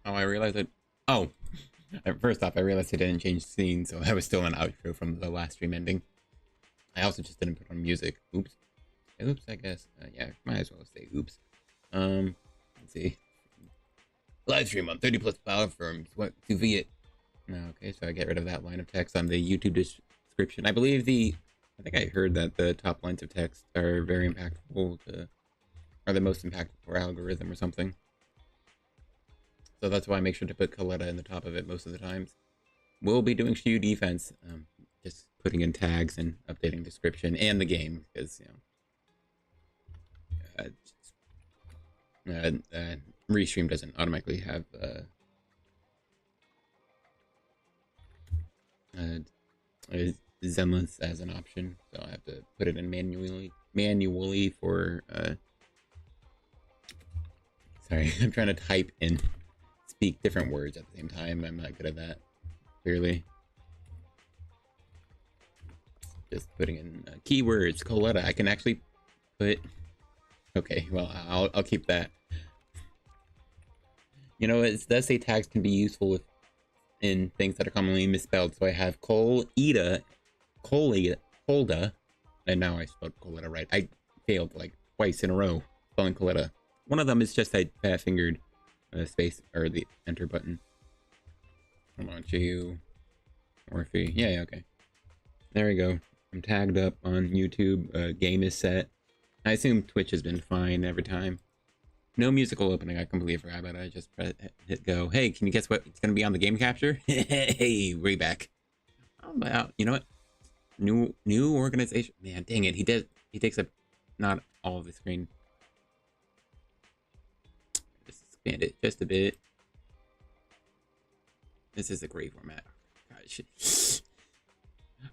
Oh, I realized it. Oh, first off, I realized I didn't change the scene, so I was still an outro from the last stream ending. I also just didn't put on music. Oops. Oops, I guess. Yeah, might as well say oops. Let's see. Live stream on 30 plus platforms. What to be it? Okay, so I get rid of that line of text on the YouTube description. I think I heard that the top lines of text are very impactful are the most impactful for algorithm or something. So that's why I make sure to put Koleda in the top of it most of the times. We'll be doing Shiyu defense, just putting in tags and updating description and the game, because, Restream doesn't automatically have Zenless as an option, so I have to put it in manually for sorry, I'm trying to type and speak different words at the same time. I'm not good at that, clearly. Just putting in keywords, Koleda. I can actually put. Okay, well, I'll keep that. You know, it does say tags can be useful in things that are commonly misspelled. So I have Koleda, and now I spelled Koleda right. I failed like twice in a row spelling Koleda. One of them is just I fat fingered space or the enter button. Come on, Shiyu. Morphe. Yeah, okay. There we go. I'm tagged up on YouTube. Game is set. I assume Twitch has been fine every time. No musical opening. I completely forgot about it. I just hit go. Hey, can you guess what it's going to be on the game capture? Hey, way back. Oh, wow. You know what? New organization. Man, dang it. He takes up not all of the screen. Just expand it just a bit. This is a great format. Gosh.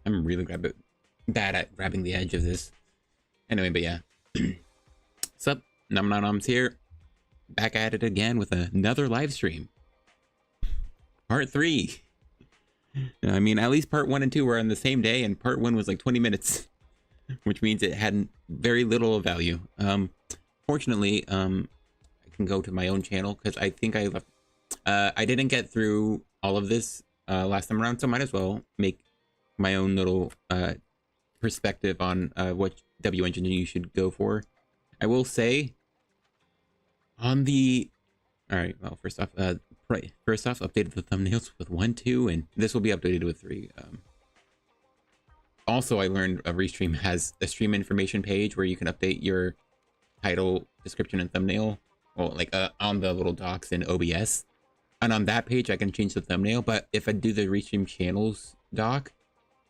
I'm really bad at grabbing the edge of this. Anyway, but yeah. What's up? Num here. Back at it again with another live stream. Part 3. I mean, at least part 1 and 2 were on the same day, and part 1 was like 20 minutes, which means it had very little value. Fortunately, I can go to my own channel because I think I left. I didn't get through all of this last time around, so might as well make my own little perspective on what W engine you should go for. I will say on the well, first off, updated the thumbnails with 1, 2, and this will be updated with 3. Also, I learned Restream has a stream information page where you can update your title, description, and thumbnail, well, like on the little docs in OBS. And on that page, I can change the thumbnail. But if I do the Restream channels doc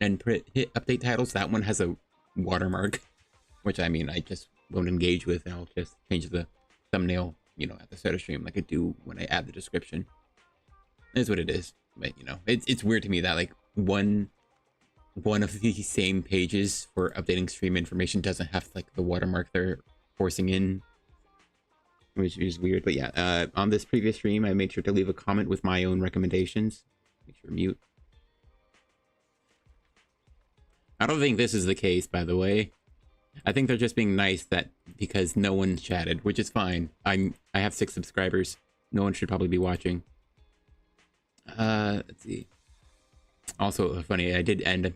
and hit update titles, that one has a watermark, which I mean, I just won't engage with, and I'll just change the thumbnail, you know, at the start of stream like I do when I add the description. It is what it is. But, you know, it's weird to me that like one of the same pages for updating stream information doesn't have like the watermark they're forcing in, which is weird. But yeah, on this previous stream, I made sure to leave a comment with my own recommendations. Make sure mute. I don't think this is the case, by the way. I think they're just being nice that because no one chatted, which is fine. I have 6 subscribers. No one should probably be watching. Let's see. Also funny, I did end up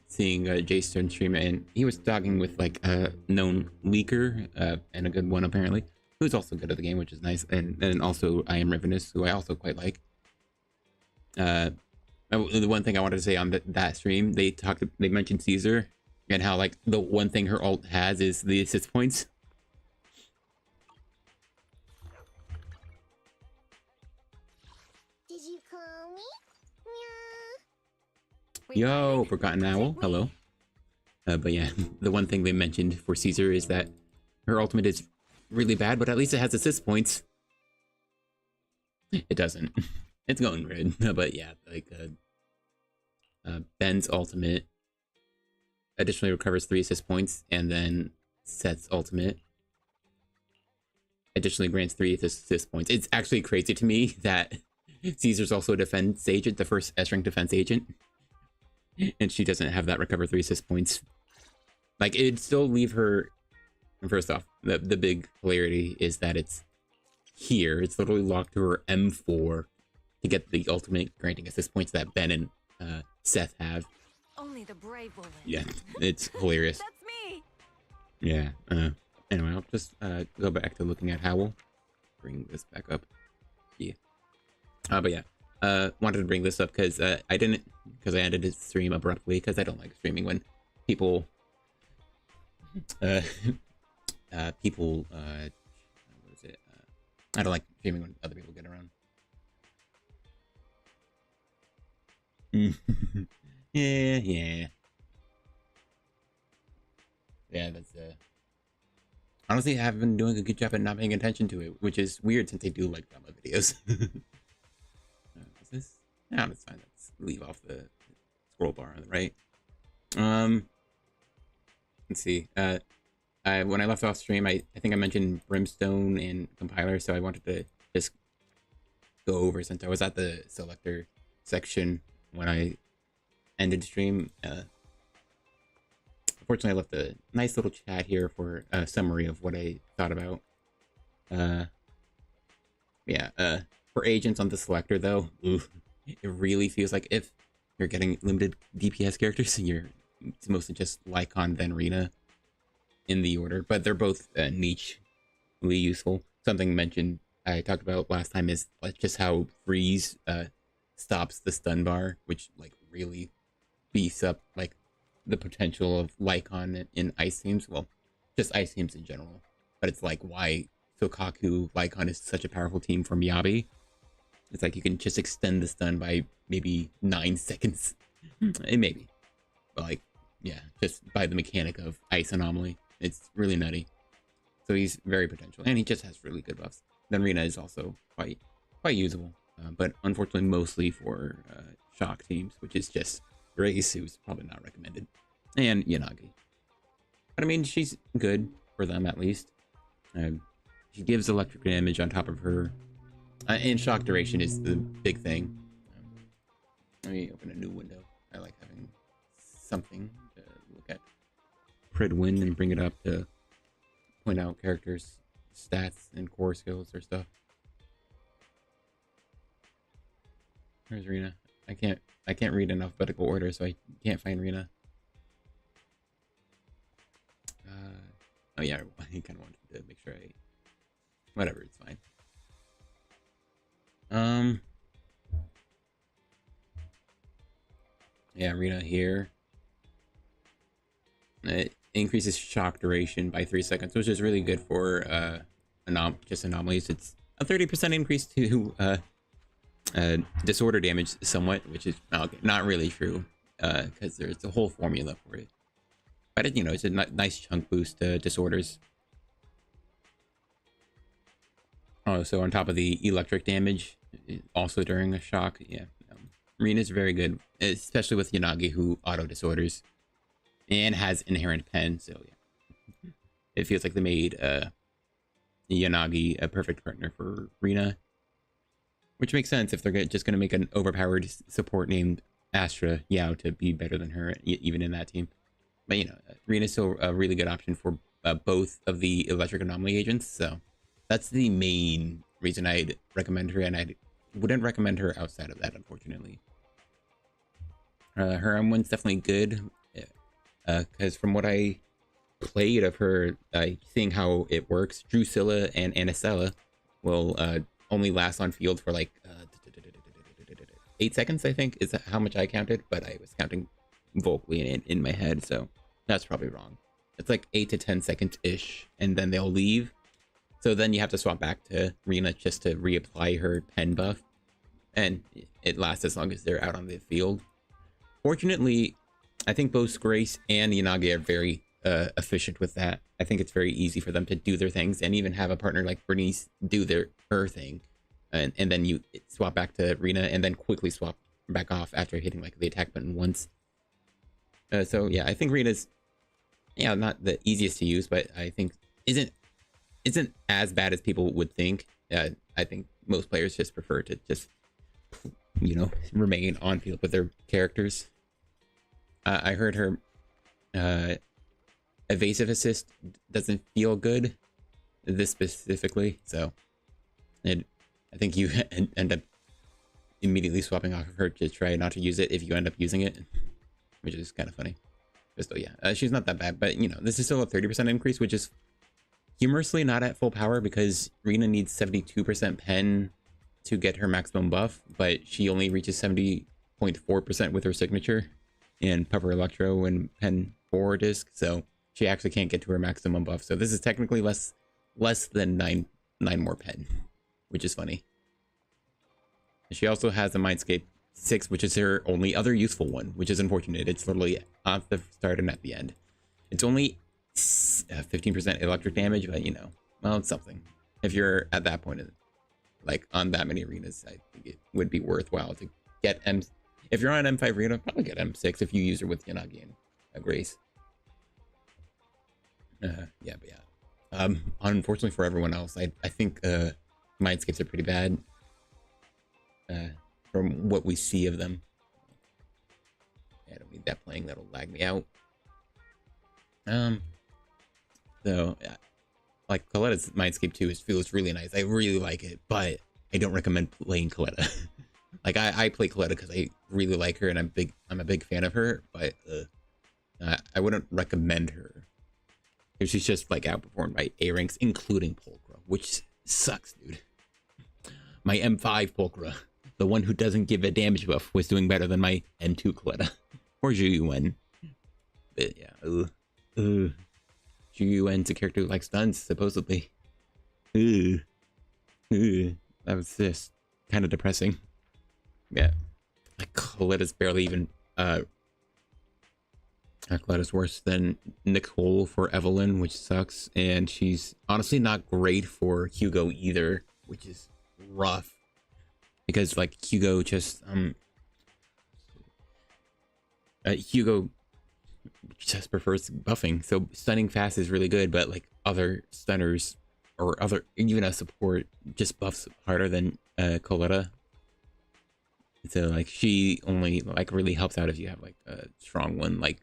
seeing Jason stream, and he was talking with like a known leaker and a good one apparently, who's also good at the game, which is nice. And then also I Am Ravenous, who I also quite like. The one thing I wanted to say on that stream, they mentioned Caesar and how like the one thing her ult has is the assist points. Did you call me? Yo, Forgotten Owl, hello. But yeah, the one thing they mentioned for Caesar is that her ultimate is really bad, but at least it has assist points. It doesn't. It's going good, but yeah, like Ben's ultimate additionally recovers 3 assist points, and then Seth's ultimate additionally grants 3 assist points. It's actually crazy to me that Caesar's also a defense agent, the first S-rank defense agent, and she doesn't have that recover 3 assist points. Like, it'd still leave her. First off, the big polarity is that it's here. It's literally locked to her M4 to get the ultimate granting assist points that Ben and Seth have. Only the brave will live. Yeah, it's hilarious. That's me. Yeah. Anyway, I'll just go back to looking at how we'll bring this back up. Yeah. But yeah. Wanted to bring this up because I ended his stream abruptly because I don't like streaming when people what is it? I don't like streaming when other people get around. Yeah. Yeah, that's honestly, I have been doing a good job at not paying attention to it, which is weird since I do like drama videos. Is this? No, that's fine. Let's leave off the scroll bar on the right. Let's see. When I left off stream, I think I mentioned Brimstone and Compiler, so I wanted to just go over since I was at the selector section when I ended stream. Unfortunately, I left a nice little chat here for a summary of what I thought about. For agents on the selector, though, it really feels like if you're getting limited DPS characters, it's mostly just Lycon, then Rina in the order, but they're both nichely useful. Something mentioned I talked about last time is like just how freeze stops the stun bar, which like really beefs up like the potential of Lycon in ice teams. Well, just ice teams in general. But it's like why Sokaku Lycon is such a powerful team for Miyabi. It's like you can just extend the stun by maybe 9 seconds. Maybe. But like, yeah, just by the mechanic of ice anomaly. It's really nutty. So he's very potential. And he just has really good buffs. Then Rina is also quite usable. But unfortunately mostly for shock teams, which is just Grace, who's probably not recommended, and Yanagi. But I mean, she's good for them at least. She gives electric damage on top of her, and shock duration is the big thing. Let me open a new window. I like having something to look at. Pridwin and bring it up to point out characters' stats and core skills or stuff. Where's Rina? I can't read in alphabetical order, so I can't find Rina. Oh yeah, I kind of wanted to make sure whatever, it's fine. Yeah, Rina here. It increases shock duration by 3 seconds, which is really good for just anomalies. It's a 30% increase to disorder damage somewhat, which is not really true because there's a whole formula for it, but it's a nice chunk boost to disorders. Oh, so on top of the electric damage also during a shock, yeah, Rina's very good, especially with Yanagi, who auto disorders and has inherent pen. So yeah, it feels like they made Yanagi a perfect partner for Rina. Which makes sense if they're just going to make an overpowered support named Astra Yao to be better than her, even in that team. But, Rina's still a really good option for both of the electric anomaly agents. So that's the main reason I'd recommend her, and I wouldn't recommend her outside of that, unfortunately. Her M1's definitely good, because from what I played of her, seeing how it works, Drusilla and Anicella will only last on field for like 8 seconds, I think, is how much I counted, but I was counting vocally in my head, so that's probably wrong. It's like 8 to 10 seconds ish, and then they'll leave. So then you have to swap back to Rina just to reapply her pen buff, and it lasts as long as they're out on the field. Fortunately, I think both Grace and Yanagi are very efficient with that. I think it's very easy for them to do their things and even have a partner like Bernice do her thing, and then you swap back to Rina and then quickly swap back off after hitting like the attack button once. So yeah, I think Rina's not the easiest to use, but I think isn't as bad as people would think. I think most players just prefer to just remain on field with their characters. I heard her evasive assist doesn't feel good this specifically, so I think you end up immediately swapping off of her to try not to use it if you end up using it, which is kind of funny. But still, yeah, she's not that bad. But you know, this is still a 30% increase, which is humorously not at full power because Rina needs 72% pen to get her maximum buff, but she only reaches 70.4% with her signature and Puffer Electro and pen 4 disc, so she actually can't get to her maximum buff. So this is technically less than nine more pen, which is funny. She also has a Mindscape 6, which is her only other useful one, which is unfortunate. It's literally at the start and at the end. It's only 15% electric damage, but you know, well, it's something. If you're at that point, like on that many arenas, I think it would be worthwhile to get M. If you're on M5 arena, probably get M6 if you use her with Yanagi and Grace. Yeah, but yeah. Unfortunately for everyone else, I think Mindscapes are pretty bad. From what we see of them. I don't need that playing, that'll lag me out. So yeah, like Koleda's Mindscape 2 feels really nice. I really like it, but I don't recommend playing Koleda. Like I play Koleda because I really like her and I'm a big fan of her, but I wouldn't recommend her if she's just like outperformed by A ranks, including Pulchra, which sucks, dude. My M5 Pulchra, the one who doesn't give a damage buff, was doing better than my M2 Koleda or Shiyu. But yeah, Shiyu a character who likes stuns, supposedly. That was just kind of depressing. Yeah, like Koleda's barely even Koleda's worse than Nicole for Evelyn, which sucks, and she's honestly not great for Hugo either, which is rough because like Hugo just Hugo just prefers buffing, so stunning fast is really good, but like other stunners or other even a support just buffs harder than Koleda. So like she only like really helps out if you have like a strong one like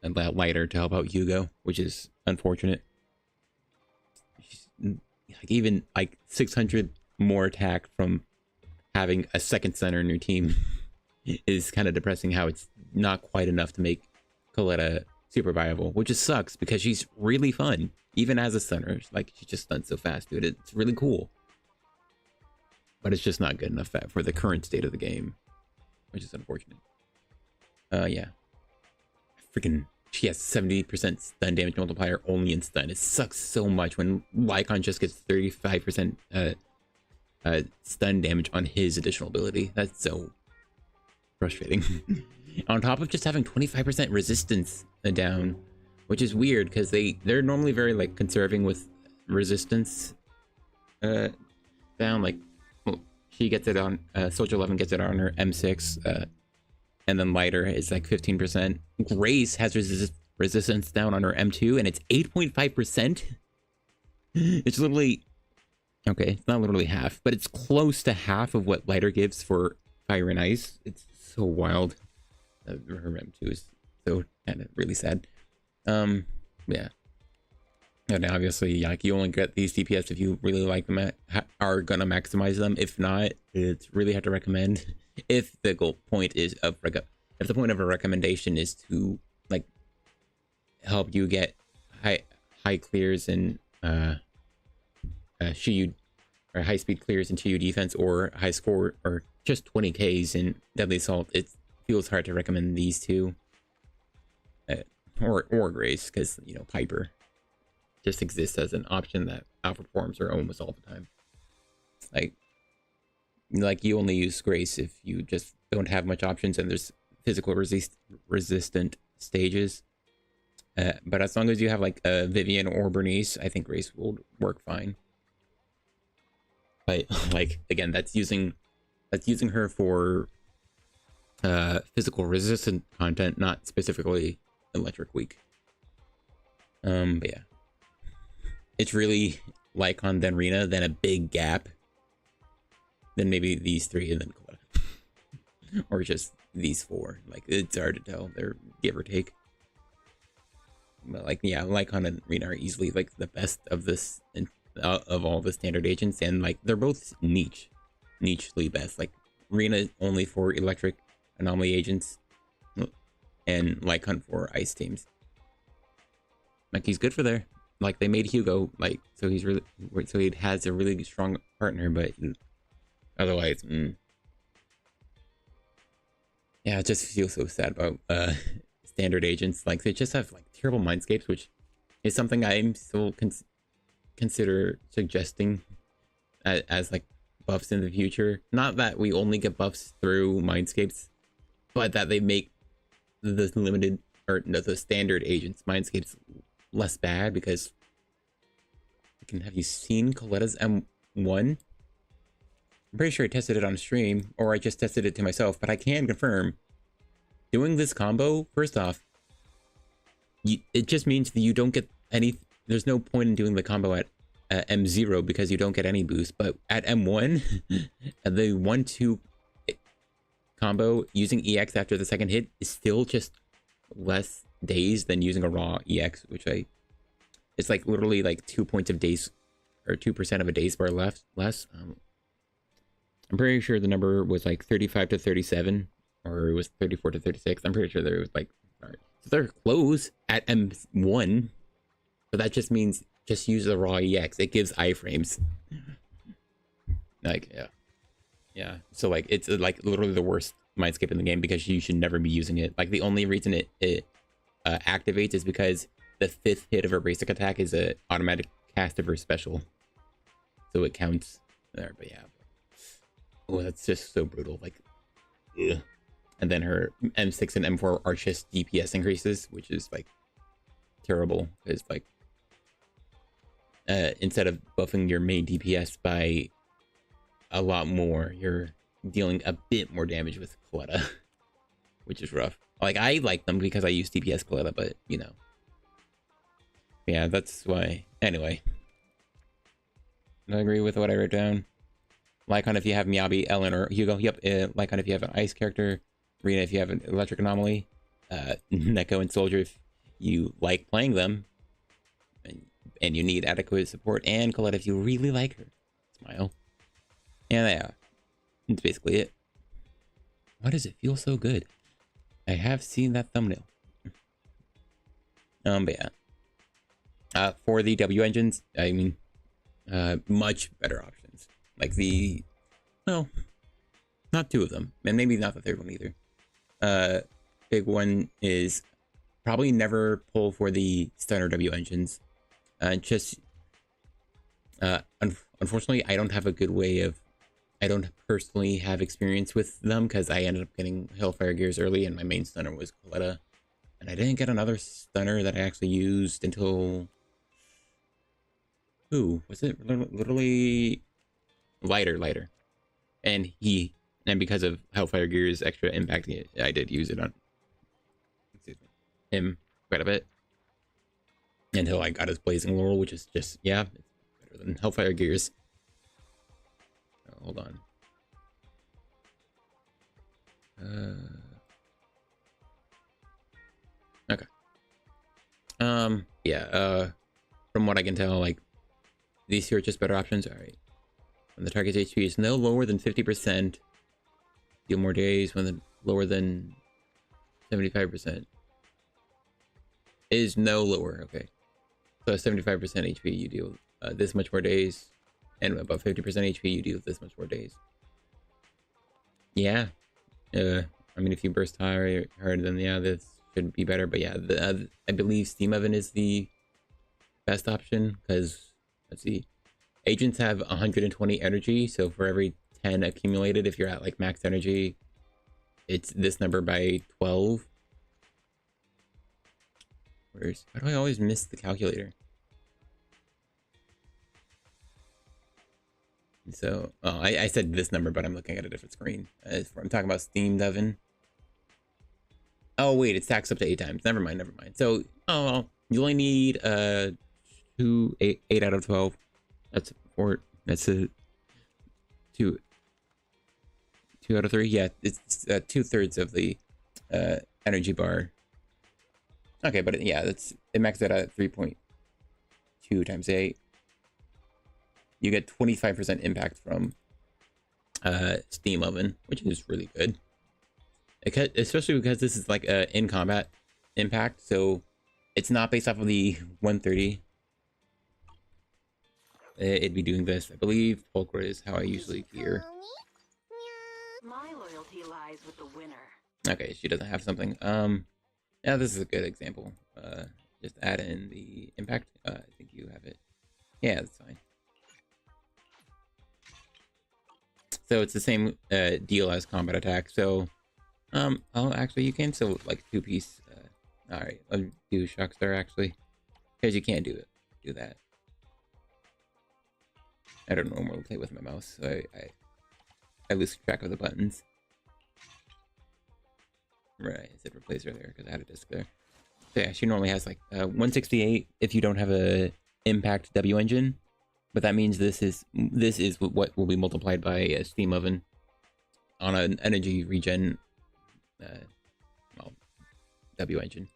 and lighter to help out Hugo, which is unfortunate. Like even like 600 more attack from having a second center in your team is kind of depressing. How it's not quite enough to make Koleda super viable, which just sucks because she's really fun even as a center. Like she just stuns so fast, dude. It's really cool, but it's just not good enough for the current state of the game, which is unfortunate. Yeah, freaking she has 70% stun damage multiplier only in stun. It sucks so much when Lycon just gets 35% stun damage on his additional ability. That's so frustrating. On top of just having 25% resistance down, which is weird because they're normally very like conserving with resistance down. Like, well, she gets it on Soldier 11 gets it on her M6, and then lighter is like 15%. Grace has resistance down on her M2 and it's 8.5%. It's literally okay, it's not literally half, but it's close to half of what lighter gives for fire and ice. It's so wild. Her M2 is so kind of really sad. Yeah. And obviously, like, you only get these DPS if you really like them, are gonna maximize them. If not, it's really hard to recommend. If the point if the point of a recommendation is to like help you get high clears and Shiyu, or high speed clears in Shiyu defense, or high score, or just 20Ks in Deadly Assault, it feels hard to recommend these two, or Grace, because you know Piper just exists as an option that outperforms her almost all the time. Like you only use Grace if you just don't have much options and there's physical resistant stages. But as long as you have like a Vivian or Bernice, I think Grace will work fine. But like again, that's using her for physical resistant content, not specifically electric weak. But yeah, it's really Lycon then Rina, then a big gap, then maybe these three, and then Koleda. Or just these four. Like, it's hard to tell. They're give or take. But like, yeah, Lycon and Rina are easily like the best of this, and of all the standard agents, and like they're both nichely best. Like Rena only for electric anomaly agents, and like Hunt for ice teams. Like he's good for there. Like they made Hugo like so he has a really strong partner, but otherwise, yeah, I just feel so sad about standard agents. Like they just have like terrible mindscapes, which is something I'm still consider suggesting as like buffs in the future. Not that we only get buffs through mindscapes, but that they make the limited or no, the standard agents mindscapes less bad. Because have you seen Koleda's M1? I'm pretty sure I tested it on stream, or I just tested it to myself, but I can confirm doing this combo, first off, it just means that you don't get any. There's no point in doing the combo at M0 because you don't get any boost. But at M1, the 1-2 combo using EX after the second hit is still just less days than using a raw EX, which it's like literally like 2 points of days or 2% of a days bar less. I'm pretty sure the number was like 35 to 37, or it was 34 to 36. I'm pretty sure there was like, so they're close at M1, but that just means just use the raw EX. It gives iframes. Like, yeah. So like, it's like literally the worst mindscape in the game because you should never be using it. Like the only reason it activates is because the 5th hit of a basic attack is a automatic cast of her special, so it counts there. But yeah. Oh, that's just so brutal. Like, ugh. And then her M6 and M4 are just DPS increases, which is like terrible. Because like, instead of buffing your main DPS by a lot more, you're dealing a bit more damage with Koleda, which is rough. Like I like them because I use DPS Koleda, but you know, yeah, that's why. Anyway, I agree with what I wrote down. Lycon if you have Miyabi, Ellen, or Hugo. Yep. Lycon if you have an ice character. Rena if you have an electric anomaly. Neko and Soldier if you like playing them. And you need adequate support. And Koleda if you really like her. Smile. And yeah. That's basically it. Why does it feel so good? I have seen that thumbnail. But yeah. For the W engines, I mean, much better options. Like well, not 2 of them, and maybe not the 3rd one either. Big one is probably never pull for the Stunner W engines. Unfortunately, I don't have a good way of. I don't personally have experience with them because I ended up getting Hellfire Gears early, and my main stunner was Koleda, and I didn't get another stunner that I actually used until. Who was it? Literally. Lighter, and because of Hellfire Gear's extra impact, I did use it on him quite a bit until I got his Blazing Laurel, which is just it's better than Hellfire Gear's. Oh, hold on. Okay. From what I can tell, like these 2 are just better options. All right. When the target's HP is no lower than 50%, deal more days. When the lower than 75% is no lower. Okay, so 75% HP, you deal this much more days, and about 50% HP, you deal this much more days. Yeah, I mean, if you burst harder, then this should be better. But yeah, I believe Steam Oven is the best option because let's see. Agents have 120 energy, so for every 10 accumulated, if you're at like max energy, it's this number by 12. Why do I always miss the calculator? So, I said this number, but I'm looking at a different screen. I'm talking about Steam Oven. Oh wait, it stacks up to 8 times. Never mind. So, you only need 8 out of 12. That's 4. That's a 2 out of 3. Yeah, it's 2/3 of the energy bar. Okay, but yeah, it maxed out at 3.2 times 8. you get 25% impact from steam oven, which is really good. Especially because this is like a in combat impact, so it's not based off of the 130. It'd be doing this. I believe Pulcra is how I usually gear. My loyalty lies with the winner. Okay, she doesn't have something. Yeah, this is a good example. Just add in the impact. I think you have it. Yeah, that's fine. So it's the same deal as combat attack. So, oh, actually, you can still like 2-piece. All right, I'll do Shockstar actually, because you can't do that. I don't normally play with my mouse, so I lose track of the buttons. Right, I said replace her there because I had a disc there. So yeah, she normally has like 168 if you don't have a impact W engine, but that means this is what will be multiplied by a steam oven on an energy regen well, W engine,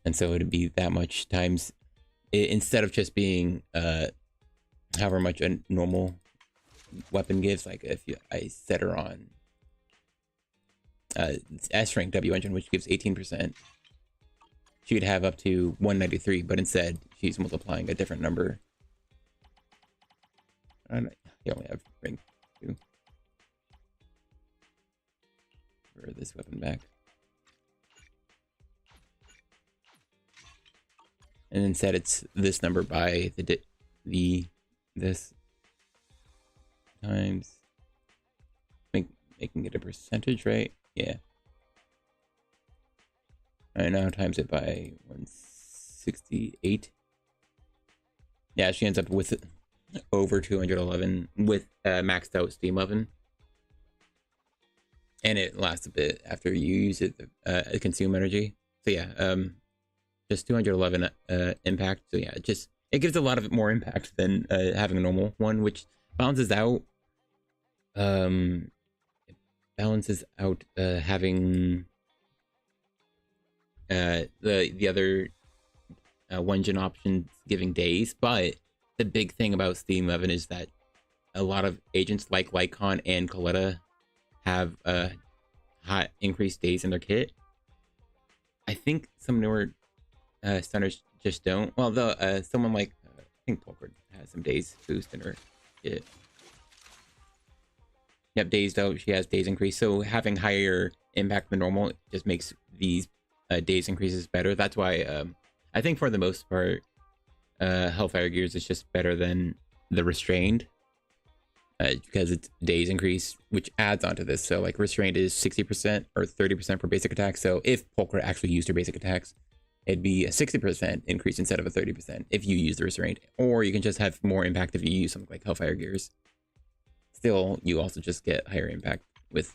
and so it'd be that much times instead of just being however much a normal weapon gives. Like if I set her on S rank W engine, which gives 18%, she would have up to 193, but instead she's multiplying a different number. You only have rank 2 for this weapon back. And instead it's this number by this times making it a percentage, right? Yeah. All right, now times it by 168. Yeah, she ends up with over 211 with maxed out steam oven, and it lasts a bit after you use it. Consume energy. So yeah, just 211 impact. So yeah, it gives a lot of more impact than having a normal one, which balances out. It balances out having the other one-gen options giving days, but the big thing about Steam 11 is that a lot of agents like Lycon and Koleda have high increased days in their kit. I think some newer stunners just don't. Well, though someone like I think Polkard has some days boost in her kit. Yep, days though she has days increase, so having higher impact than normal just makes these days increases better. That's why I think for the most part Hellfire Gears is just better than the Restrained, because it's days increase, which adds onto this. So like Restrained is 60% or 30% for basic attacks. So if Polkar actually used her basic attacks, it'd be a 60% increase instead of a 30% if you use the Restrained. Or you can just have more impact if you use something like Hellfire Gears. Still, you also just get higher impact with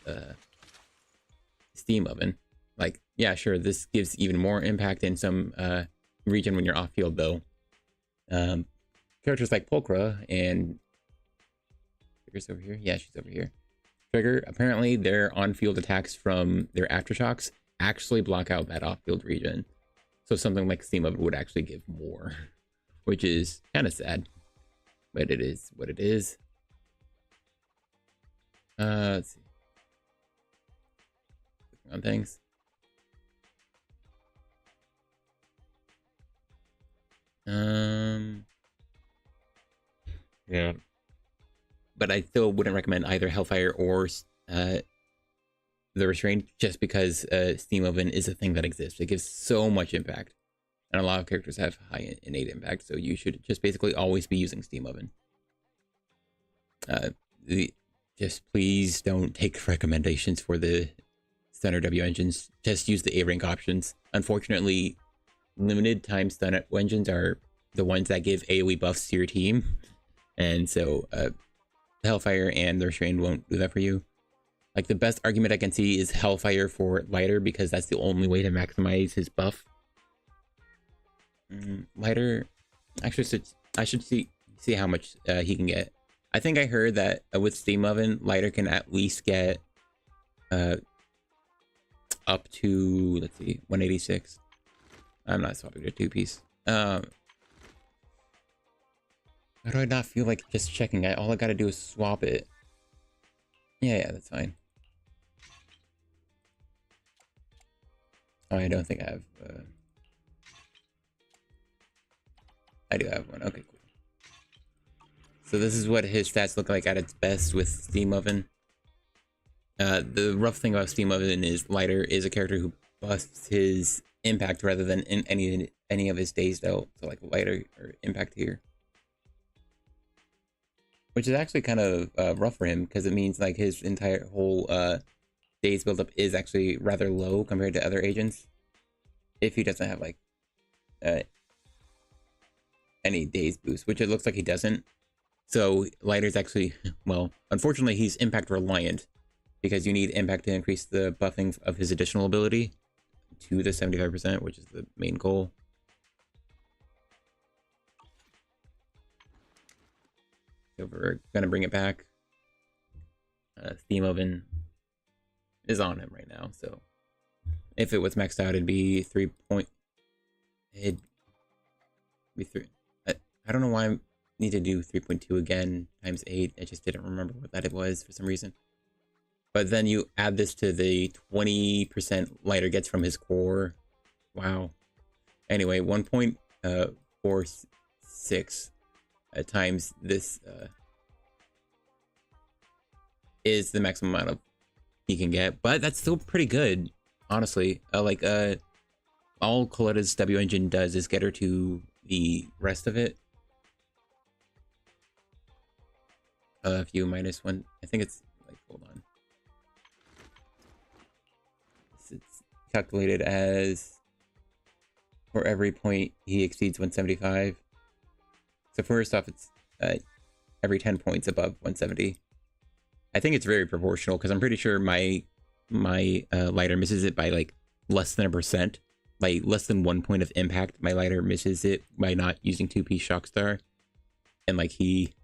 Steam Oven. Like, yeah, sure, this gives even more impact in some region when you're off field, though. Characters like Pulcra and Trigger's over here. Yeah, she's over here. Trigger, apparently their on-field attacks from their aftershocks actually block out that off-field region. So something like Steam Oven would actually give more, which is kind of sad, but it is what it is. Let's see. Clicking on things. Yeah. But I still wouldn't recommend either Hellfire or the Restraint, just because Steam Oven is a thing that exists. It gives so much impact. And a lot of characters have high innate impact, so you should just basically always be using Steam Oven. Just please don't take recommendations for the Stunner W engines. Just use the A-rank options. Unfortunately, limited time stun engines are the ones that give AoE buffs to your team. And so Hellfire and the Restrained won't do that for you. Like, the best argument I can see is Hellfire for Lighter, because that's the only way to maximize his buff. Lighter, actually, I should see how much he can get. I think I heard that with Steam Oven, Lighter can at least get up to, let's see, 186. I'm not swapping to 2-piece. Why do I not feel like just checking? All I gotta do is swap it. Yeah, that's fine. Oh, I don't think I have... I do have one. Okay, cool. So this is what his stats look like at its best with Steam Oven. The rough thing about Steam Oven is Lighter is a character who busts his impact rather than in any of his days dealt. So like Lighter or impact here. Which is actually kind of rough for him because it means like his entire whole days buildup is actually rather low compared to other agents. If he doesn't have like any days boost, which it looks like he doesn't. So Lighter's actually, well, unfortunately he's impact reliant because you need impact to increase the buffing of his additional ability to the 75%, which is the main goal. So we're gonna bring it back. Steam Oven is on him right now, so if it was maxed out, it'd be 3 point. It'd be 3. I don't know why I need to do 3.2 again times 8. I just didn't remember what that it was for some reason. But then you add this to the 20% Lighter gets from his core. Wow. Anyway, 1.46 times this is the maximum amount of he can get, but that's still pretty good, honestly. All Koleda's W engine does is get her to the rest of it. If you minus 1, I think it's like, hold on. It's calculated as for every point he exceeds 175. So first off, it's every 10 points above 170. I think it's very proportional because I'm pretty sure my Lighter misses it by like less than 1%, like less than 1 point of impact. My Lighter misses it by not using 2-piece Shockstar, and like he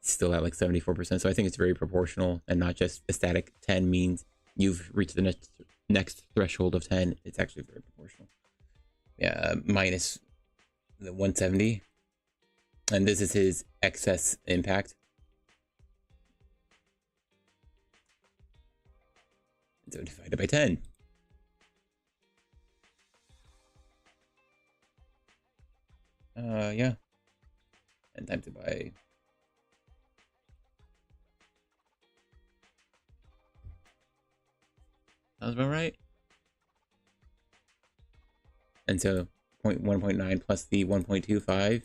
still at like 74%. So I think it's very proportional and not just a static 10 means you've reached the next threshold of 10. It's actually very proportional. Yeah, minus the 170, and this is his excess impact. So divided by 10. Yeah. And times it by... Sounds about right. And so 1.9 plus the 1.25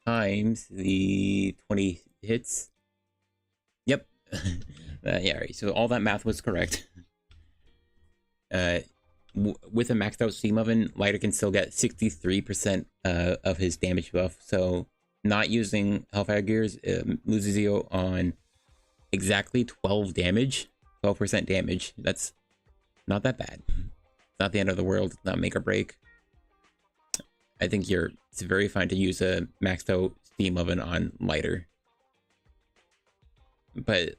times the 20 hits. Yep. Yeah, right. So all that math was correct. With a maxed out Steam Oven, Lighter can still get 63% of his damage buff. So not using Hellfire Gears loses you on exactly 12 damage, 12% damage. That's not that bad. It's not the end of the world. It's not make or break. I think it's very fine to use a maxed out Steam Oven on Lighter. But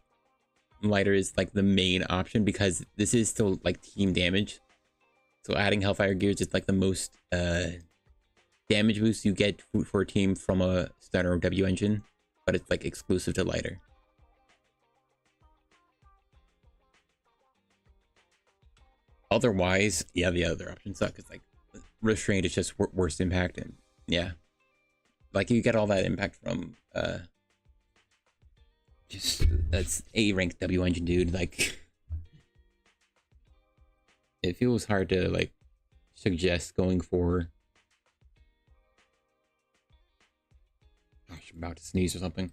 Lighter is like the main option because this is still like team damage. So adding Hellfire Gears is like the most damage boost you get for a team from a Stunner or W engine, but it's like exclusive to Lighter. Otherwise, yeah, the other options suck. It's like Restrained is just worst impact, and yeah, like you get all that impact from just that's A ranked W engine, dude. Like it feels hard to like suggest going for. Gosh, I'm about to sneeze or something.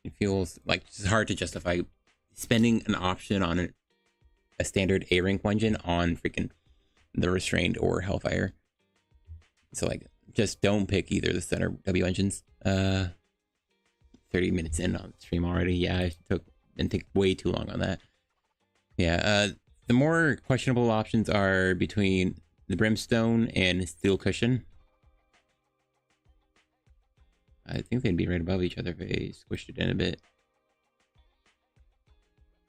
It feels like it's hard to justify spending an option on a standard A rank engine on freaking the Restrained or Hellfire. So like, just don't pick either of the Stunner W engines. 30 minutes in on stream already. Yeah, I didn't take way too long on that. Yeah, the more questionable options are between the Brimstone and Steel Cushion. I think they'd be right above each other if I squished it in a bit.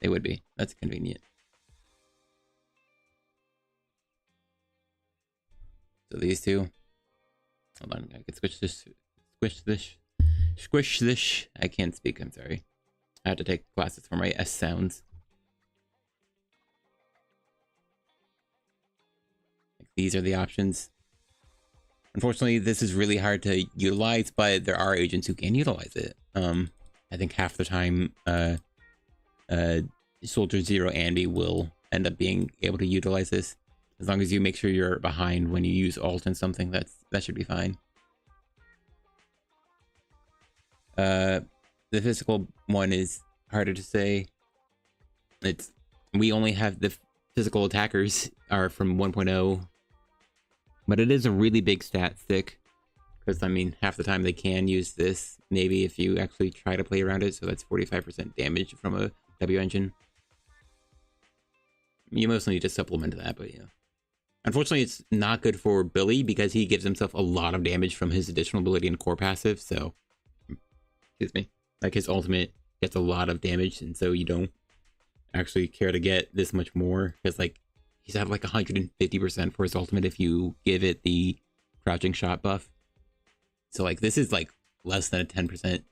They would be. That's convenient. So these two. Hold on, I can squish this. I can't speak, I'm sorry. I had to take classes for my S sounds. Like, these are the options. Unfortunately, this is really hard to utilize, but there are agents who can utilize it. I think half the time, Soldier Zero Andy will end up being able to utilize this. As long as you make sure you're behind when you use alt and something, that should be fine. The physical one is harder to say. We only have the physical attackers are from 1.0, but it is a really big stat stick. Because, I mean, half the time they can use this, maybe if you actually try to play around it. So that's 45% damage from a W engine. You mostly need to supplement that, but yeah. Unfortunately, it's not good for Billy because he gives himself a lot of damage from his additional ability and core passive. So, excuse me, like his ultimate gets a lot of damage, and so you don't actually care to get this much more because, like, he's at like 150% for his ultimate if you give it the crouching shot buff. So, like, this is like less than a 10%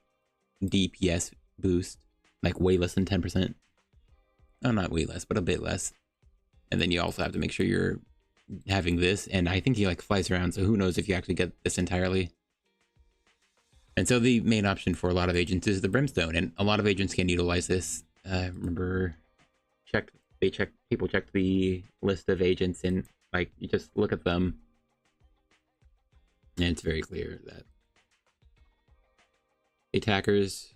DPS boost, like way less than 10%. Oh, not way less, but a bit less. And then you also have to make sure you're having this, and I think he like flies around, so who knows if you actually get this entirely. And so the main option for a lot of agents is the Brimstone, and a lot of agents can utilize this. Remember, people checked the list of agents, and like you just look at them, and it's very clear that attackers.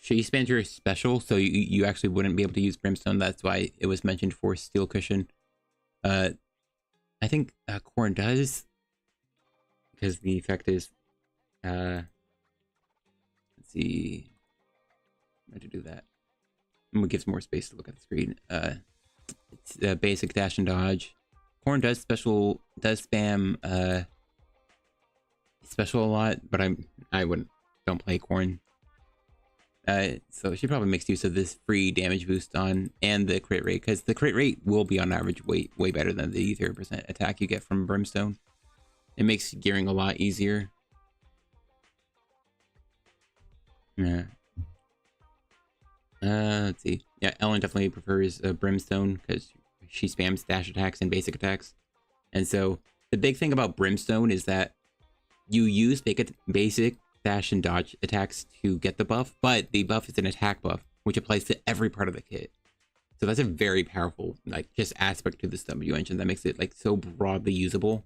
She spams your special, so you actually wouldn't be able to use Brimstone. That's why it was mentioned for Steel Cushion. I think Corn does, because the effect is, let's see, how to do that. I'm gonna give some more space to look at the screen. It's basic dash and dodge. Corn does spam special a lot, but don't play Corn. So she probably makes use of this free damage boost on and the crit rate, because the crit rate will be on average way better than the 30% attack you get from Brimstone. It makes gearing a lot easier. Yeah. Let's see. Yeah, Ellen definitely prefers Brimstone because she spams dash attacks and basic attacks. And so the big thing about Brimstone is that you use basic dash and dodge attacks to get the buff, but the buff is an attack buff, which applies to every part of the kit. So that's a very powerful, like, just aspect to this W engine that makes it like so broadly usable.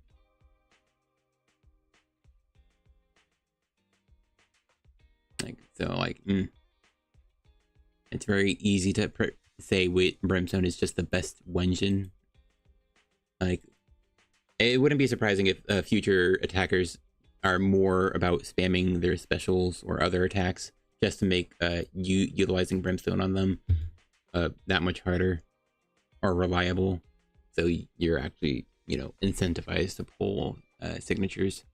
Like, so like, it's very easy to say Brimstone is just the best engine. Like, it wouldn't be surprising if future attackers are more about spamming their specials or other attacks just to make utilizing Brimstone on them that much harder or reliable. So you're actually, you know, incentivized to pull signatures.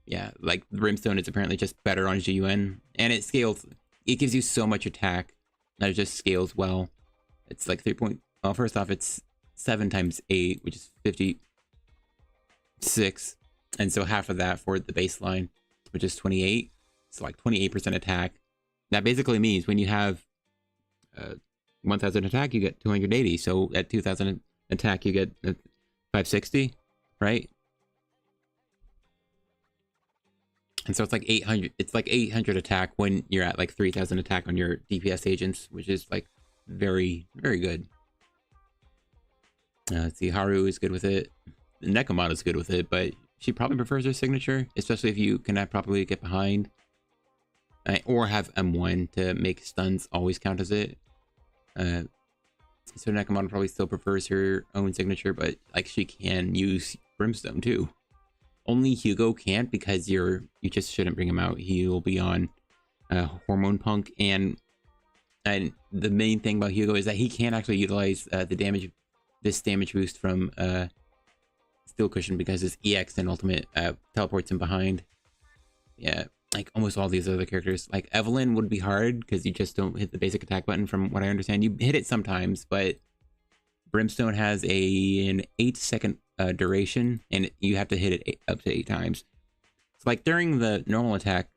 Yeah, like Brimstone is apparently just better on GUN, and it scales. It gives you so much attack that it just scales well. It's like 3 point. Well, first off, it's 7 times 8, which is 56. And so half of that for the baseline, which is 28. So like 28% attack. That basically means when you have 1000 attack, you get 280. So at 2000 attack, you get 560, right? And so it's like 800. It's like 800 attack when you're at like 3000 attack on your DPS agents, which is like very, very good. Let's see, Haru is good with it. Nekomata is good with it, but she probably prefers her signature, especially if you cannot properly get behind. Or have M1 to make stuns always count as it. So Nekomata probably still prefers her own signature, but like she can use Brimstone too. Only Hugo can't because you just shouldn't bring him out. He will be on Hormone Punk, and the main thing about Hugo is that he can't actually utilize this damage boost from Steel Cushion because his EX and ultimate teleports him behind. Yeah, like almost all these other characters. Like Evelyn would be hard because you just don't hit the basic attack button from what I understand. You hit it sometimes, but Brimstone has an 8-second duration, and you have to hit it up to 8 times. So like during the normal attack,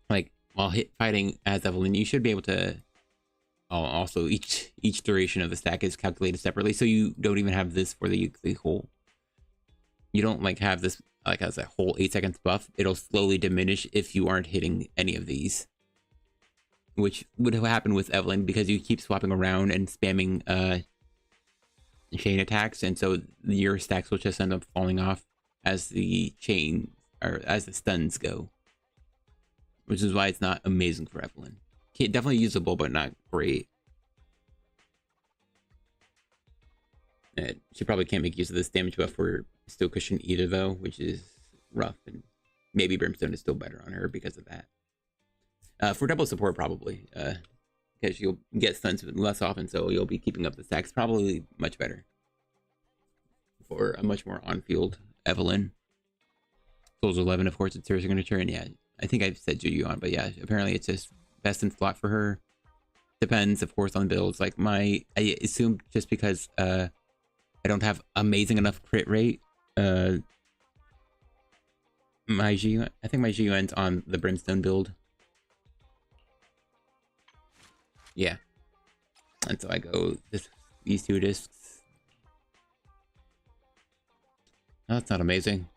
like while fighting as Evelyn, you should be able to. Also, each duration of the stack is calculated separately, so you don't even have this for the whole. You don't like have this like as a whole 8 seconds buff. It'll slowly diminish if you aren't hitting any of these, which would happen with Evelyn because you keep swapping around and spamming chain attacks, and so your stacks will just end up falling off as the chain or as the stuns go, which is why it's not amazing for Evelyn. Definitely usable, but not great. She probably can't make use of this damage buff for Steel Cushion either, though, which is rough. And maybe Brimstone is still better on her because of that. For double support, probably. Because you'll get stuns less often, so you'll be keeping up the stacks. Probably much better. For a much more on-field Evelyn. Souls 11, of course, it's her signature. And yeah, I think I've said Juyu on, but yeah, apparently it's just best in slot for her. Depends, of course, on builds. Like I assume just because I don't have amazing enough crit rate, my Shiyu, I think my Shiyu ends on the Brimstone build. Yeah, and so I go these 2 discs. Oh, that's not amazing.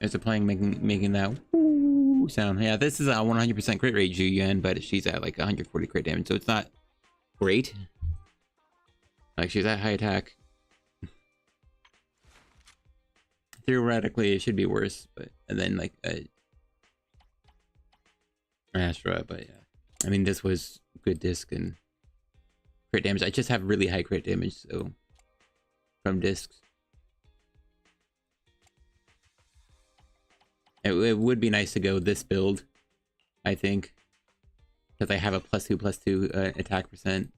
There's a playing making that woo sound. Yeah, this is a 100% crit rate Juyen, but she's at like 140 crit damage, so it's not great. Like she's at high attack. Theoretically, it should be worse, but and then like Astra, but yeah. I mean, this was good disc and crit damage. I just have really high crit damage, so from discs. It would be nice to go this build, I think, because I have a +2/+2 attack percent,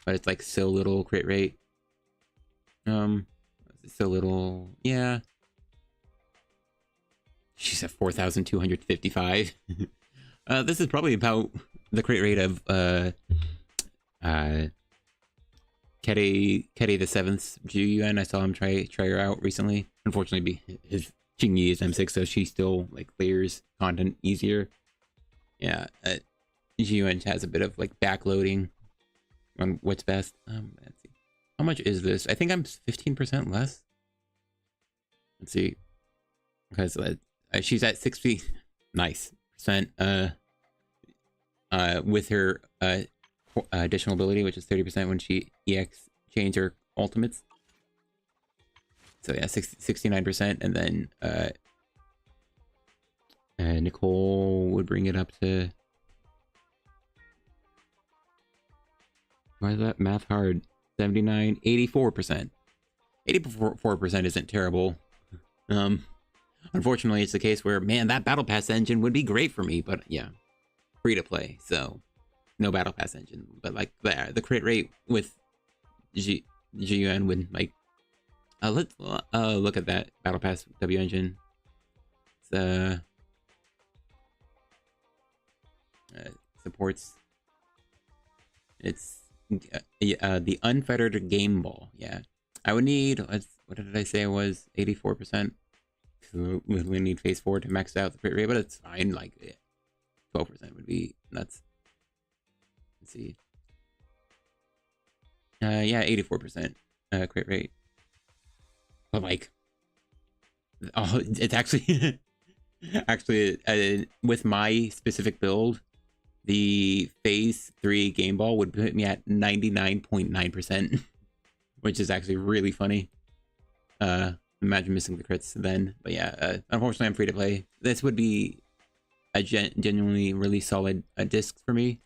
but it's like so little crit rate. So little, yeah. She's at 4,255. This is probably about the crit rate of Kede the 7th Juyen. I saw him try her out recently. Unfortunately, his Jingyi is M6, so she still like clears content easier. Yeah, Juyen has a bit of like backloading on what's best. Let's see. How much is this? I think I'm 15% less. Let's see. Because she's at 60 nice percent with her additional ability, which is 30% when she EX change her ultimates. So yeah, 69%, and then Nicole would bring it up to. Why is that math hard? 79, 84%. 84% isn't terrible. Unfortunately, it's the case where, man, that Battle Pass engine would be great for me, but yeah, free to play, so no Battle Pass engine. But like the crit rate with GUN would like. Let's look at that Battle Pass W engine. It's supports. It's the unfettered game ball. Yeah, I would need. What did I say? It was 84%. We need phase 4 to max out the crit rate, but it's fine. Like 12% would be nuts. Let's see. Yeah, 84% crit rate. But like, oh, it's actually with my specific build, the phase 3 game ball would put me at 99.9%, which is actually really funny. Imagine missing the crits then. But yeah, unfortunately, I'm free to play. This would be a genuinely really solid disc for me.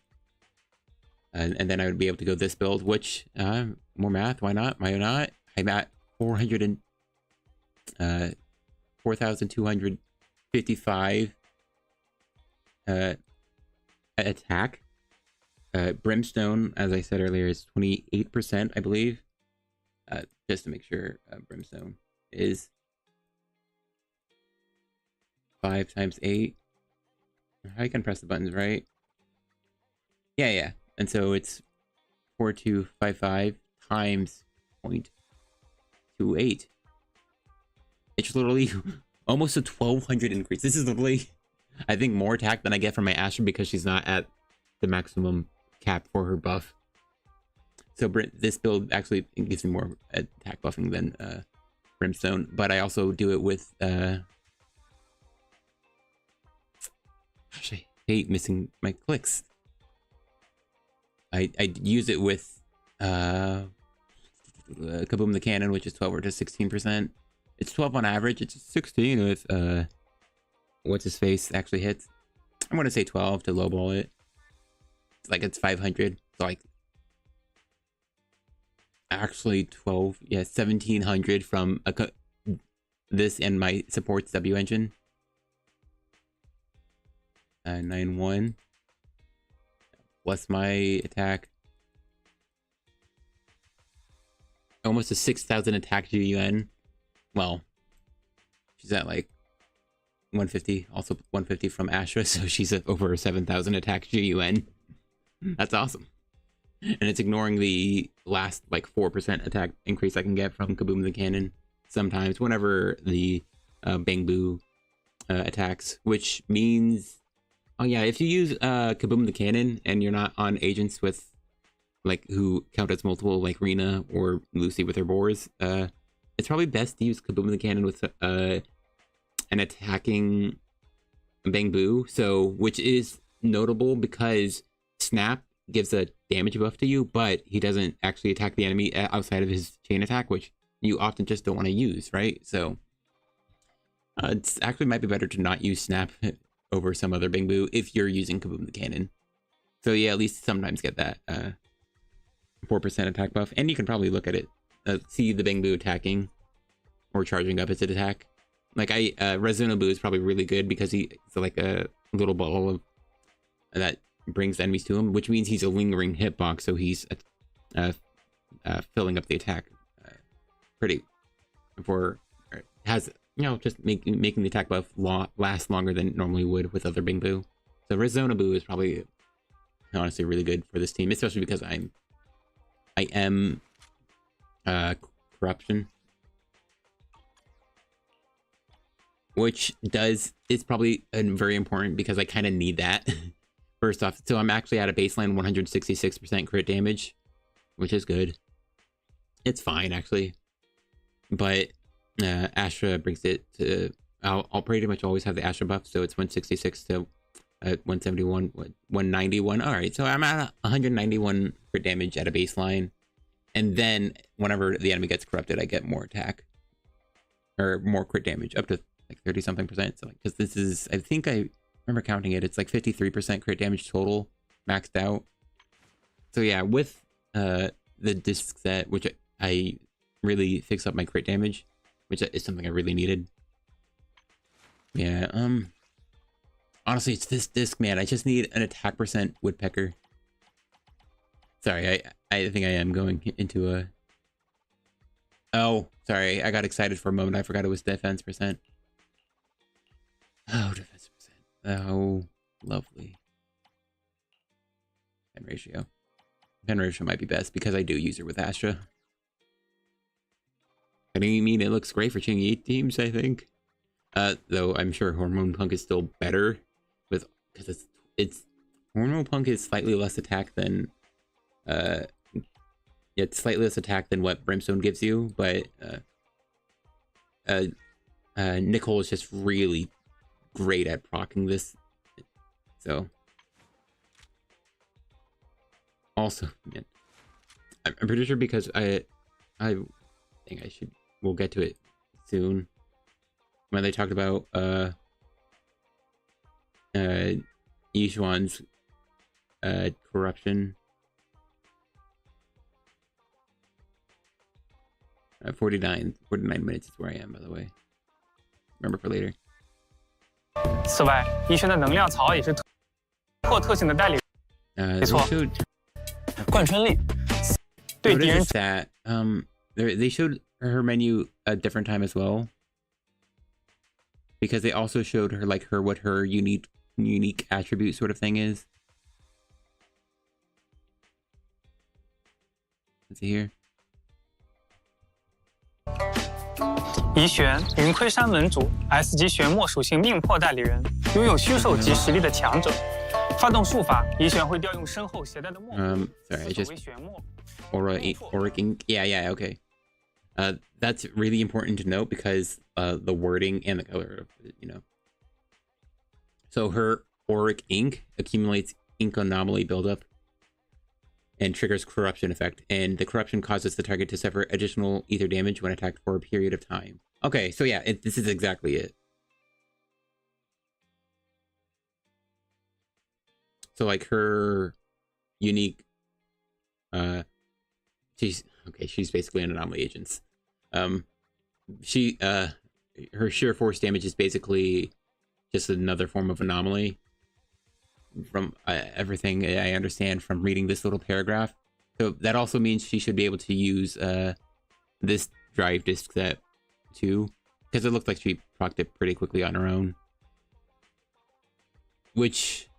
And then I would be able to go this build, which more math. Why not? Why not? I'm at 4,255 attack. Brimstone, as I said earlier, is 28%, I believe. Just to make sure, Brimstone is 5 times 8. I can press the buttons, right? Yeah. And so it's 4255 times 0.28. It's literally almost a 1200 increase. This is literally, I think, more attack than I get from my Astra because she's not at the maximum cap for her buff. So this build actually gives me more attack buffing than Brimstone, but I also do it with gosh, I hate missing my clicks. I use it with Kaboom the Cannon, which is 12 or to 16%. It's 12 on average. It's 16 with what's his face actually hits. I'm gonna say 12 to lowball it. It's like it's 500. So like actually 12, yeah, 1700 from this and my support's W engine. 9-1 plus my attack. Almost a 6,000 attack GUN. Well, she's at like 150, also 150 from Astra, so she's at over 7,000 attack GUN. That's awesome. And it's ignoring the last like 4% attack increase I can get from Kaboom the Cannon sometimes whenever the Bang Boo attacks, which means, oh yeah, if you use Kaboom the Cannon and you're not on agents with like who count as multiple, like Rena or Lucy with her boars, it's probably best to use Kaboom the Cannon with an attacking Bang Boo. So, which is notable because Snap gives a damage buff to you, but he doesn't actually attack the enemy outside of his chain attack, which you often just don't want to use, right? So it's actually might be better to not use Snap over some other Bang Boo if you're using Kaboom the Cannon. So yeah, at least sometimes get that 4% attack buff, and you can probably look at it, see the Bang Boo attacking or charging up its attack. Like Resono Boo is probably really good because he's like a little ball of that brings enemies to him, which means he's a lingering hitbox, so he's filling up the attack pretty for has, you know, just making the attack buff last longer than it normally would with other Bang Boo. So Resono Boo is probably honestly really good for this team, especially because I am corruption, which is probably very important because I kind of need that. First off, so I'm actually at a baseline 166% crit damage, which is good. It's fine actually, but Astra brings it to. I'll pretty much always have the Astra buff, so it's 166 to 171, 191. All right, so I'm at 191 crit damage at a baseline, and then whenever the enemy gets corrupted, I get more attack or more crit damage, up to like 30 something percent. So like, because this is, I think I remember counting it, it's like 53% crit damage total maxed out. So yeah, with the disc set, which I really fix up my crit damage, which is something I really needed. Yeah, honestly, it's this disc, man. I just need an attack percent woodpecker. Sorry, I think I am going into a... Oh, sorry, I got excited for a moment. I forgot it was defense percent. Oh, defense percent. Oh, lovely. Pen ratio. Pen ratio might be best because I do use her with Astra. I mean, it looks great for Chingy teams, I think. Though I'm sure Hormone Punk is still better with, because it's Hormone Punk is slightly less attack than it's slightly less attack than what Brimstone gives you, but Nicole is just really great at proccing this. So also, man, I'm pretty sure because I think we'll get to it soon when they talked about Yishuan's corruption. 49 minutes is where I am, by the way. Remember for later. 此外，医生的能量槽也是破特性的代理。没错，贯穿力对敌人。That they showed her menu a different time as well, because they also showed her like what her unique attribute sort of thing is. Let's see here. 宜玄云亏山门主 S 级玄墨属性命魄代理人，拥有虚兽级实力的强者。发动术法，宜玄会调用身后携带的墨。Sorry, I just auric ink. Yeah, okay. That's really important to note because the wording and the color of it, you know. So her auric ink accumulates ink anomaly buildup and triggers corruption effect, and the corruption causes the target to suffer additional ether damage when attacked for a period of time. Okay, so yeah, this is exactly it. So like her unique, she's basically an anomaly agent. Her sheer force damage is basically just another form of anomaly. From everything I understand from reading this little paragraph. So that also means she should be able to use this drive disk set too, because it looked like she procced it pretty quickly on her own. Which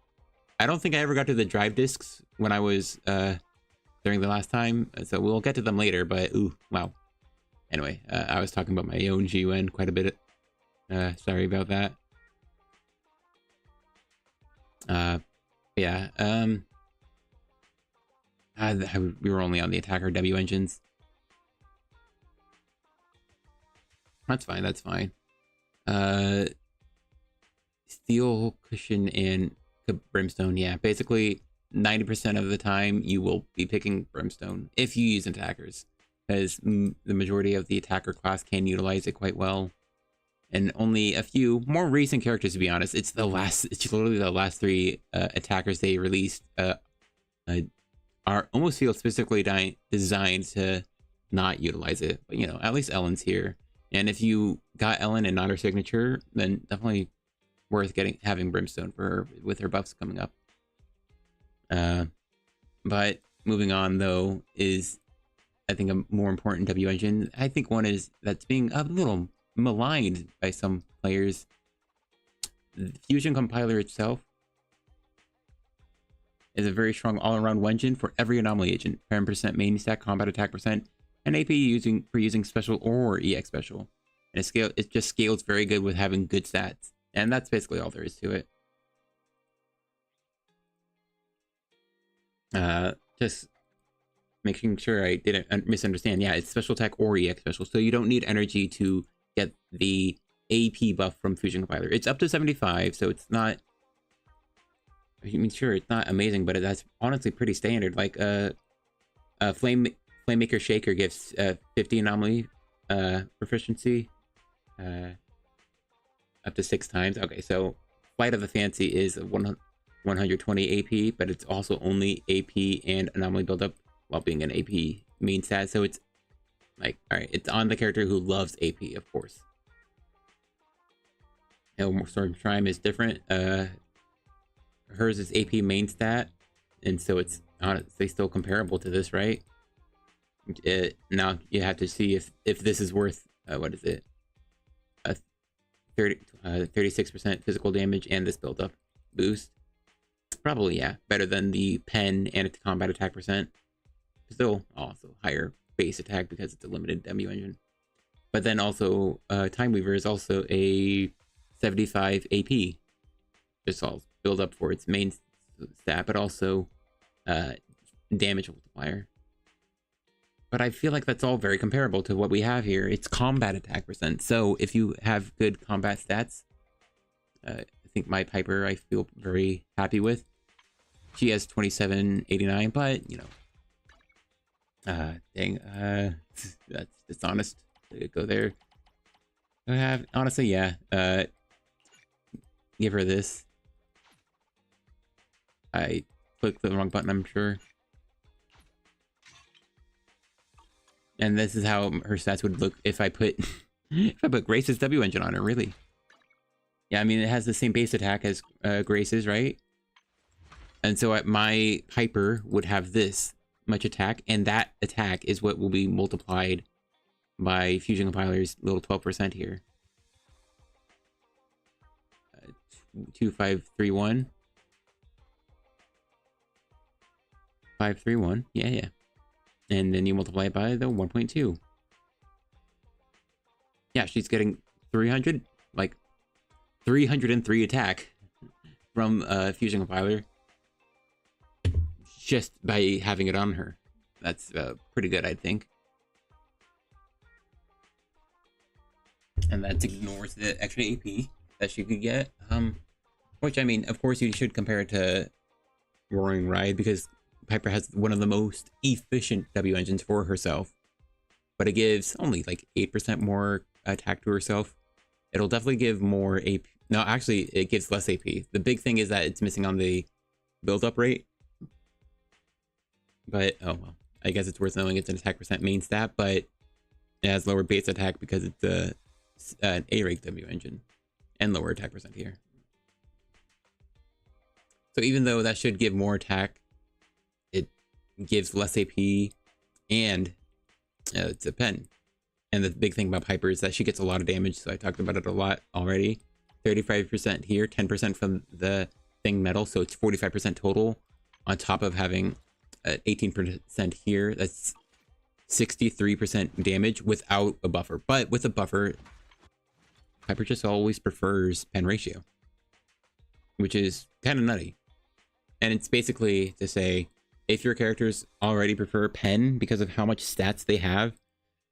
I don't think I ever got to the drive disks when I was during the last time, so we'll get to them later, but ooh, wow. Anyway, I was talking about my own GUN quite a bit. Sorry about that. Yeah, we were only on the attacker W engines. That's fine. Steel cushion and brimstone. Yeah, basically 90% of the time you will be picking brimstone if you use attackers, because the majority of the attacker class can utilize it quite well. And only a few more recent characters, to be honest. It's literally the last 3 attackers they released are almost feel specifically designed to not utilize it. But you know, at least Ellen's here, and if you got Ellen and not her signature, then definitely worth having brimstone for her with her buffs coming up. But moving on though is, I think, a more important W engine. I think one is that's being a little maligned by some players. The Fusion Compiler itself is a very strong all-around engine for every anomaly agent. Parent percent main stack, combat attack percent, and AP for using special or EX special. And it just scales very good with having good stats. And that's basically all there is to it. Just making sure I didn't misunderstand. Yeah, it's special attack or EX special. So you don't need energy to get the AP buff from Fusion Compiler. It's up to 75, so it's not, I mean, sure, it's not amazing, but that's honestly pretty standard. Like Flamemaker Shaker gives 50 anomaly proficiency up to 6 times. Okay, so Flight of the Fancy is 120 AP, but it's also only AP and anomaly buildup while being an AP main stat. So it's like, all right, it's on the character who loves AP, of course. Storm Shrine is different. Hers is AP main stat, and so it's honestly still comparable to this, right? Now you have to see if this is worth what is it? 36% physical damage and this build-up boost. Probably, yeah, better than the pen and its combat attack percent. Still, also higher base attack because it's a limited W engine. But then also, Time Weaver is also a 75 AP. Just all build up for its main stat, but also damage multiplier. But I feel like that's all very comparable to what we have here. It's combat attack percent. So if you have good combat stats, I think my Piper I feel very happy with. She has 2789, but you know, dang, that's dishonest to go there. I have, honestly, yeah, give her this. I clicked the wrong button, I'm sure. And this is how her stats would look if I put Grace's W engine on her, really. Yeah, I mean, it has the same base attack as Grace's, right? And so my Piper would have this much attack, and that attack is what will be multiplied by Fusion Compiler's little 12% here. 2531. 531. Yeah. And then you multiply it by the 1.2. Yeah, she's getting 300, like 303 attack from Fusion Compiler just by having it on her. That's pretty good, I think. And that ignores the extra AP that she could get. Which, I mean, of course you should compare it to Roaring Ride, because Piper has one of the most efficient W engines for herself. But it gives only like 8% more attack to herself. It'll definitely give more AP. No, actually, it gives less AP. The big thing is that it's missing on the build-up rate. But, oh well. I guess it's worth knowing it's an attack percent main stat, but it has lower base attack because it's an A-rank W engine. And lower attack percent here. So even though that should give more attack, it gives less AP, and it's a pen. And the big thing about Piper is that she gets a lot of damage, so I talked about it a lot already. 35% here, 10% from the thing metal, so it's 45% total, on top of having 18% here. That's 63% damage without a buffer. But with a buffer, Piper just always prefers pen ratio, which is kind of nutty. And it's basically to say, if your characters already prefer pen because of how much stats they have,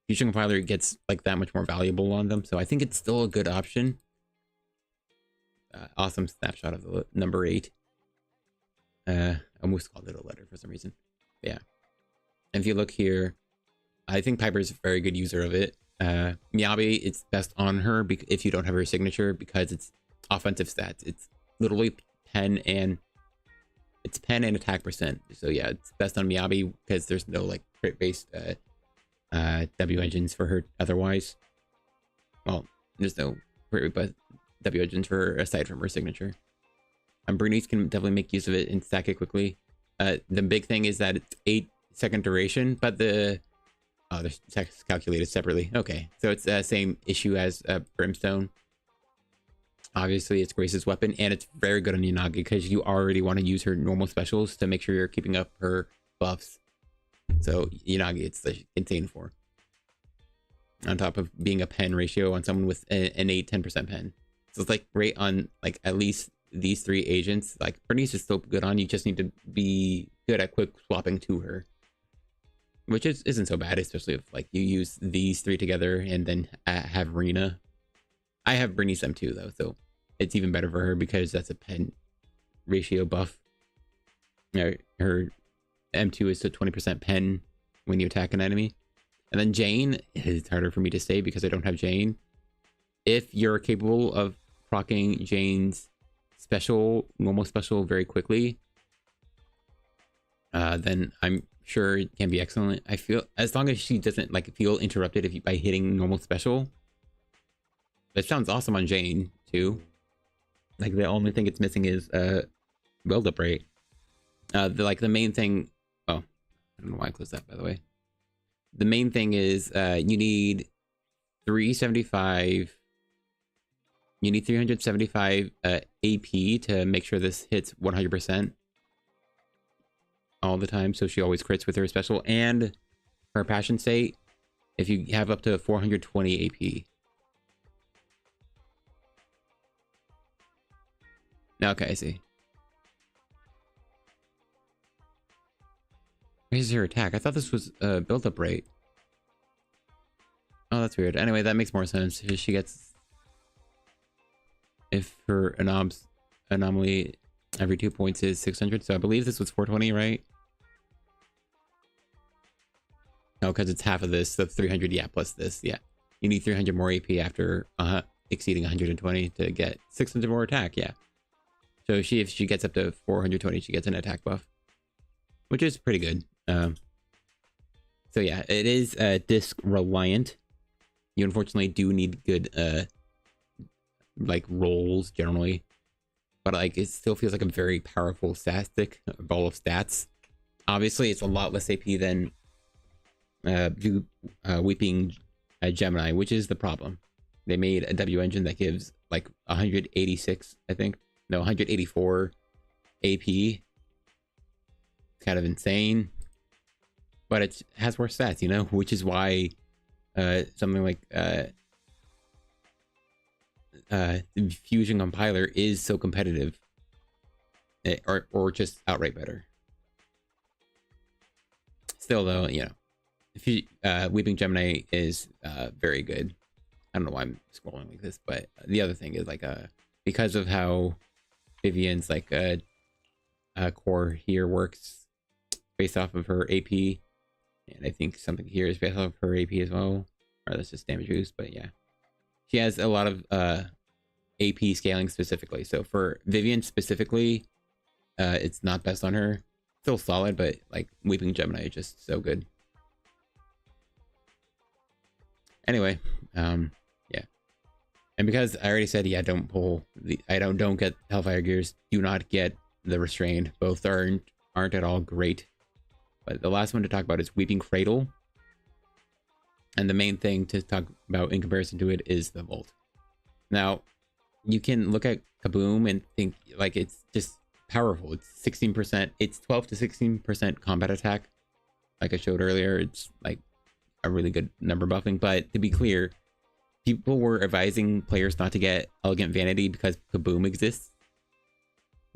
Fusion Compiler gets like that much more valuable on them. So I think it's still a good option. Awesome snapshot of the number 8. I almost called it a letter for some reason. But yeah. And if you look here, I think Piper's a very good user of it. Miyabi, it's best on her if you don't have her signature, because it's offensive stats. It's literally pen and attack percent. So yeah, it's best on Miyabi because there's no like crit based W engines for her otherwise. Well, there's no crit but W engines for her aside from her signature. Bernice can definitely make use of it and stack it quickly. The big thing is that it's 8-second duration, but the text calculated separately. Okay, so it's the same issue as Brimstone. Obviously, it's Grace's weapon, and it's very good on Yanagi because you already want to use her normal specials to make sure you're keeping up her buffs. So Yanagi, it's the insane for. On top of being a pen ratio on someone with an 10% pen. So it's like great on like at least these 3 agents. Like Bernice is still good on, you just need to be good at quick swapping to her. Which isn't so bad, especially if like you use these 3 together and then have Rena. I have Bernice M2 though, so it's even better for her because that's a pen ratio buff. Her M2 is to 20% pen when you attack an enemy. And then Jane, it's harder for me to say because I don't have Jane. If you're capable of proccing Jane's normal special very quickly, then I'm sure it can be excellent. I feel as long as she doesn't like feel interrupted by hitting normal special. That sounds awesome on Jane too. Like the only thing it's missing is build up rate. The main thing. Oh, I don't know why I closed that, by the way. The main thing is you need 375. You need 375 AP to make sure this hits 100% all the time. So she always crits with her special, and her passion state. If you have up to 420 AP. Okay, I see. Raises her attack. I thought this was build-up rate. Oh, that's weird. Anyway, that makes more sense. She gets... If her anomaly every 2 points is 600, so I believe this was 420, right? No, because it's half of this, so 300, yeah, plus this, yeah. You need 300 more AP after exceeding 120 to get 600 more attack, yeah. So if she gets up to 420, she gets an attack buff, which is pretty good. So yeah, it is disc reliant. You unfortunately do need good like rolls generally, but like it still feels like a very powerful static ball of stats. Obviously, it's a lot less AP than Weeping Gemini, which is the problem. They made a W engine that gives like 186, I think. No, 184 AP. It's kind of insane. but it has worse stats, you know, which is why something like the Fusion compiler is so competitive, or just outright better. Still though, you know, if you Weeping Gemini is very good. I don't know why I'm scrolling like this, but the other thing is like because of how Vivian's like core here works based off of her AP, and I think something here is based off of her AP as well, or that's just damage boost. But yeah, she has a lot of AP scaling specifically. So for Vivian specifically, it's not best on her. Still solid, but like Weeping Gemini is just so good. Anyway, yeah, and because I already said, yeah, don't pull the, don't get Hellfire Gears, do not get the Restrained. Both aren't at all great. But the last one to talk about is Weeping Cradle, and the main thing to talk about in comparison to it is the Volt. Now, you can look at Kaboom and think like it's just powerful. It's 16%. It's 12 to 16% combat attack. Like I showed earlier, it's like a really good number buffing. But to be clear, people were advising players not to get Elegant Vanity because Kaboom exists,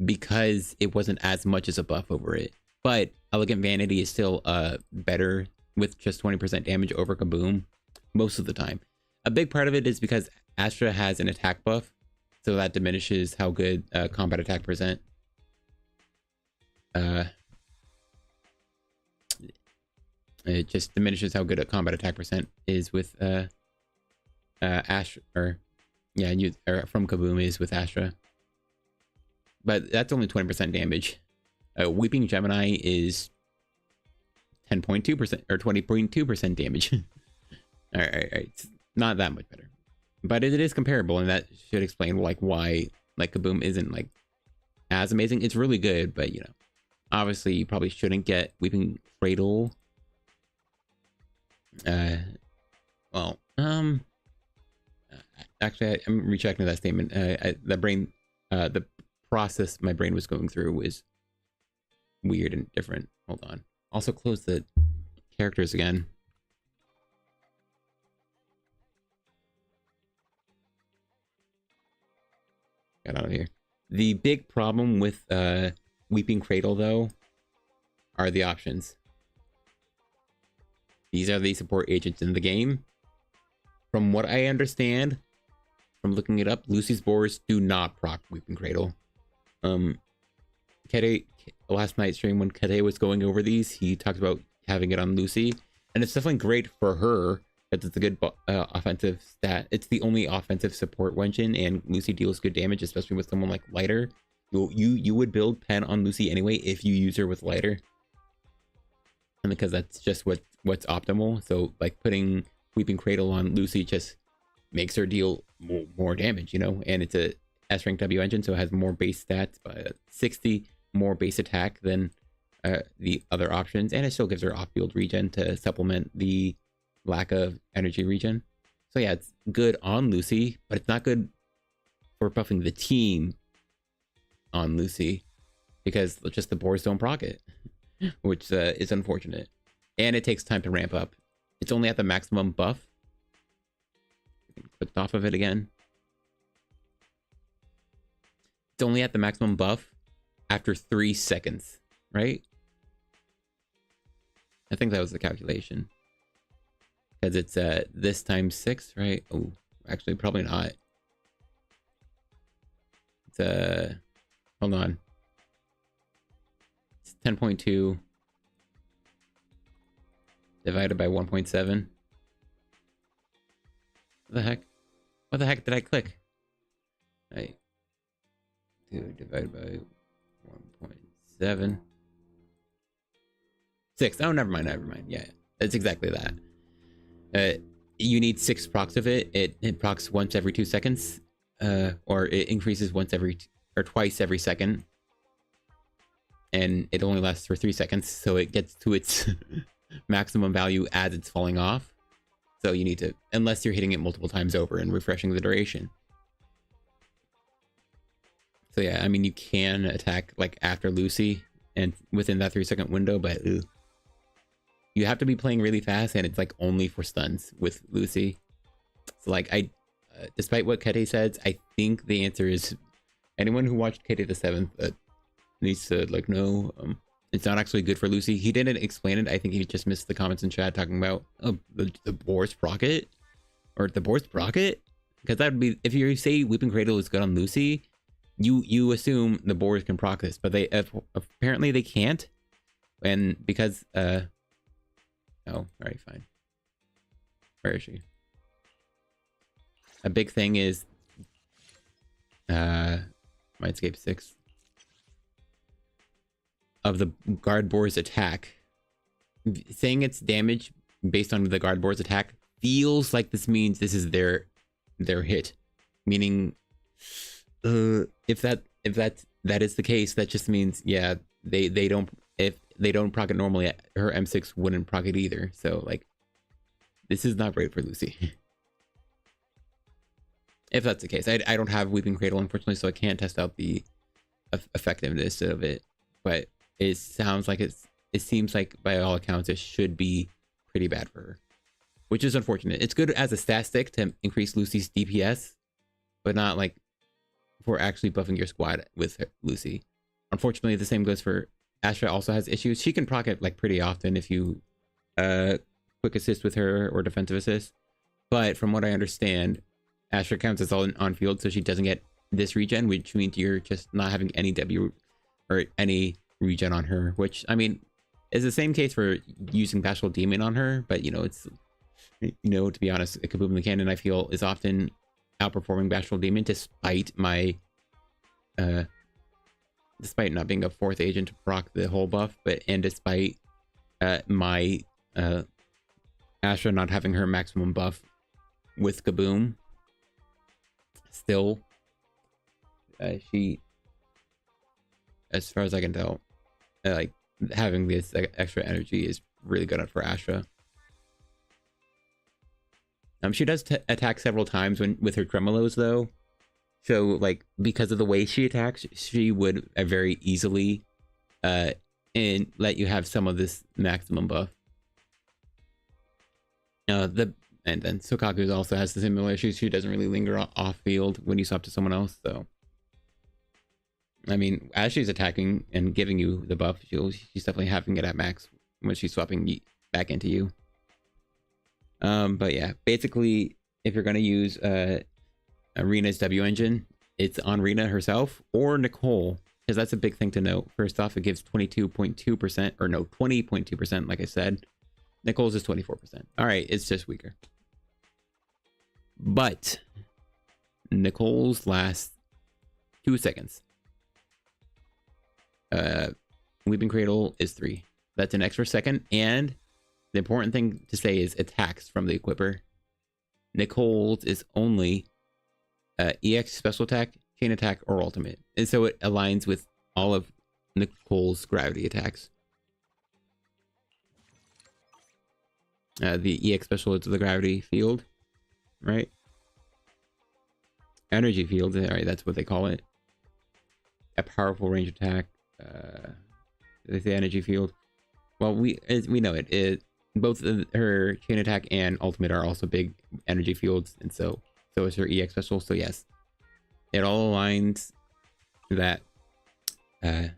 because it wasn't as much as a buff over it. But Elegant Vanity is still better with just 20% damage over Kaboom most of the time. A big part of it is because Astra has an attack buff, so that diminishes how good combat attack present. It just diminishes how good a combat attack percent is with Astra, or yeah, from Kaboom is with Astra. But that's only 20% damage. Weeping Gemini is 10.2% or 20.2% damage. all right, it's not that much better, but it is comparable, and that should explain like why like Kaboom isn't like as amazing. It's really good, but you know, obviously you probably shouldn't get Weeping Cradle. Well, actually, I'm rechecking that statement. The process my brain was going through was weird and different. Hold on. Also close the characters again. Get out of here. The big problem with Weeping Cradle though are the options. These are the support agents in the game. From what I understand, from looking it up, Lucy's Boars do not proc Weeping Cradle. Kede, last night's stream when Kede was going over these, he talked about having it on Lucy, and it's definitely great for her because it's a good offensive stat. It's the only offensive support weapon, and Lucy deals good damage, especially with someone like Lighter. You would build Pen on Lucy anyway if you use her with Lighter, and because that's just what's optimal. So like putting Weeping Cradle on Lucy just makes her deal more damage, you know, and it's a S rank W engine, so it has more base stats, but 60 more base attack than the other options, and it still gives her off-field regen to supplement the lack of energy regen. So yeah, it's good on Lucy, but it's not good for buffing the team on Lucy because just the boards don't proc it, which is unfortunate, and it takes time to ramp up. It's only at the maximum buff. Clicked off of it again. It's only at the maximum buff after 3 seconds, right? I think that was the calculation. Because it's this times 6, right? Oh, actually, probably not. It's hold on. It's 10.2 divided by 1.7. What the heck? What the heck did I click? Right. 2 divided by 1.7. 6. Oh, never mind. Yeah, it's exactly that. You need 6 procs of it. It procs once every 2 seconds, or it increases once every or twice every second, and it only lasts for 3 seconds. So it gets to its maximum value as it's falling off. So you need to, unless you're hitting it multiple times over and refreshing the duration. So yeah, I mean, you can attack like after Lucy and within that 3 second window, but you you have to be playing really fast, and it's like only for stuns with Lucy. So like despite what Kete says, I think the answer is anyone who watched Kete the 7th needs to like know it's not actually good for Lucy. He didn't explain it. I think he just missed the comments in chat talking about the Boar Sprocket or the Boar Sprocket, because that would be, if you say Weeping Cradle is good on Lucy, you assume the Boars can proc this, but they apparently they can't, and because oh, all right, fine. Where is she? A big thing is Mindscape 6 of the guard boar's attack. Saying it's damage based on the guard boar's attack feels like this means this is their hit, meaning if that is the case, that just means yeah, they don't, if they don't proc it normally, her M6 wouldn't proc it either. So like this is not great for Lucy. If that's the case. I don't have Weeping Cradle, unfortunately, so I can't test out the effectiveness of it, but it sounds like it seems like by all accounts it should be pretty bad for her, which is unfortunate. It's good as a stat stick to increase Lucy's DPS, but not like for actually buffing your squad with Lucy. Unfortunately, the same goes for Astra. Also has issues. She can proc it like pretty often if you quick assist with her or defensive assist, but from what I understand, Astra counts as all on field, so she doesn't get this regen, which means you're just not having any W or any regen on her, which I mean is the same case for using Bashful Demon on her, but you know, it's, you know, to be honest, Kaboom in the Cannon I feel is often outperforming Bashful Demon despite my despite not being a 4th agent to proc the whole buff, but and despite my Astra not having her maximum buff with Kaboom. Still, she, as far as I can tell, like having this extra energy is really good for Astra. She does attack several times with her tremolos though, so like because of the way she attacks, she would very easily and let you have some of this maximum buff. And then Sokaku also has the similar issues. She doesn't really linger off field when you swap to someone else. So, I mean, as she's attacking and giving you the buff, she's definitely having it at max when she's swapping back into you. But yeah, basically, if you're going to use Rena's W engine, it's on Rena herself or Nicole, because that's a big thing to note. First off, it gives 22.2%, or no, 20.2%, like I said. Nicole's is 24%. All right, it's just weaker. But Nicole's lasts 2 seconds. Weeping Cradle is 3. That's an extra second. And the important thing to say is attacks from the equipper. Nicole's is only EX special attack, chain attack, or ultimate. And so it aligns with all of Nicole's gravity attacks. The EX special is the gravity field, right? Energy field, all right, that's what they call it. A powerful range attack. They say energy field. Well, we know it. Both her chain attack and ultimate are also big energy fields, and so is her EX special. So yes, it all aligns that the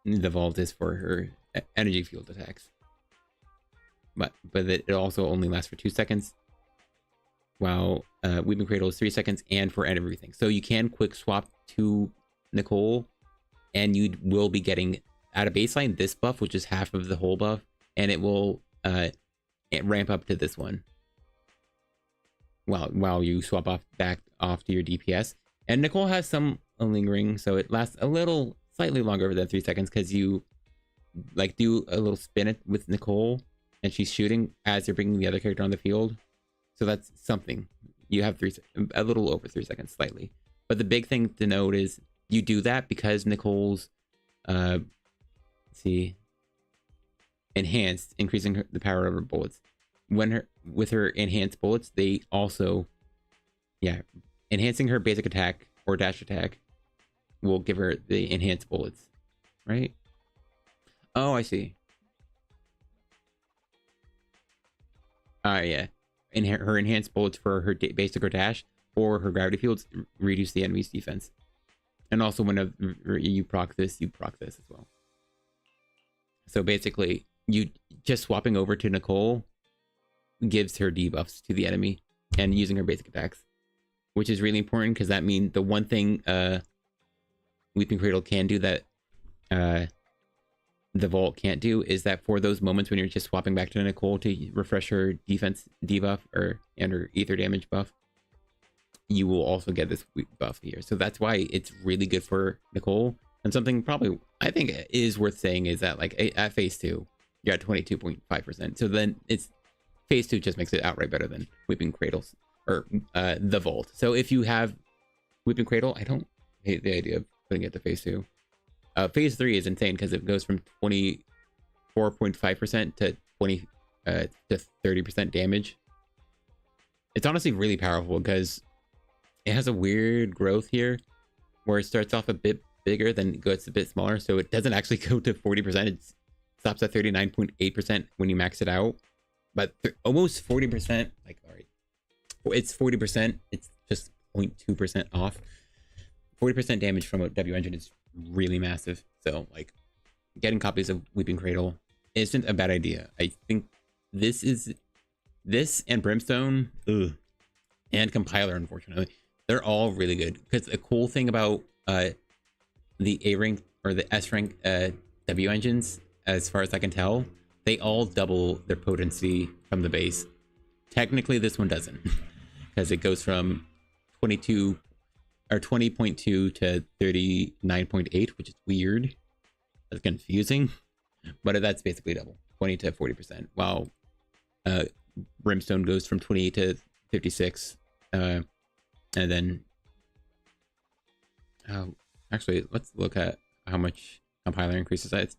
vault is for her energy field attacks. But it also only lasts for 2 seconds, while Weeping Cradle is 3 seconds and for everything. So you can quick swap to Nicole, and you will be getting at a baseline this buff, which is half of the whole buff, and it will ramp up to this one while you swap back off to your DPS. And Nicole has some lingering, so it lasts slightly longer than 3 seconds, because you like do a little spin with Nicole, and she's shooting as you're bringing the other character on the field. So that's something. You have a little over 3 seconds, slightly. But the big thing to note is you do that because Nicole's, enhanced, increasing the power of her bullets. With her enhanced bullets, they also, enhancing her basic attack or dash attack will give her the enhanced bullets, right? Oh, I see. Yeah. And her enhanced bullets for her basic or dash or her gravity fields reduce the enemy's defense. And also when you proc this as well. So basically, you just swapping over to Nicole gives her debuffs to the enemy and using her basic attacks, which is really important because that means the one thing Weeping Cradle can do that the Vault can't do is that for those moments when you're just swapping back to Nicole to refresh her defense debuff and her ether damage buff, you will also get this buff here. So that's why it's really good for Nicole. And something probably I think is worth saying is that like at phase 2, you're at 22.5%. So then it's phase 2 just makes it outright better than Weeping Cradles or the Vault. So if you have Weeping Cradle, I don't hate the idea of putting it to phase 2. Phase 3 is insane because it goes from 24.5% to 20 to 30% damage. It's honestly really powerful because it has a weird growth here where it starts off a bit bigger, then it goes a bit smaller. So it doesn't actually go to 40%. It stops at 39.8% when you max it out. But almost 40%, like, all right, it's 40%. It's just 0.2% off. 40% damage from a W engine is really massive. So like getting copies of Weeping Cradle isn't a bad idea. I think this and Brimstone and Compiler, unfortunately, they're all really good because the cool thing about the A rank or the S rank W engines, as far as I can tell, they all double their potency from the base. Technically this one doesn't because it goes from 22 or 20.2 to 39.8, which is weird. That's confusing, but that's basically double, 20 to 40%, while Brimstone goes from 28 to 56. And then actually let's look at how much Compiler increases that.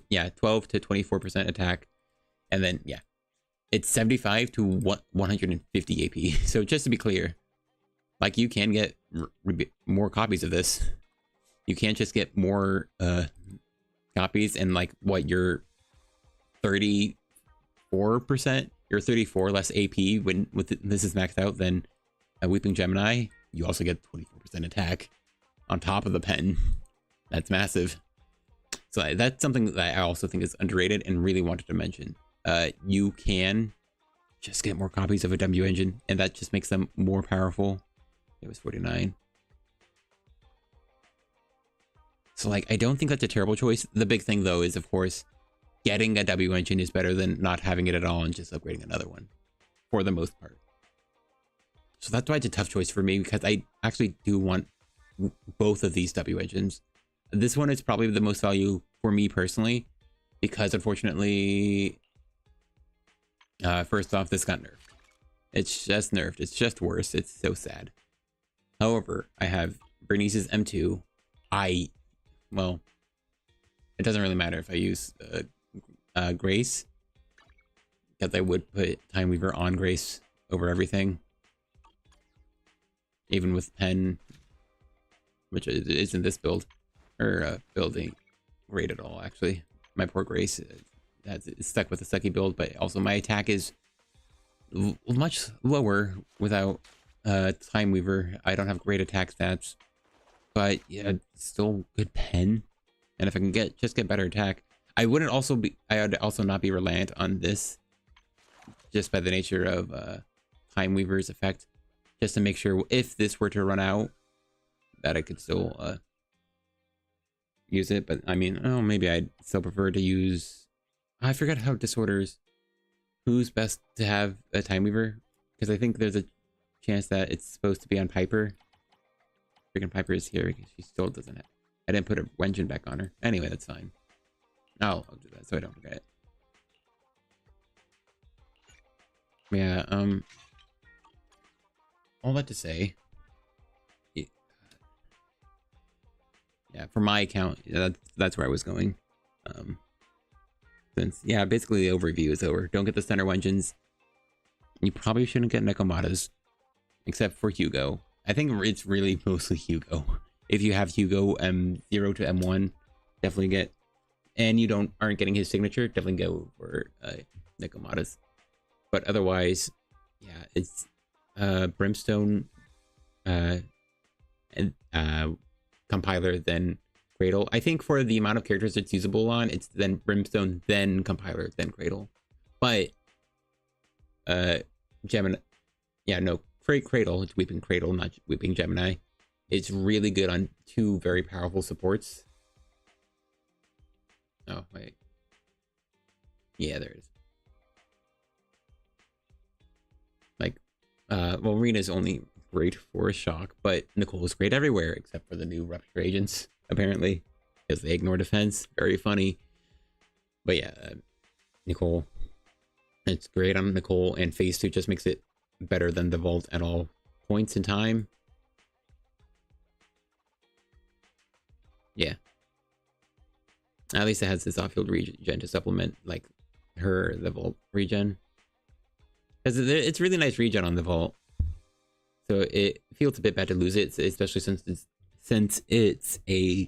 Yeah, 12 to 24% attack, and then yeah, it's 75 to 150 AP. So just to be clear, like you can get more copies of this. You can't just get more copies and like what you're 34%, you're 34 less AP when this is maxed out than a Weeping Gemini. You also get 24% attack on top of the pen. That's massive. So that's something that I also think is underrated and really wanted to mention. You can just get more copies of a W engine, and that just makes them more powerful. It was 49. So like, I don't think that's a terrible choice. The big thing though is, of course, getting a W engine is better than not having it at all and just upgrading another one for the most part. So that's why it's a tough choice for me, because I actually do want both of these W engines. This one is probably the most value for me personally, because unfortunately, first off, this got nerfed. It's just nerfed. It's just worse. It's so sad. However, I have Bernice's M2. Well, it doesn't really matter if I use Grace, because I would put Time Weaver on Grace over everything, even with Pen, which isn't this build or building great at all. Actually, my poor Grace is stuck with the sucky build, but also my attack is much lower without Time Weaver. I don't have great attack stats, but yeah, still good Pen. And if I can just get better attack, I would also not be reliant on this, just by the nature of Time Weaver's effect, just to make sure if this were to run out, that I could still use it. But I mean, maybe I'd still prefer to use. I forgot how disorders. Who's best to have a Time Weaver? Because I think there's a chance that it's supposed to be on Piper. Freaking Piper is here because she still doesn't have. I didn't put a Wenjin back on her. Anyway, that's fine. I'll do that so I don't forget it. Yeah, all that to say, yeah, for my account, that's where I was going. Since, yeah, basically the overview is over. Don't get the center Wenjins. You probably shouldn't get Nekomatas, except for Hugo. I think it's really mostly Hugo. If you have Hugo M0 to M1, definitely get, and you aren't getting his signature, definitely go for Nekomatas. but otherwise, yeah, it's Brimstone and compiler then Cradle. I think for the amount of characters it's usable on, it's then Brimstone, then compiler, then Cradle. But Gemini, yeah, no, Cradle, it's Weeping Cradle, not Weeping Gemini. It's really good on two very powerful supports. Oh, wait. Yeah, there it is. Like, well, Rena's only great for shock, but Nicole is great everywhere except for the new Rupture agents, apparently, because they ignore defense. Very funny. But yeah, Nicole, it's great on Nicole, and Phase 2 just makes it better than the Vault at all points in time. Yeah. At least it has this off-field regen to supplement, like, the Vault regen. Because it's really nice regen on the Vault. So it feels a bit bad to lose it, especially since it's a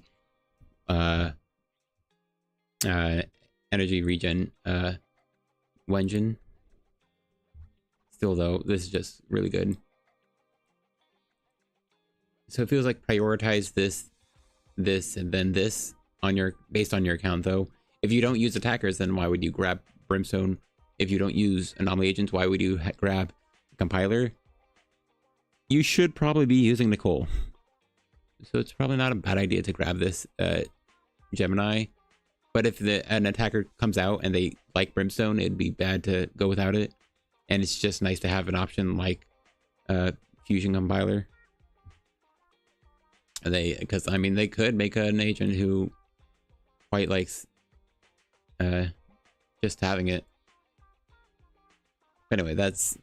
energy regen Wenjin. Still though, this is just really good. So it feels like prioritize this, and then this on your based on your account though. If you don't use attackers, then why would you grab Brimstone? If you don't use anomaly agents, why would you grab compiler? You should probably be using Nicole. So it's probably not a bad idea to grab this Gemini. But if an attacker comes out and they like Brimstone, it'd be bad to go without it. And it's just nice to have an option like Fusion Compiler. Because I mean, they could make an agent who quite likes just having it. But anyway, that's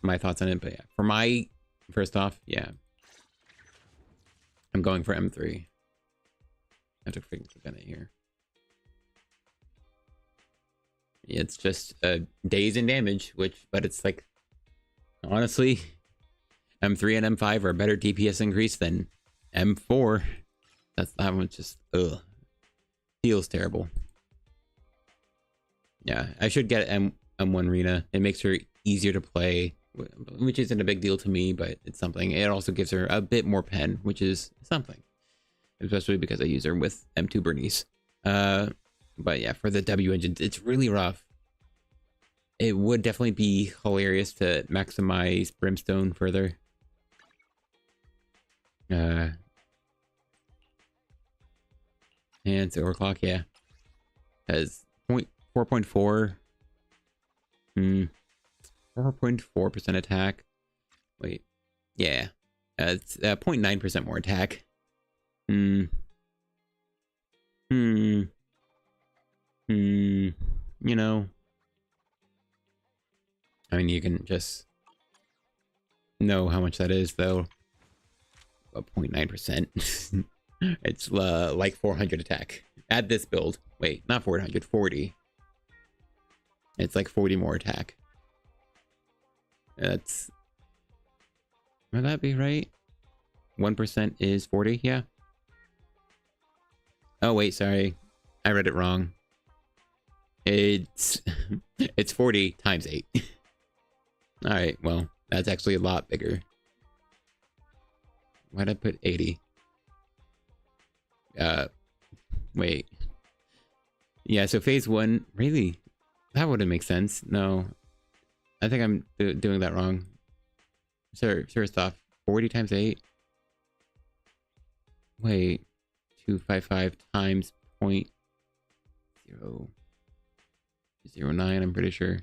my thoughts on it. But yeah, for my first off, yeah, I'm going for M3. I have to freaking click on it here. It's just days in damage, but it's like, honestly, M3 and M5 are a better DPS increase than M4. That one just feels terrible. Yeah, I should get M1 Rena. It makes her easier to play, which isn't a big deal to me, but it's something. It also gives her a bit more pen, which is something, especially because I use her with M2 Bernice. But yeah, for the W engines, it's really rough. It would definitely be hilarious to maximize Brimstone further. And it's overclock, yeah. Because 4.4. 4.4% attack. Wait. Yeah. It's 0.9% more attack. You know. I mean, you can just know how much that is, though. 0.9%. It's like 400 attack. Add this build. Wait, not 400, 40. It's like 40 more attack. That's... Would that be right? 1% is 40, yeah. Oh, wait, sorry. I read it wrong. It's 40 times 8. Alright, well, that's actually a lot bigger. Why'd I put 80? Wait. Yeah, so phase 1, really? That wouldn't make sense. No. I think I'm doing that wrong. Sir, first off, 40 times 8? Wait. 255 times 0.009, I'm pretty sure.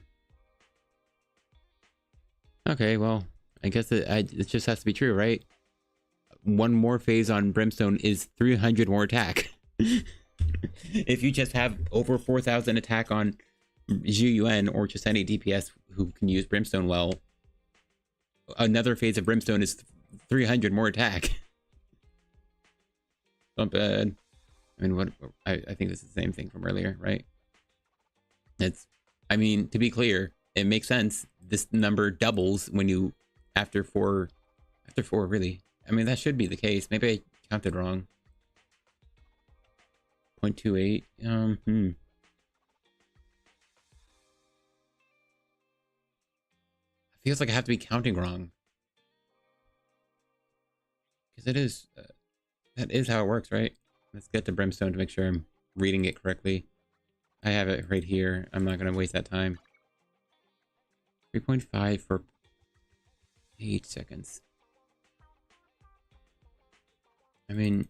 Okay, well, I guess it just has to be true, right? One more phase on Brimstone is 300 more attack. If you just have over 4,000 attack on Zhiyuan or just any DPS who can use Brimstone well, another phase of Brimstone is 300 more attack. Not bad. I mean, what I think this is the same thing from earlier, right? I mean, to be clear, it makes sense. This number doubles when you after four really. I mean, that should be the case. Maybe I counted wrong. 0.28. feels like I have to be counting wrong. Because it is, that is how it works, right? Let's get to Brimstone to make sure I'm reading it correctly. I have it right here. I'm not going to waste that time. 3.5 for 8 seconds. I mean,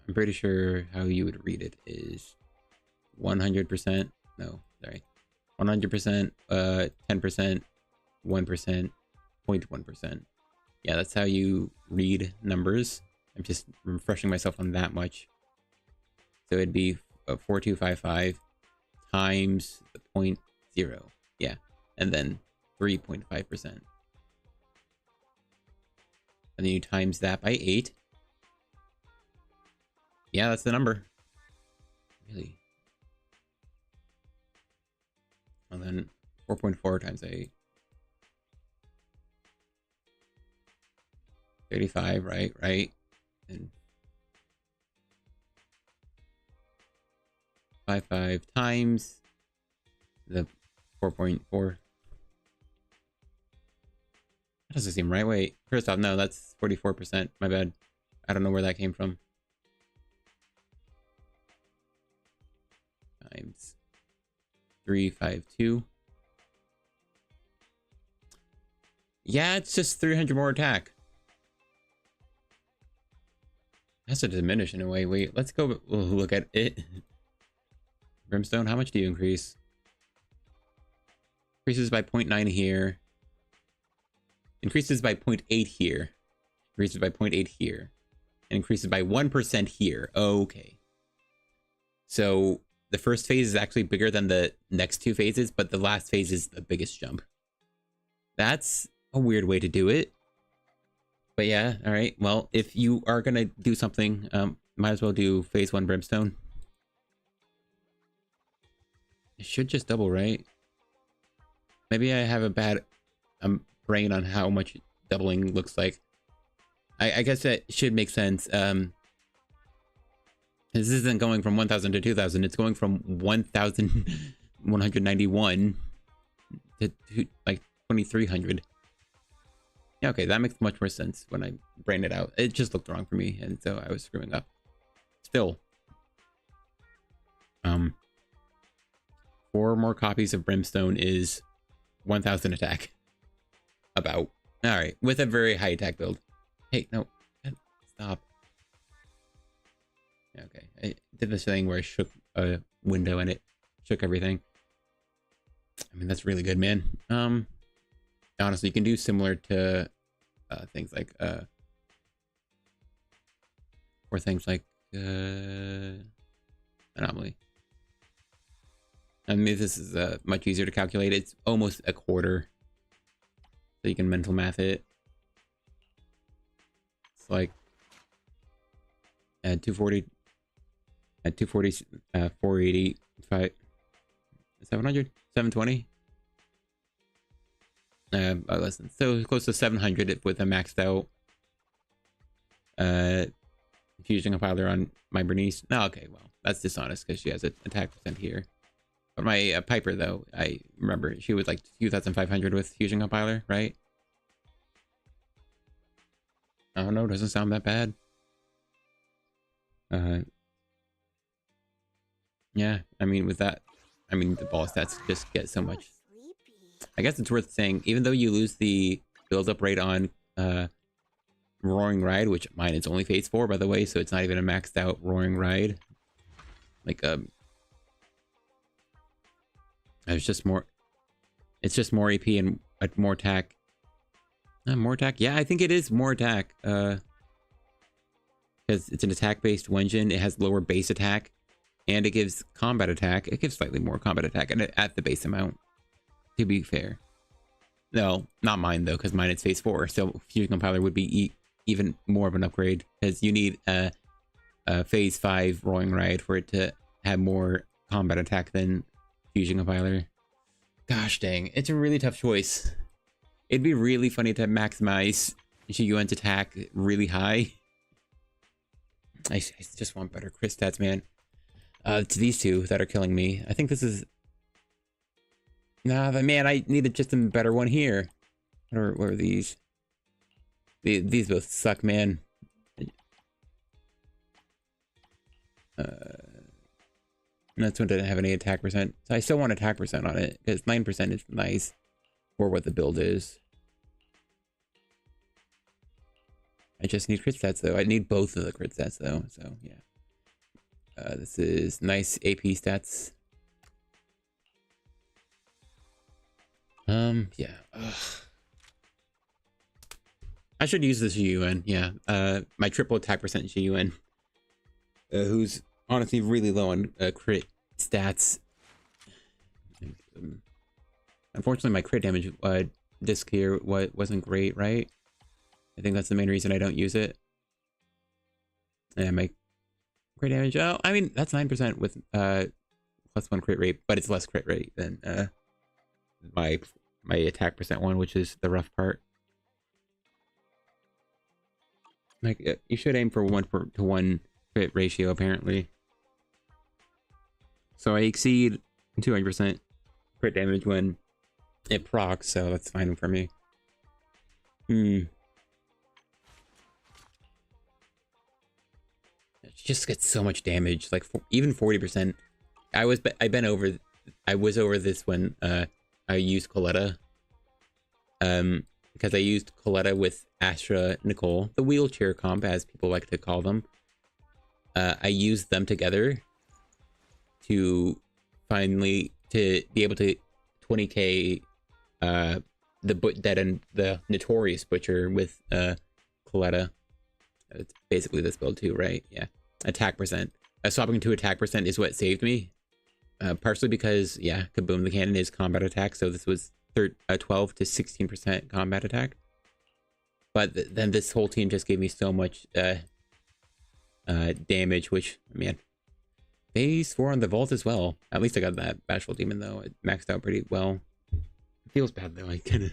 I'm pretty sure how you would read it is 100%. No, sorry. 100%, 10%, 1%, 0.1%. Yeah, that's how you read numbers. I'm just refreshing myself on that much. So it'd be 4255 times the 0.0. Yeah, and then 3.5%. And then you times that by 8. Yeah, that's the number. Really? And then 4.4 times 8. 35, right? Right. And 55 times the 4.4. That doesn't seem right. Wait, first off, no, that's 44%. My bad. I don't know where that came from. Times 352. Yeah, it's just 300 more attack. Has to diminish in a way. Wait, let's go look at it. Brimstone, how much do you increase? Increases by 0.9 here. Increases by 0.8 here. Increases by 0.8 here. And increases by 1% here. Okay. So the first phase is actually bigger than the next two phases, but the last phase is the biggest jump. That's a weird way to do it. But yeah, all right. Well, if you are going to do something, might as well do phase 1 Brimstone. It should just double, right? Maybe I have a bad brain on how much doubling looks like. I guess that should make sense. This isn't going from 1,000 to 2,000. It's going from 1,191 to like 2,300. Yeah, okay, that makes much more sense when I brain it out. It just looked wrong for me, and so I was screwing up. Still. 4 more copies of Brimstone is 1,000 attack. About. Alright, with a very high attack build. Hey, no. Stop. Okay, I did this thing where I shook a window and it shook everything. I mean, that's really good, man. Honestly, you can do similar to things like or things like anomaly. I mean, this is much easier to calculate. It's almost a quarter, so you can mental math it. It's like at 240, 480, 700, 720. Listen, so close to 700 with a maxed out fusion compiler on my Bernice. No, okay, well, that's dishonest because she has an attack percent here. But my Piper, though, I remember she was like 2,500 with fusion compiler, right? I don't know, doesn't sound that bad. Yeah, I mean, with that, I mean, the ball stats just get so much. I guess it's worth saying, even though you lose the build-up rate on Roaring Ride, which mine is only phase 4, by the way, so it's not even a maxed out Roaring Ride. Like, it's just more AP and more attack. More attack? Yeah, I think it is more attack. Because it's an attack-based engine, it has lower base attack, and it gives combat attack. It gives slightly more combat attack at the base amount, to be fair. No, not mine, though, because mine is phase 4, so Fusion Compiler would be even more of an upgrade, because you need a phase 5 Roaring Ride for it to have more combat attack than Fusion Compiler. Gosh dang, it's a really tough choice. It'd be really funny to maximize Shiyuen's attack really high. I just want better crit stats, man. It's these two that are killing me. I think this is... Nah, but man, I needed just a better one here. What are these? These both suck, man. This one didn't have any attack percent, so I still want attack percent on it because 9% is nice for what the build is. I just need crit stats though. I need both of the crit stats though, so yeah. This is nice AP stats. Yeah. Ugh. I should use this Shiyu, yeah. My triple attack percent Shiyu, who's honestly really low on crit stats. Unfortunately, my crit damage disc here wasn't great, right? I think that's the main reason I don't use it. And my crit damage, oh, I mean, that's 9% with +1 crit rate, but it's less crit rate than my attack percent one, which is the rough part. Like, you should aim for 1-to-1 crit ratio, apparently. So I exceed 200% crit damage when it procs, so that's fine for me. It just gets so much damage, like even 40%. I was over this when I used Koleda. Because I used Koleda with Astra Nicole, the wheelchair comp, as people like to call them. I used them together to finally be able to 20k the notorious butcher with Koleda. It's basically this build too, right? Yeah. Attack percent. Swapping to attack percent is what saved me. Partially because, yeah, Kaboom the cannon is combat attack, so this was 12 to 16% combat attack. But then this whole team just gave me so much damage, which, man, base 4 on the vault as well. At least I got that Bashful Demon, though. It maxed out pretty well. It feels bad, though. I kind of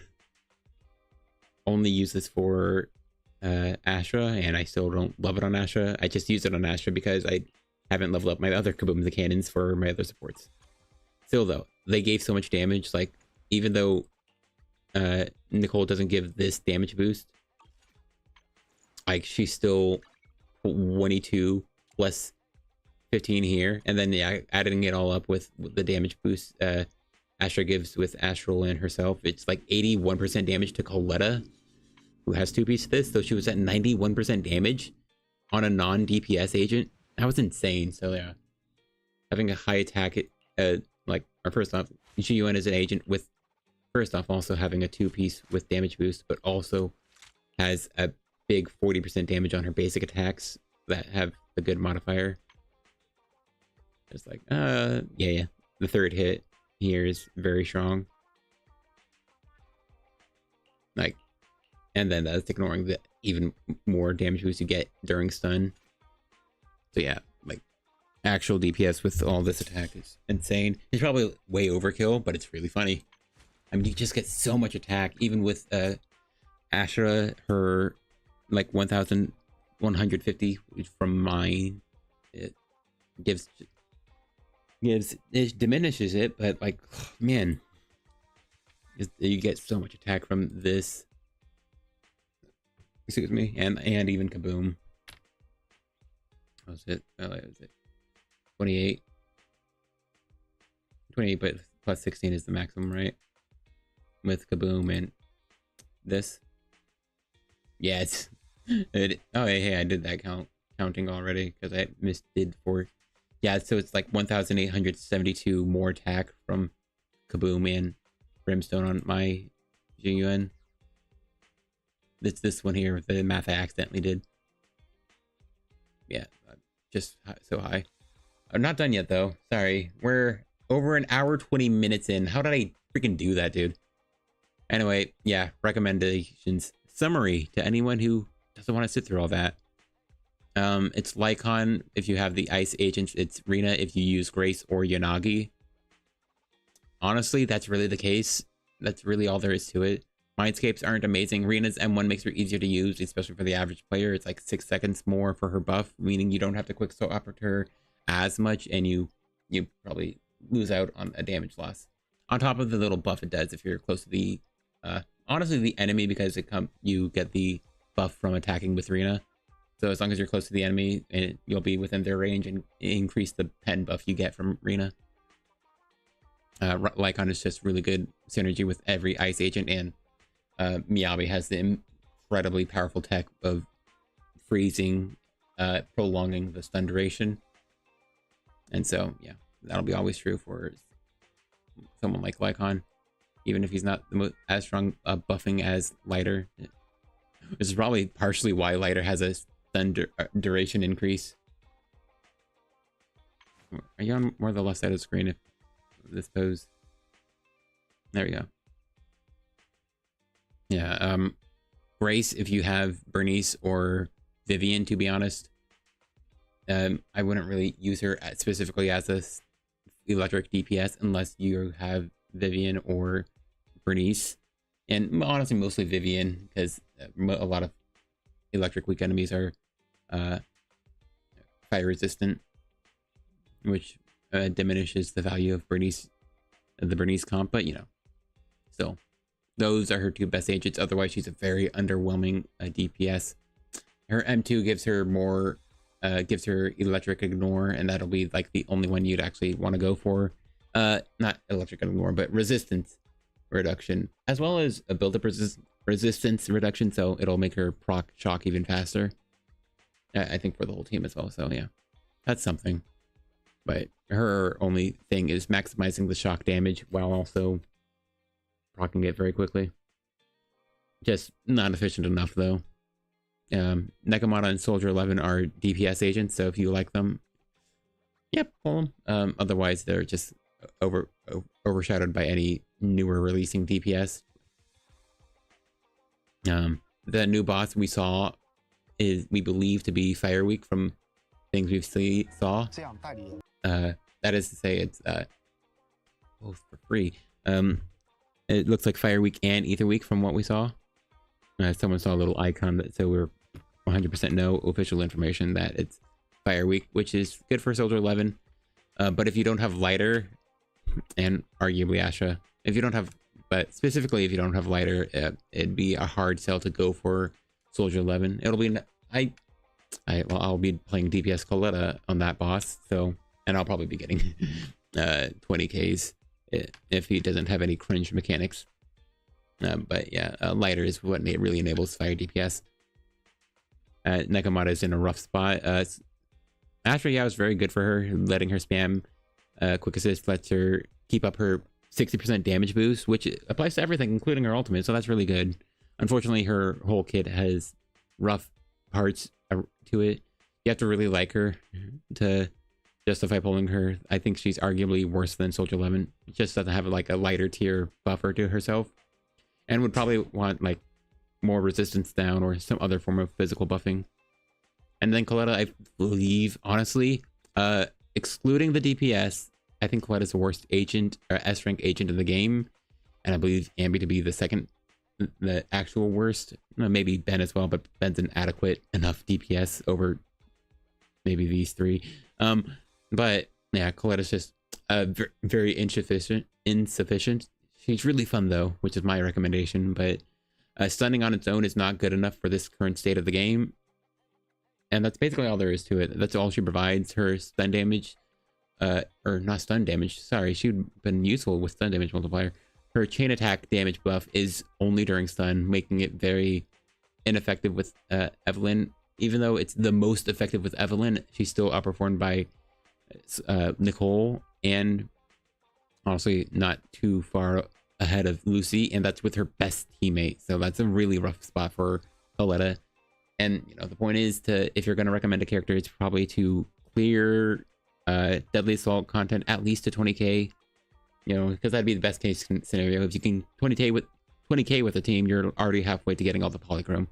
only use this for Astra, and I still don't love it on Astra. I just use it on Astra because I haven't leveled up my other Kaboom the Cannons for my other supports. Still, though, they gave so much damage. Like, even though Nicole doesn't give this damage boost, like, she's still 22 plus 15 here, and then, yeah, adding it all up with the damage boost Astra gives with Astral and herself, it's like 81% damage to Koleda, who has 2 pieces of this, so she was at 91% damage on a non-DPS agent. That was insane. So yeah, having a high attack, like, or first off, Shiyu as an agent with, first off, also having a 2-piece with damage boost, but also has a big 40% damage on her basic attacks that have a good modifier. It's like, yeah, the third hit here is very strong. Like, and then that's ignoring the even more damage boost you get during stun. So yeah, like, actual DPS with all this attack is insane. It's probably way overkill, but it's really funny. I mean, you just get so much attack, even with Astra, her like 1,150 from mine. It it diminishes it, but like, man, you get so much attack from this. Excuse me, and even Kaboom. What was it? Oh, what was it? 28. 28, but plus 16 is the maximum, right? With Kaboom and this. Yeah, it's oh, hey, I did that counting already because I misdid for. Yeah, so it's like 1,872 more attack from Kaboom and Brimstone on my Shiyu. It's this one here with the math I accidentally did. Yeah, just so high. I'm not done yet though. Sorry, we're over an hour 20 minutes in. How did I freaking do that, dude? Anyway, yeah, recommendations summary to anyone who doesn't want to sit through all that. It's Lycon if you have the ice agents. It's Rina if you use Grace or Yanagi. Honestly, that's really the case. That's really all there is to it. Mindscapes aren't amazing. Rina's M1 makes her easier to use, especially for the average player. It's like 6 seconds more for her buff, meaning you don't have to quick swap her as much, and you probably lose out on a damage loss. on top of the little buff it does if you're close to the honestly the enemy, because you get the buff from attacking with Rina. So as long as you're close to the enemy, you'll be within their range and increase the pen buff you get from Rina. Lycon is just really good synergy with every ice agent, and Miyabi has the incredibly powerful tech of freezing, prolonging the stun duration. And so, yeah, that'll be always true for someone like Lycon, even if he's not as strong buffing as Lighter. This is probably partially why Lighter has a stun duration increase. Are you on more the left side of the screen if this pose? There we go. Yeah, Grace, if you have Bernice or Vivian, to be honest, I wouldn't really use her specifically as a electric DPS unless you have Vivian or Bernice, and honestly mostly Vivian, because a lot of electric weak enemies are fire resistant, which diminishes the value of the Bernice comp. But you know, still, those are her two best agents. Otherwise, she's a very underwhelming DPS. Her M2 gives her more, gives her electric ignore, and that'll be like the only one you'd actually want to go for. Not electric ignore, but resistance reduction, as well as a build-up resistance reduction, so it'll make her proc shock even faster. I think for the whole team as well. So yeah, that's something. But her only thing is maximizing the shock damage while also proccing it very quickly. Just not efficient enough though. Nekomata and Soldier 11 are DPS agents, so if you like them, yep, pull them. Otherwise, they're just overshadowed by any newer releasing DPS. The new boss we saw is, we believe, to be Fire Week from things we've saw. That is to say, it's both for free. It looks like Fire Week and Ether Week from what we saw. Someone saw a little icon that, so we're 100% no official information that it's Fire Week, which is good for Soldier 11. But if you don't have Lighter, and arguably Asha, if you don't have, but specifically if you don't have Lighter, it'd be a hard sell to go for Soldier 11. It'll be, I'll be playing DPS Koleda on that boss, so, and I'll probably be getting 20Ks if he doesn't have any cringe mechanics. But yeah, Lighter is what really enables fire DPS. Nekomata is in a rough spot. Astra, yeah, was very good for her, letting her spam quick assist lets her keep up her 60% damage boost, which applies to everything, including her ultimate, so that's really good. Unfortunately, her whole kit has rough parts to it. You have to really like her to justify pulling her. I think she's arguably worse than Soldier 11. Just doesn't have like a lighter tier buffer to herself, and would probably want like more resistance down or some other form of physical buffing. And then Koleda, I believe, honestly, excluding the DPS, I think Koleda's the worst agent or S rank agent in the game, and I believe Ambi to be the actual worst. Maybe Ben as well, but Ben's an adequate enough DPS over maybe these three. But yeah, Koleda's just very insufficient. She's really fun though, which is my recommendation, but stunning on its own is not good enough for this current state of the game. And that's basically all there is to it. That's all she provides. Her stun damage, or not stun damage, sorry, she'd been useful with stun damage multiplier. Her chain attack damage buff is only during stun, making it very ineffective with Evelyn. Even though it's the most effective with Evelyn, she's still outperformed by Nicole, and honestly not too far ahead of Lucy, and that's with her best teammate. So that's a really rough spot for Koleda. And you know, the point is, to if you're going to recommend a character, it's probably to clear Deadly Assault content at least to 20k. You know, because that'd be the best case scenario. If you can 20k with a team, you're already halfway to getting all the polychrome,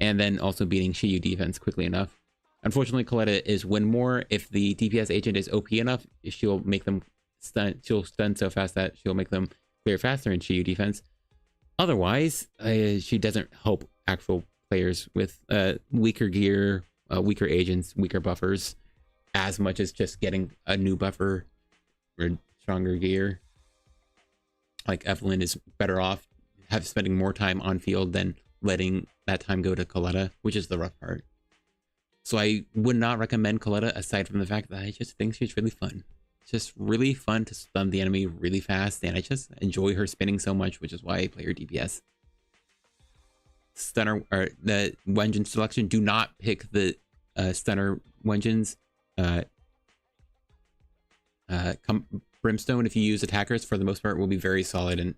and then also beating Shiyu defense quickly enough. Unfortunately, Koleda is win more. If the DPS agent is OP enough, she'll make them stun. She'll stun so fast that she'll make them clear faster in Shiyu defense. Otherwise, she doesn't help actual players with weaker gear, weaker agents, weaker buffers, as much as just getting a new buffer or stronger gear. like Evelyn is better off spending more time on field than letting that time go to Koleda, which is the rough part. So I would not recommend Koleda, aside from the fact that I just think she's really fun. It's just really fun to stun the enemy really fast, and I just enjoy her spinning so much, which is why I play her DPS. Stunner, or the Wenjin selection, do not pick the stunner Wenjins. Brimstone, if you use attackers, for the most part will be very solid, and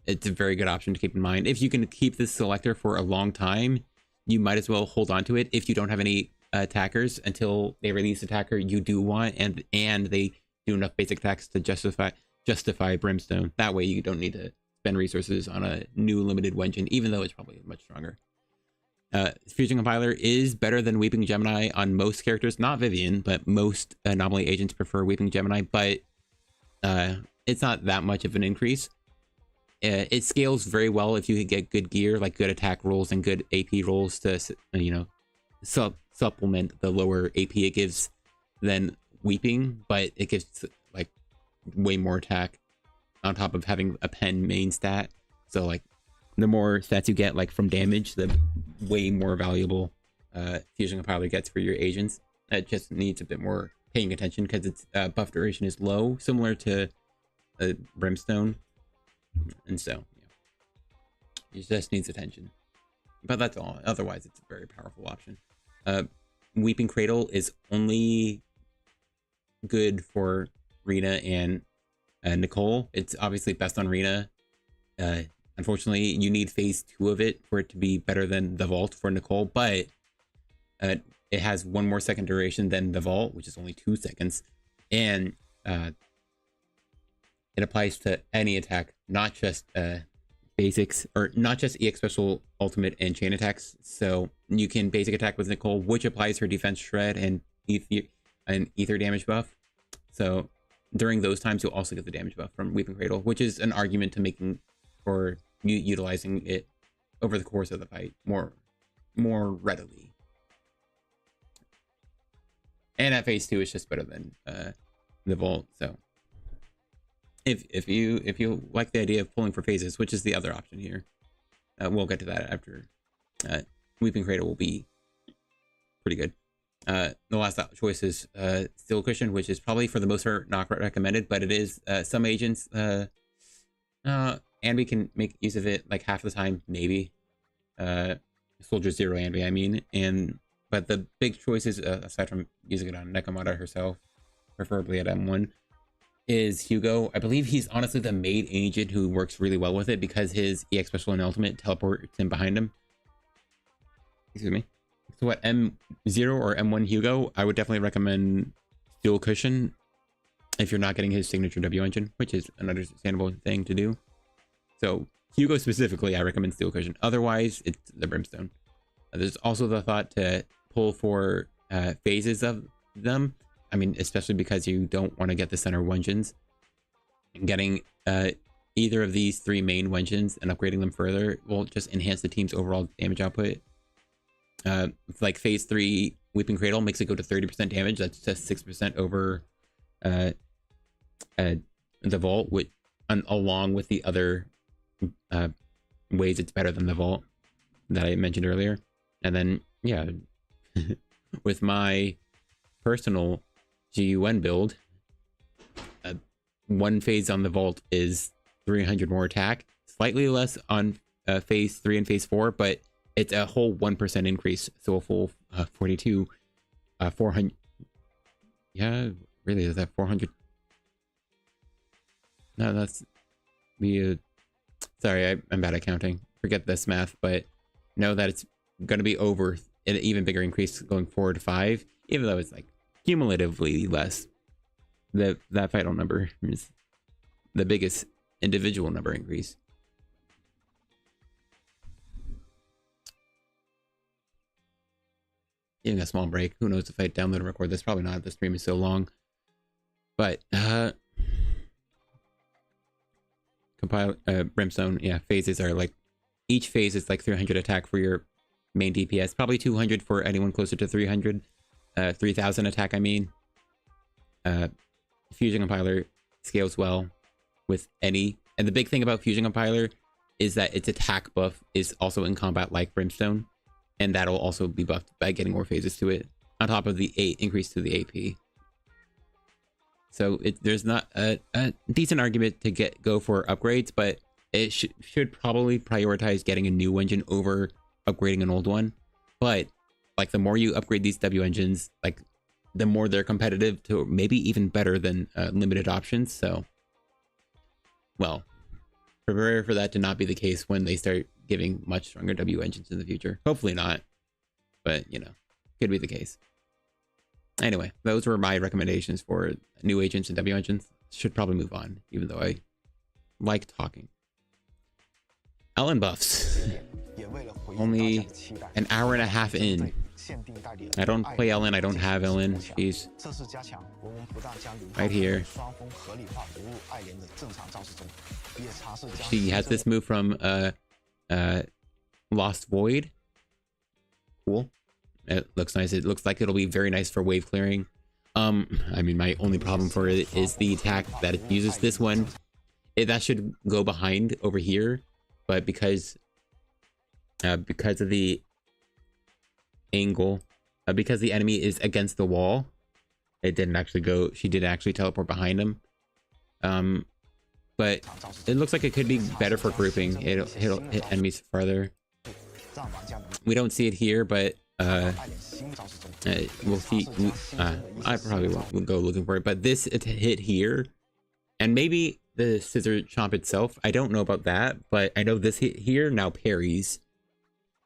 it's a very good option to keep in mind. If you can keep this selector for a long time, you might as well hold on to it if you don't have any attackers until they release attacker you do want, and they do enough basic attacks to justify Brimstone. That way you don't need to spend resources on a new limited Wenjin, even though it's probably much stronger. Fusing Compiler is better than Weeping Gemini on most characters, not Vivian, but most anomaly agents prefer Weeping Gemini, but it's not that much of an increase. It scales very well if you can get good gear, like good attack rolls and good AP rolls to, you know, supplement the lower AP it gives than Weeping, but it gives like way more attack on top of having a pen main stat. So like the more stats you get like from damage, the way more valuable Fusion Compiler gets for your agents. It just needs a bit more paying attention because its buff duration is low, similar to Brimstone. And so, yeah, it just needs attention. But that's all. Otherwise, it's a very powerful option. Weeping Cradle is only good for Rina and Nicole. It's obviously best on Rina. Unfortunately, you need phase 2 of it for it to be better than the Vault for Nicole, but it has 1 more second duration than the Vault, which is only 2 seconds. And it applies to any attack, not just basics, or not just EX Special, Ultimate, and Chain attacks. So you can basic attack with Nicole, which applies her defense shred and ether damage buff. So during those times, you'll also get the damage buff from Weeping Cradle, which is an argument to making for utilizing it over the course of the fight more readily. And at phase 2, it's just better than the Vault. So if you like the idea of pulling for phases, which is the other option here, we'll get to that after. Weeping Cradle will be pretty good. The last choice is Steel Cushion, which is probably for the most part not recommended, but it is some agents Anby can make use of it like half the time, maybe. Soldier Zero Anby, I mean. But the big choices, aside from using it on Nekomata herself, preferably at M1, is Hugo. I believe he's honestly the main agent who works really well with it because his EX Special and Ultimate teleports him behind him. Excuse me. So what, M0 or M1 Hugo, I would definitely recommend Steel Cushion if you're not getting his signature W engine, which is an understandable thing to do. So Hugo specifically, I recommend Steel Cushion. Otherwise, it's the Brimstone. There's also the thought to pull for phases of them. I mean, especially because you don't want to get the center Wenjins. And getting either of these 3 main Wenjins and upgrading them further will just enhance the team's overall damage output. Like phase 3 Weeping Cradle makes it go to 30% damage. That's just 6% over the Vault, which, along with the other ways it's better than the Vault that I mentioned earlier. And then, yeah, with my personal GUN build, 1 phase on the Vault is 300 more attack, slightly less on phase 3 and phase 4, but it's a whole 1% increase, so a full 42, 400. Yeah, really, is that 400? No, that's the. Sorry, I'm bad at counting. Forget this math, but know that it's going to be over an even bigger increase going forward to 5, even though it's like cumulatively less. That final number is the biggest individual number increase. Even a small break. Who knows if I download and record this? Probably not. The stream is so long. But compile Brimstone. Yeah, phases are like, each phase is like 300 attack for your main DPS. Probably 200 for anyone closer to 300. 3000 attack, I mean. Fusion Compiler scales well with any And the big thing about Fusion Compiler is that its attack buff is also in combat like Brimstone, and that'll also be buffed by getting more phases to it, on top of the 8 increase to the AP. So there's not a decent argument to go for upgrades, but it should probably prioritize getting a new engine over upgrading an old one. But like the more you upgrade these W engines, like the more they're competitive to maybe even better than limited options. So, well, prepare for that to not be the case when they start giving much stronger W engines in the future. Hopefully not, but you know, could be the case. Anyway, those were my recommendations for new agents and W engines. Should probably move on, even though I like talking. Ellen buffs. Only an hour and a half in. I don't play Ellen. I don't have Ellen. She's right here. She has this move from Lost Void. Cool. It looks nice. It looks like it'll be very nice for wave clearing. I mean, my only problem for it is the attack that it uses. This one, that should go behind over here, but because of the angle, because the enemy is against the wall, it didn't actually go. She did actually teleport behind him. But it looks like it could be better for grouping. It'll hit enemies farther. We don't see it here, but we'll see. I probably won't go looking for it, but this hit here, and maybe the scissor chomp itself, I don't know about that, but I know this hit here now parries,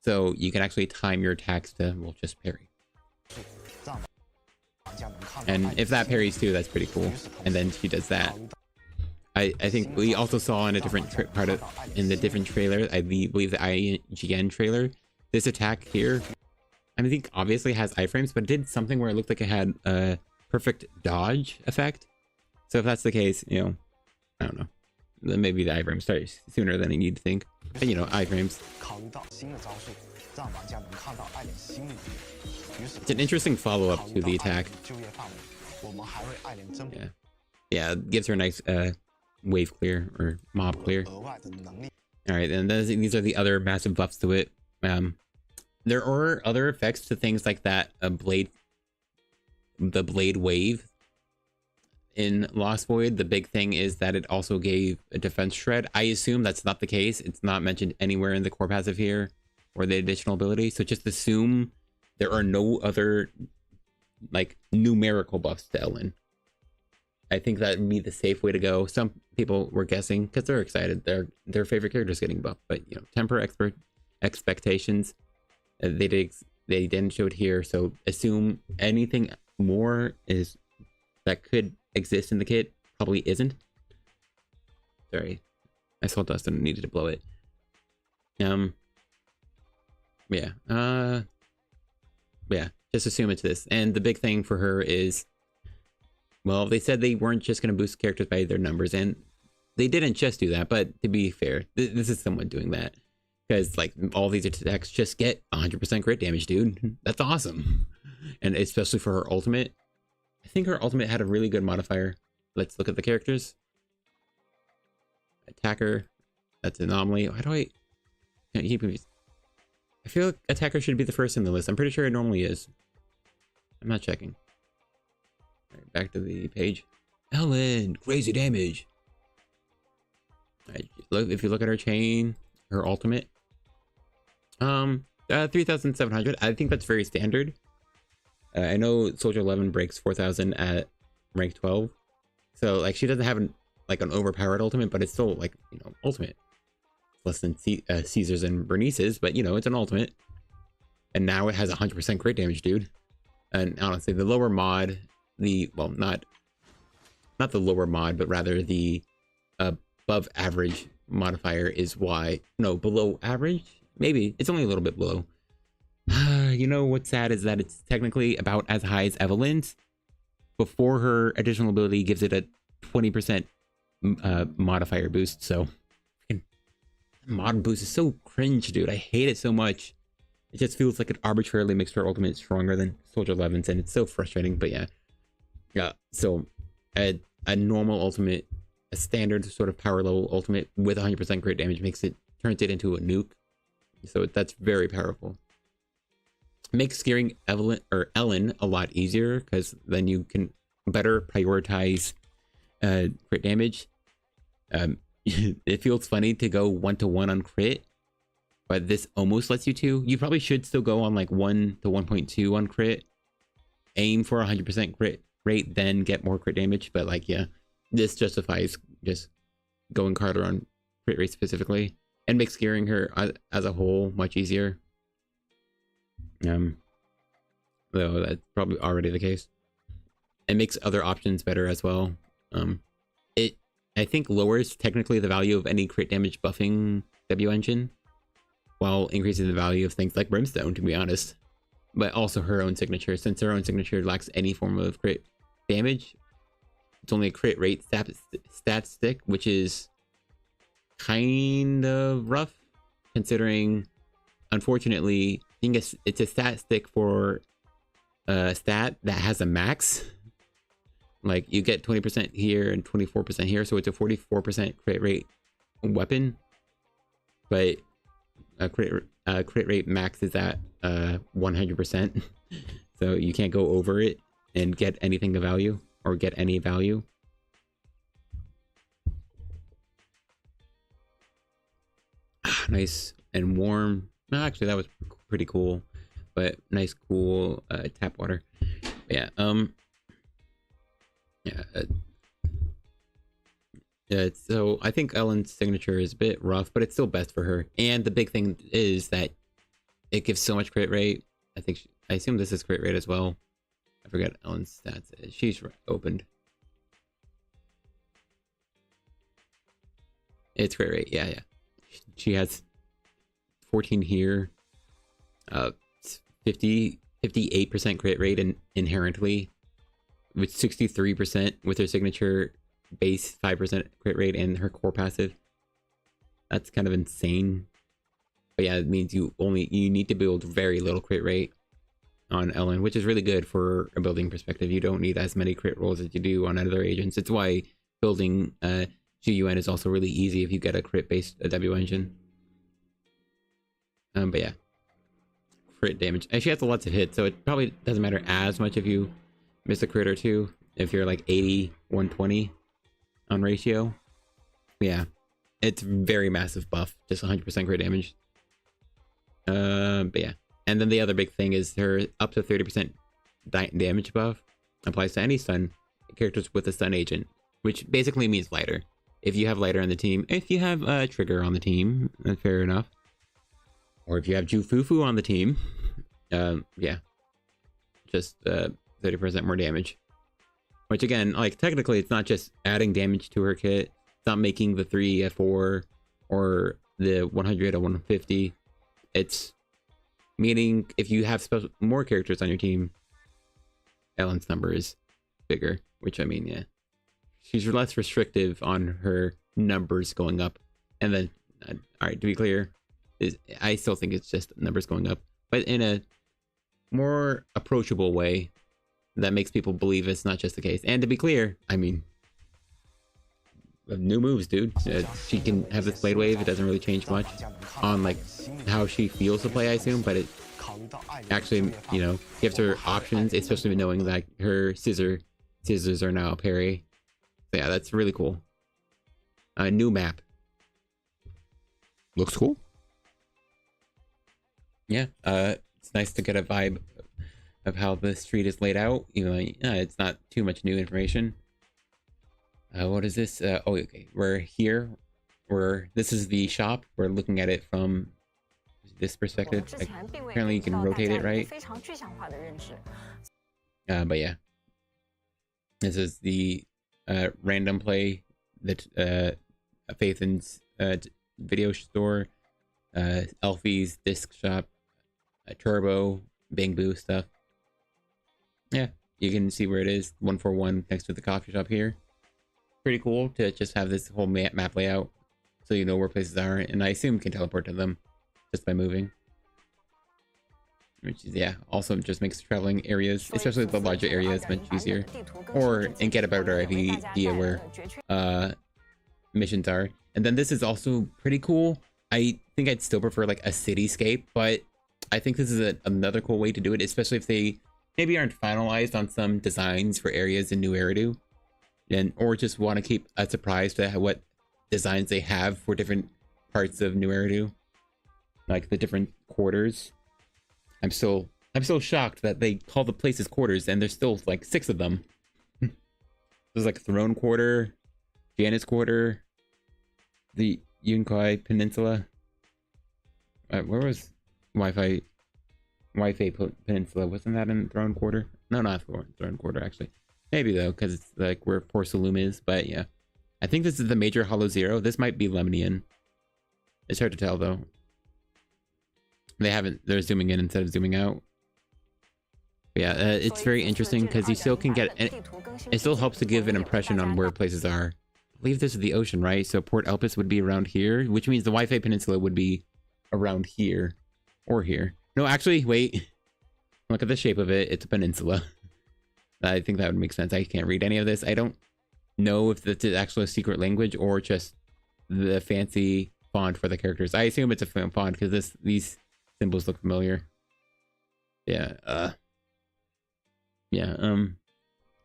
so you can actually time your attacks to, well, just parry. And if that parries too, that's pretty cool. And then she does that. I think we also saw in a different in the different trailer, I believe the IGN trailer, this attack here, I think obviously has iframes, but it did something where it looked like it had a perfect dodge effect. So if that's the case, you know, I don't know, then maybe the iframes start sooner than you need to think. But you know, iframes. It's an interesting follow-up to the attack. Yeah, it gives her a nice wave clear or mob clear. All right, and these are the other massive buffs to it. There are other effects to things like that. The blade wave in Lost Void. The big thing is that it also gave a defense shred. I assume that's not the case. It's not mentioned anywhere in the core passive here or the additional ability. So just assume there are no other like numerical buffs to Ellen. I think that would be the safe way to go. Some people were guessing because they're excited. Their favorite character is getting buffed, but you know, temper expectations. They didn't show it here, so assume anything more is that could exist in the kit probably isn't. Sorry, I saw dust and needed to blow it. Yeah. Just assume it's this. And the big thing for her is, well, they said they weren't just going to boost characters by their numbers, and they didn't just do that. But to be fair, this is someone doing that. Because, like, all these attacks just get 100% crit damage, dude. That's awesome. And especially for her ultimate. I think her ultimate had a really good modifier. Let's look at the characters. Attacker. That's Anomaly. Why do I feel like Attacker should be the first in the list. I'm pretty sure it normally is. I'm not checking. All right, back to the page. Ellen, crazy damage. All right, look, if you look at her chain, her ultimate. 3,700. I think that's very standard. I know Soldier 11 breaks 4,000 at rank 12, so like she doesn't have an overpowered ultimate, but it's still like, you know, ultimate. It's less than Caesar's and Bernice's, but you know, it's an ultimate. And now it has 100% crit damage, dude. And honestly, the lower mod, not the lower mod, but rather the above average modifier is why. No, below average. Maybe it's only a little bit below. You know what's sad is that it's technically about as high as Evelyn's before her additional ability gives it a 20% modifier boost. So mod boost is so cringe, dude. I hate it so much. It just feels like it arbitrarily makes her ultimate stronger than Soldier 11's, and it's so frustrating. But yeah. So a normal ultimate a standard sort of power level ultimate with 100% crit damage turns it into a nuke. So that's very powerful. Makes scaring Ellen a lot easier because then you can better prioritize crit damage. It feels funny to go 1-to-1 on crit, but this almost lets you to. You probably should still go on like 1 to 1.2 on crit. Aim for 100% crit rate, then get more crit damage. But like, yeah, this justifies just going harder on crit rate specifically, and makes scaring her as a whole much easier. Though that's probably already the case. It makes other options better as well. It, I think, lowers technically the value of any crit damage buffing W engine, while increasing the value of things like Brimstone, to be honest. But also her own signature, since her own signature lacks any form of crit damage. It's only a crit rate stat stick, which is kind of rough, considering, unfortunately, I think it's a stat stick for a stat that has a max. Like, you get 20% here and 24% here, so it's a 44% crit rate weapon. But a crit rate max is at 100%, so you can't go over it and get anything of value, or get any value. Nice and warm. No, actually, that was pretty cool, but nice, cool tap water. But yeah, so I think Ellen's signature is a bit rough, but it's still best for her. And the big thing is that it gives so much crit rate. I assume this is crit rate as well. I forget Ellen's stats. She's opened. It's crit rate. Yeah. She has 14 here. 58% crit rate inherently, with 63% with her signature base 5% crit rate and her core passive. That's kind of insane. But yeah, it means you need to build very little crit rate on Ellen, which is really good for a building perspective. You don't need as many crit rolls as you do on other agents. It's why building Shiyu is also really easy if you get a crit based W engine. But yeah, crit damage. And she has lots of hits, so it probably doesn't matter as much if you miss a crit or two. If you're like 80, 120 on ratio. Yeah, it's very massive buff, just 100% crit damage. But yeah, and then the other big thing is her up to 30% damage buff applies to any stun characters with a stun agent, which basically means lighter. If you have lighter on the team, if you have a trigger on the team, fair enough. Or if you have Jufufu on the team, yeah, just 30% more damage. Which again, like, technically it's not just adding damage to her kit. It's not making the 3 a 4 or the 100 a 150. It's meaning if you have more characters on your team, Ellen's number is bigger. Which, I mean, yeah, she's less restrictive on her numbers going up. And then, all right, to be clear, I still think it's just numbers going up, but in a more approachable way that makes people believe it's not just the case. And to be clear, I mean, new moves, dude. She can have this blade wave. It doesn't really change much on like how she feels to play, I assume, but it actually, you know, gives her options, especially knowing that her scissors are now a parry. So yeah, that's really cool. New map. Looks cool. Yeah, it's nice to get a vibe of how the street is laid out, even though it's not too much new information. What is this? Oh, okay, we're here. This is the shop. We're looking at it from this perspective. Apparently you can rotate it, right? But yeah, this is the random play that Phaethan's video store, Elfie's disc shop, Turbo, Bang Boo stuff. Yeah, you can see where it is, 141 next to the coffee shop here. Pretty cool to just have this whole map layout so you know where places are, and I assume you can teleport to them just by moving. Which is, yeah, also just makes traveling areas, especially the larger areas, much easier. Or, and get a better idea where missions are. And then this is also pretty cool. I think I'd still prefer like a cityscape, but I think this is another cool way to do it, especially if they maybe aren't finalized on some designs for areas in New Eridu, and or just want to keep a surprise to what designs they have for different parts of New Eridu, like the different quarters. I'm still shocked that they call the places quarters and there's still like 6 of them. There's like Throne Quarter, Janus Quarter, the Yunkai Peninsula. Where was Wi-Fi Peninsula? Wasn't that in Throne Quarter? No, not Throne Quarter actually. Maybe though, because it's like where Porcelain is. But yeah, I think this is the major Hollow Zero. This might be Lemnian. It's hard to tell though. They're zooming in instead of zooming out. But yeah, it's very interesting because you still can get, it still helps to give an impression on where places are. I believe this is the ocean, right? So Port Elpis would be around here, which means the Wi-Fi Peninsula would be around here or here. No, actually, wait. Look at the shape of it. It's a peninsula. I think that would make sense. I can't read any of this. I don't know if it's actually a secret language or just the fancy font for the characters. I assume it's a font because these symbols look familiar. Yeah,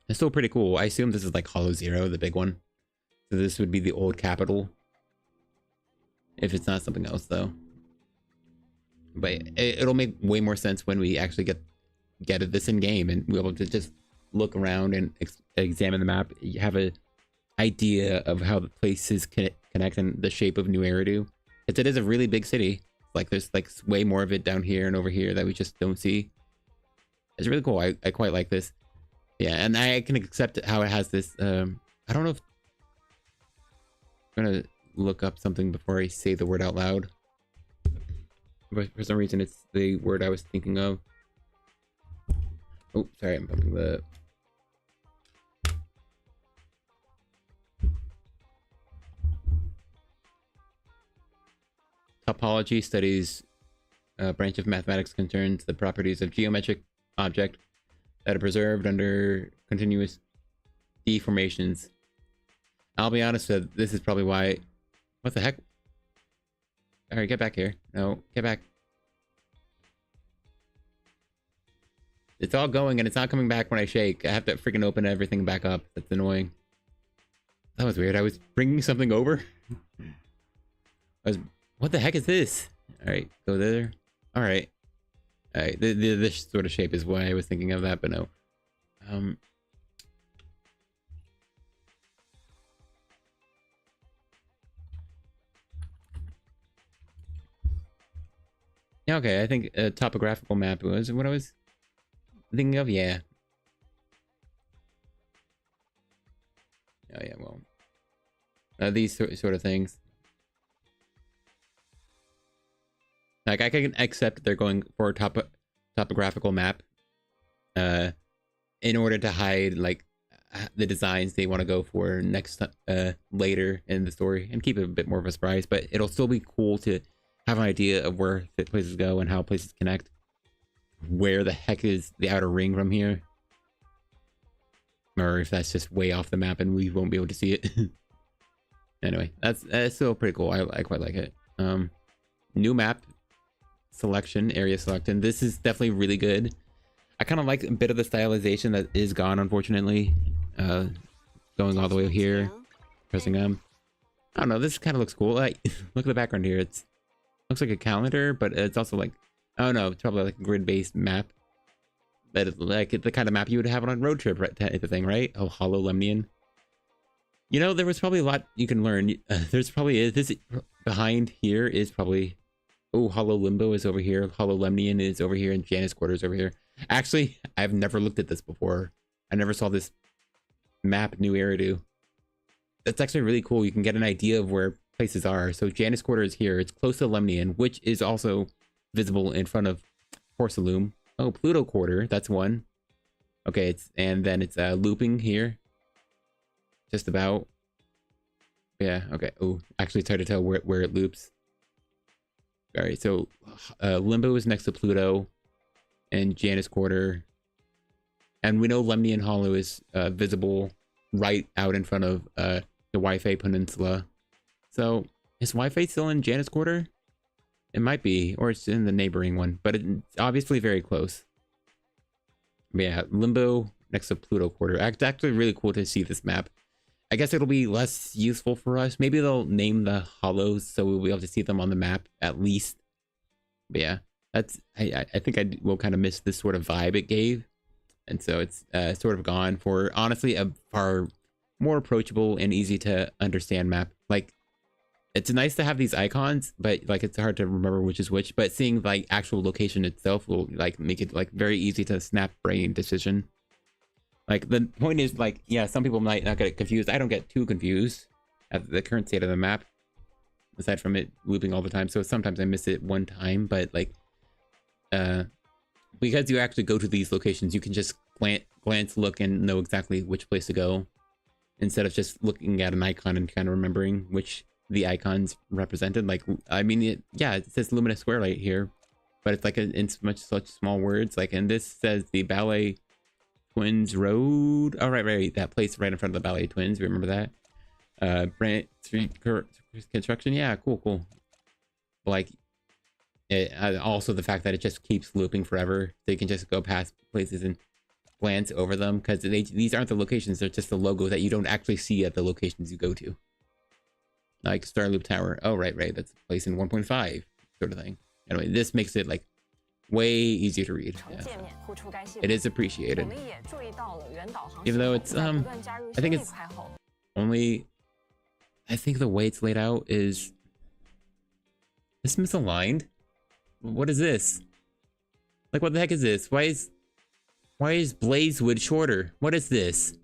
it's still pretty cool. I assume this is like Hollow Zero, the big one. So this would be the old capital. If it's not something else though. But it'll make way more sense when we actually get this in game and we'll be able to just look around and examine the map. You have an idea of how the places connect and the shape of New Eridu. It is a really big city. Like there's like way more of it down here and over here that we just don't see. It's really cool. I quite like this. Yeah, and I can accept how it has this. I don't know if I'm gonna look up something before I say the word out loud. But for some reason, it's the word I was thinking of. Oh, sorry, I'm bumping the. Topology studies a branch of mathematics concerns the properties of geometric object that are preserved under continuous deformations. I'll be honest, this is probably why. What the heck? All right, get back here. No, get back. It's all going and it's not coming back when I shake. I have to freaking open everything back up. That's annoying. That was weird. I was bringing something over. What the heck is this? All right, go there. All right. All right, this sort of shape is why I was thinking of that, but no. Yeah, okay, I think a topographical map was what I was thinking of. Yeah. Oh yeah, well, these sort of things. Like I can accept they're going for a topographical map, in order to hide like the designs they want to go for next later in the story and keep it a bit more of a surprise. But it'll still be cool to have an idea of where places go and how places connect. Where the heck is the outer ring from here? Or if that's just way off the map and we won't be able to see it. Anyway, that's still pretty cool. I quite like it. New map selection, area selection. This is definitely really good. I kind of like a bit of the stylization that is gone, unfortunately. Going all the way here, pressing M. I don't know. This kind of looks cool. Like, look at the background here. It's looks like a calendar, but it's also like, oh no, it's probably like a grid-based map. But it's like the kind of map you would have on a road trip, right? Type of thing, right? Oh, Hollow Lemnian. You know, there was probably a lot you can learn. There's probably this behind here is probably. Oh, Hollow Limbo is over here. Hollow Lemnian is over here, and Janus Quarters over here. Actually, I've never looked at this before. I never saw this map, New Eridu. That's actually really cool. You can get an idea of where places are. So Janus Quarter is here. It's close to Lemnian, which is also visible in front of Porcelain. Oh, Pluto Quarter. That's one. Okay, and then it's looping here. Just about. Yeah. Okay. Oh, actually, it's hard to tell where it loops. All right, so Limbo is next to Pluto and Janus Quarter. And we know Lemnian Hollow is visible right out in front of the Wi-Fi Peninsula So is Wi-Fi still in Janus Quarter? It might be, or it's in the neighboring one, but it's obviously very close. But yeah, Limbo next to Pluto Quarter. It's actually really cool to see this map. I guess it'll be less useful for us. Maybe they'll name the hollows so we'll be able to see them on the map at least. But yeah, that's I think I will kind of miss this sort of vibe it gave. And so it's sort of gone for honestly a far more approachable and easy to understand map. Like, it's nice to have these icons, but like it's hard to remember which is which. But seeing like actual location itself will like make it like very easy to snap brain decision. Like the point is like, yeah, some people might not get confused. I don't get too confused at the current state of the map, aside from it looping all the time. So sometimes I miss it one time, but like because you actually go to these locations, you can just glance, look, and know exactly which place to go, instead of just looking at an icon and kind of remembering which the icons represented. Like, I mean, yeah, it says Luminous Square right here, but it's like in such small words. Like, and this says the Ballet Twins Road. Oh, right, that place right in front of the Ballet Twins. Remember that? Brant Street construction. Yeah, cool. Like, also the fact that it just keeps looping forever, so you can just go past places and glance over them, because these aren't the locations, they're just the logo that you don't actually see at the locations you go to. Like Starloop Tower. Oh, right, that's a place in 1.5 sort of thing. Anyway, this makes it like way easier to read. Yeah. It is appreciated, even though it's I think it's only, I think the way it's laid out is this misaligned. What is this? Like, what the heck is this? Why is Blazewood shorter? What is this?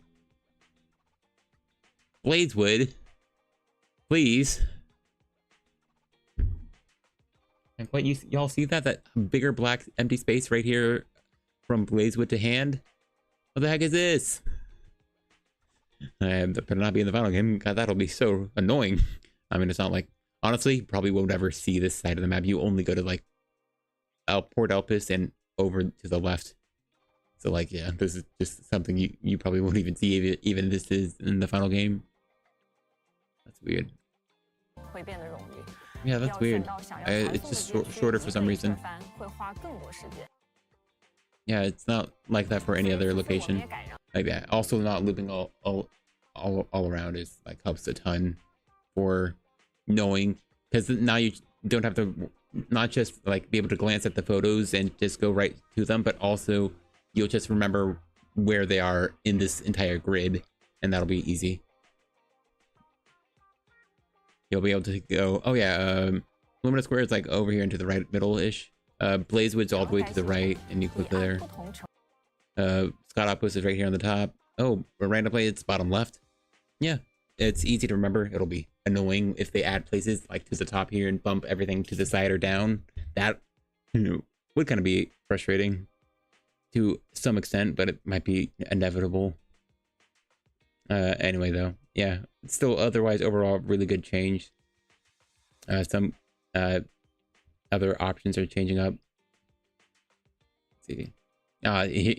Blazewood, please. Like, what, y'all see that bigger black empty space right here from Blazewood to Hand? What the heck is this? That better not be in the final game. God, that'll be so annoying. I mean, it's not like, honestly, you probably won't ever see this side of the map. You only go to like Port Elpis and over to the left. So like, yeah, this is just something you probably won't even see if even this is in the final game. That's weird. Yeah, that's weird. It's just shorter for some reason. Yeah, it's not like that for any other location like that. Also, not looping all around is like helps a ton for knowing, because now you don't have to not just like be able to glance at the photos and just go right to them, but also you'll just remember where they are in this entire grid, and that'll be easy. You'll be able to go, oh yeah, Luminous Square is like over here into the right middle-ish. Blazewood's all the way to the right, and you click there. Scott Outpost is right here on the top. Oh, randomly it's bottom left. Yeah, it's easy to remember. It'll be annoying if they add places like to the top here and bump everything to the side or down. That, you know, would kind of be frustrating to some extent, but it might be inevitable. Anyway, though, yeah, it's still otherwise overall really good change. Some other options are changing up. Let's see,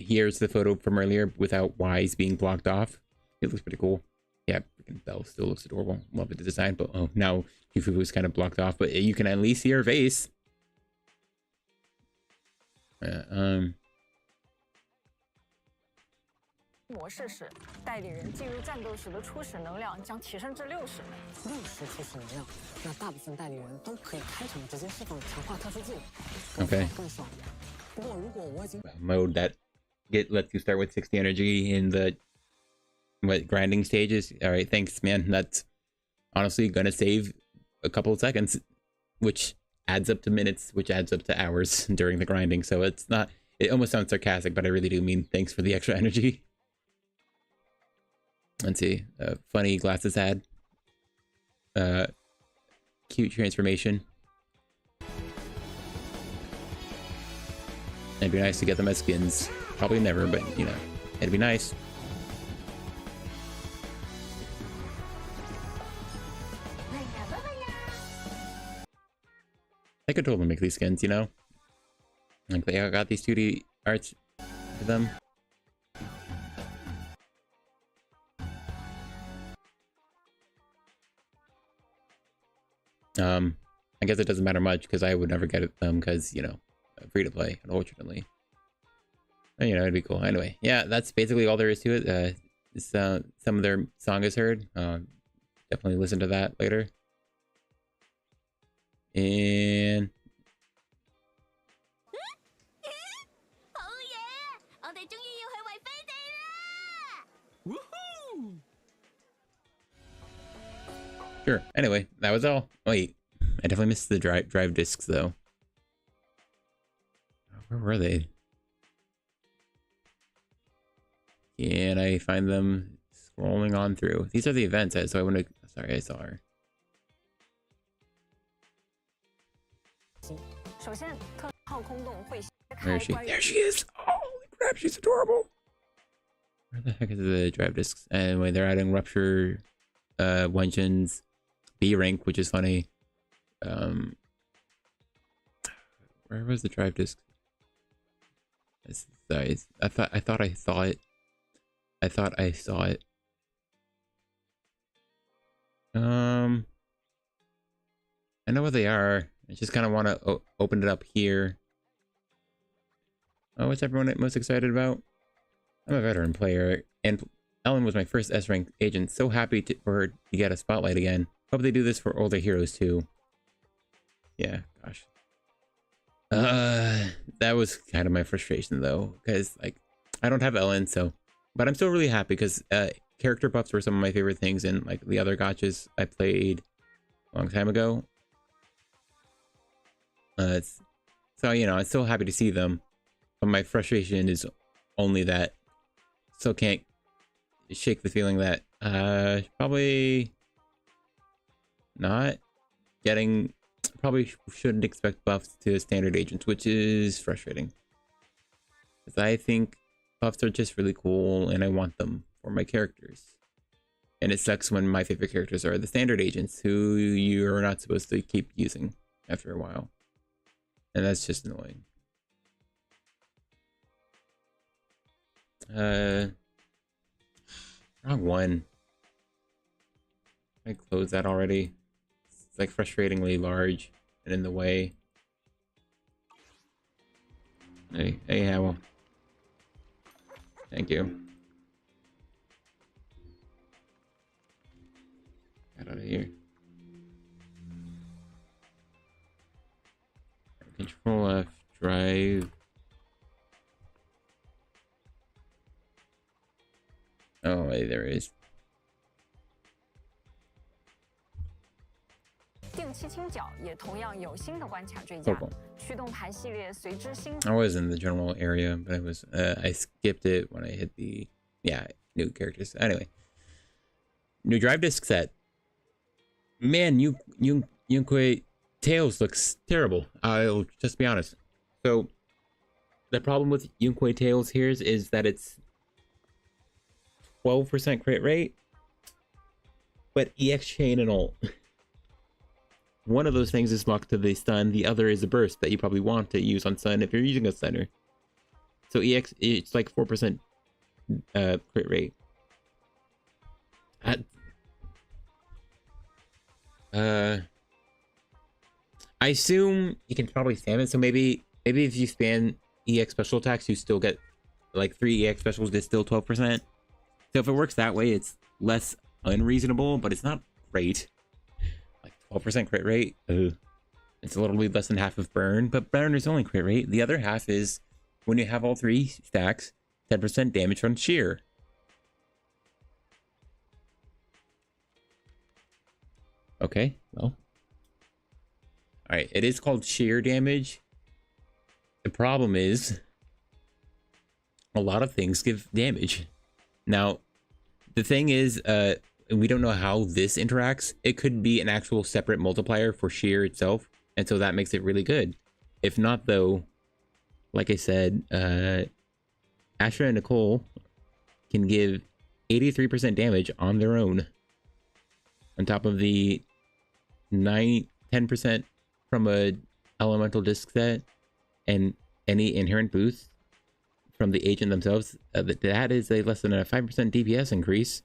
here's the photo from earlier without Y's being blocked off. It looks pretty cool. Yeah, freaking Belle still looks adorable. Love the design, but oh, now Yufufu is kind of blocked off, but you can at least see her face. Yeah, 模式是代理人进入战斗时的初始能量将提升至60初始能量，那大部分代理人都可以开场直接释放强化特殊技能， Okay. 更爽。不过如果我已经 mode that lets you start with 60 energy in the grinding stages. All right, thanks, man. That's honestly gonna save a couple of seconds, which adds up to minutes, which adds up to hours during the grinding. So it's not, it almost sounds sarcastic, but I really do mean thanks for the extra energy. Let's see, funny glasses ad, cute transformation. It'd be nice to get them as skins. Probably never, but you know, it'd be nice. I could totally make these skins, you know? Like, they got these 2D arts for them. I guess it doesn't matter much because I would never get them because, you know, free to play, unfortunately. But, you know, it'd be cool. Anyway, yeah, that's basically all there is to it. Some of their song is heard. Definitely listen to that later. And sure. Anyway, that was all. Wait, I definitely missed the drive discs though. Where were they? Can I find them scrolling on through? These are the events, so I want to. Sorry, I saw her. Where is she? There she is! Holy crap, she's adorable! Where the heck is the drive discs? Anyway, they're adding Rupture, Wenjins, B rank, which is funny. Where was the drive disc? Sorry, I thought I saw it. I thought I saw it. I know what they are. I just kind of want to open it up here. Oh, what's everyone most excited about? I'm a veteran player, and Ellen was my first S-rank agent. So happy for her to get a spotlight again. Hope they do this for older heroes too. Yeah, gosh. That was kind of my frustration though, because like I don't have Ellen, so but I'm still really happy because character buffs were some of my favorite things in like the other gotchas I played a long time ago. So you know, I'm still happy to see them, but my frustration is only that still can't shake the feeling that probably not getting, probably shouldn't expect buffs to standard agents, which is frustrating because I think buffs are just really cool and I want them for my characters, and it sucks when my favorite characters are the standard agents who you're not supposed to keep using after a while, and that's just annoying. Wrong one. I closed that already. It's like frustratingly large and in the way. Hey, Howell. Thank you. Get out of here. Control F, drive. Oh, wait, there it is. I was in the general area, but I was I skipped it when I hit the new characters. Anyway, new drive disc set. Man, Yunkei Tails looks terrible. I'll just be honest. So the problem with Yunkei Tails here is that it's 12% crit rate, but EX chain and ult. One of those things is locked to the stun, the other is a burst that you probably want to use on stun if you're using a stunner. So EX, it's like 4% crit rate. I assume you can probably spam it, so maybe if you spam EX special attacks, you still get like 3 EX specials, that's still 12%. So if it works that way, it's less unreasonable, but it's not great. Like 12% crit rate. Ugh. It's literally less than half of burn, but burn is only crit rate. The other half is when you have all 3 stacks, 10% damage from sheer. Okay, well. Alright, it is called sheer damage. The problem is a lot of things give damage. Now, the thing is, we don't know how this interacts. It could be an actual separate multiplier for sheer itself, and so that makes it really good. If not, though, like I said, Astra and Nicole can give 83% damage on their own, on top of the 10% from a elemental disc set and any inherent boost from the agent themselves. That is a less than a 5% DPS increase.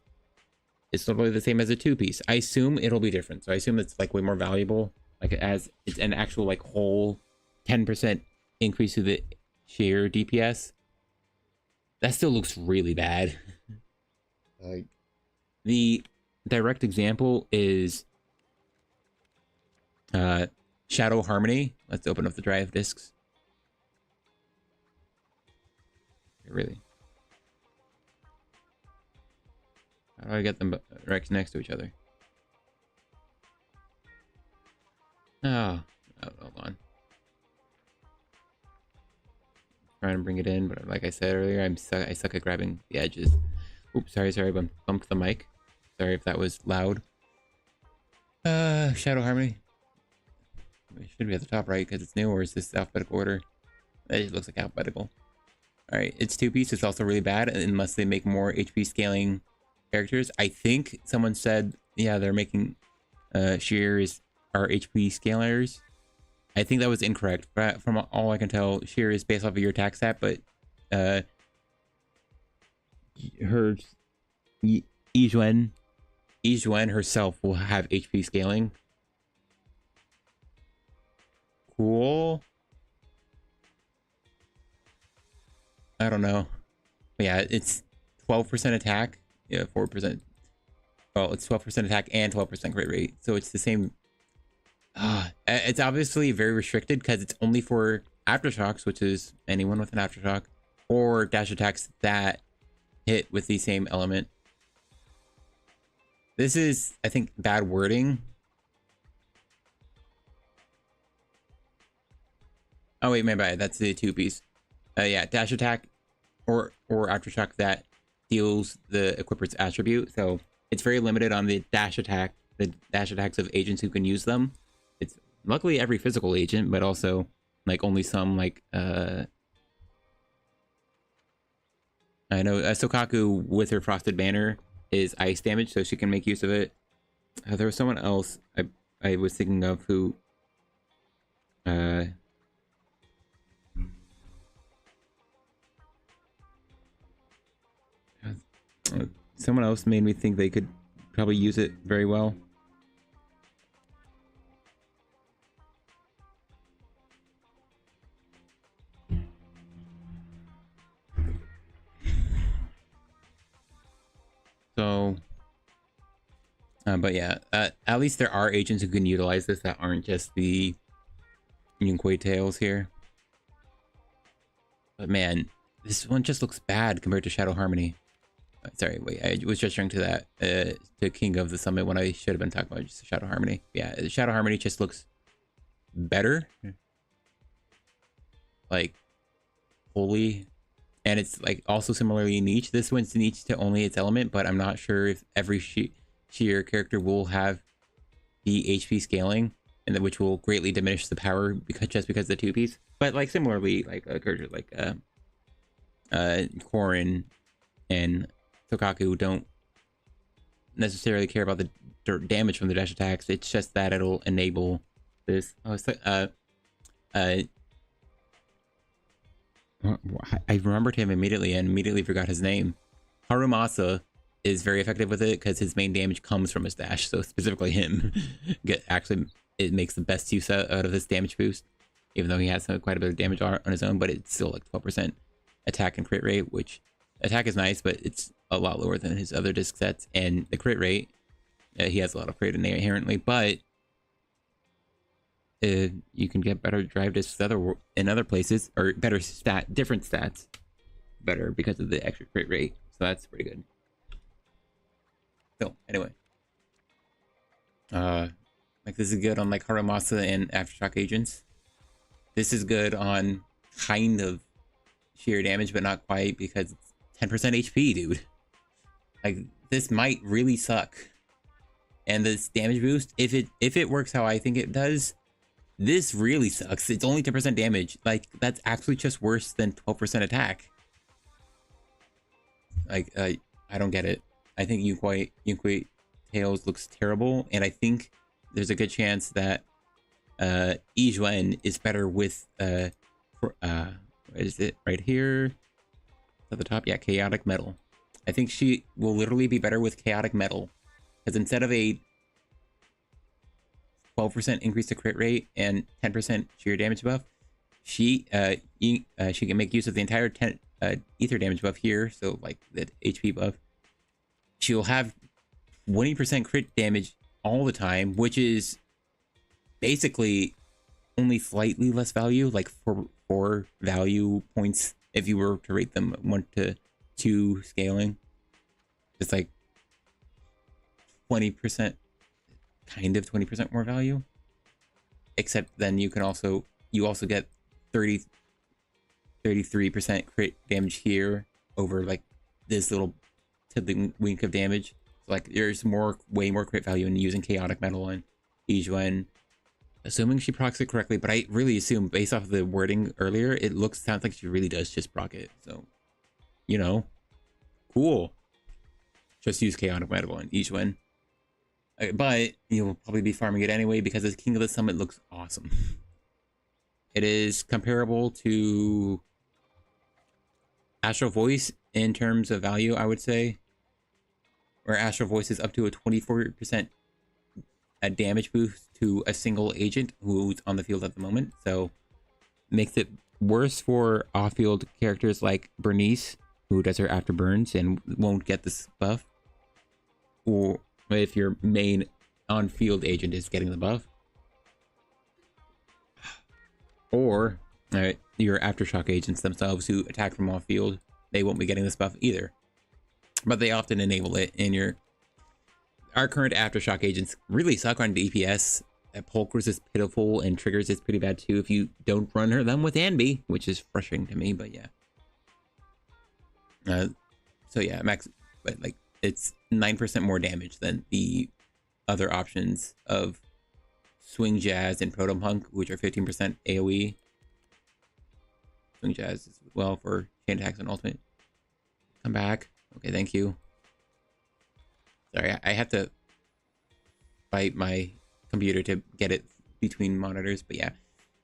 It's totally the same as a 2-piece. I assume it'll be different, so I assume it's like way more valuable like as it's an actual like whole 10% increase to the sheer DPS, that still looks really bad. Like the direct example is Shadow Harmony. Let's open up the drive discs. Really? How do I get them right next to each other? Oh, hold on. Trying to bring it in, but like I said earlier, I suck at grabbing the edges. Oops, sorry, bumped the mic. Sorry if that was loud. Shadow Harmony. It should be at the top right because it's new, or is this alphabetical order? It looks like alphabetical. Alright, it's 2-piece. It's also really bad unless they make more HP scaling characters. I think someone said, yeah, they're making shears are HP scalers. I think that was incorrect. But from all I can tell, shear is based off of your attack stat, but her Yizhuan herself will have HP scaling. Cool. I don't know. But yeah, it's 12% attack. Yeah, 4%. Well, it's 12% attack and 12% crit rate. So it's the same. It's obviously very restricted because it's only for aftershocks, which is anyone with an aftershock, or dash attacks that hit with the same element. This is, I think, bad wording. Oh wait, my bad. That's the 2-piece. Yeah, dash attack or aftershock that deals the equipper's attribute. So it's very limited on the dash attack, the dash attacks of agents who can use them. It's luckily every physical agent, but also like only some like I know Sokaku with her frosted banner is ice damage, so she can make use of it. There was someone else I was thinking of who someone else made me think they could probably use it very well. So, but yeah, at least there are agents who can utilize this that aren't just the Yunquei tails here. But man, this one just looks bad compared to Shadow Harmony. Sorry, wait, I was gesturing to that, to King of the Summit when I should have been talking about just Shadow Harmony. Yeah, Shadow Harmony just looks better. Like, wholly. And it's like also similarly niche. This one's niche to only its element, but I'm not sure if every sheer character will have the HP scaling, and which will greatly diminish the power because of the 2-piece. But like similarly, like a character like Korin and Sokaku don't necessarily care about the damage from the dash attacks. It's just that it'll enable this. Oh, it's like I remembered him immediately and immediately forgot his name. Harumasa is very effective with it because his main damage comes from his dash, so specifically him actually it makes the best use out of this damage boost, even though he has quite a bit of damage on his own, but it's still like 12% attack and crit rate, which attack is nice, but it's a lot lower than his other disc sets, and the crit rate, he has a lot of crit in there inherently, but you can get better drive discs in other places, or better different stats better because of the extra crit rate, so that's pretty good. So anyway, like this is good on like Harumasa and aftershock agents. This is good on kind of sheer damage, but not quite because it's 10% HP, dude. Like this might really suck. And this damage boost, if it works how I think it does, this really sucks. It's only 10% damage. Like that's actually just worse than 12% attack. Like I don't get it. I think Yunquei Tails looks terrible, and I think there's a good chance that Yizhuan is better with what is it right here at the top? Yeah, Chaotic Metal. I think she will literally be better with Chaotic Metal, because instead of a 12% increase to crit rate and 10% sheer damage buff, she can make use of the entire 10 ether damage buff here, so like the HP buff. She'll have 20% crit damage all the time, which is basically only slightly less value, like four value points if you were to rate them 1 to 2 scaling. It's like 20%, kind of 20% more value. Except then you also get 33% crit damage here over like this little tiddling wink of damage. So like there's way more crit value in using chaotic metal on Yizhuan. Assuming she procs it correctly, but I really assume based off of the wording earlier, sounds like she really does just proc it. So, you know, cool. Just use chaotic metal on Yizhuan. But you'll probably be farming it anyway because the King of the Summit looks awesome. It is comparable to Astral Voice in terms of value, I would say. Where Astral Voice is up to a 24% damage boost to a single agent who's on the field at the moment. So makes it worse for off-field characters like Bernice, who does her afterburns and won't get this buff. Or if your main on-field agent is getting the buff. Or your aftershock agents themselves who attack from off-field, they won't be getting this buff either. But they often enable it in our current aftershock agents really suck on DPS. Pulchris is pitiful and Triggers is pretty bad too if you don't run them with Anby, which is frustrating to me, but yeah. So yeah, max, but like it's 9% more damage than the other options of Swing Jazz and Proto Punk, which are 15% AoE. Swing Jazz as well for chain attacks and ultimate. Come back. Okay, thank you. Sorry, I have to fight my computer to get it between monitors, but yeah.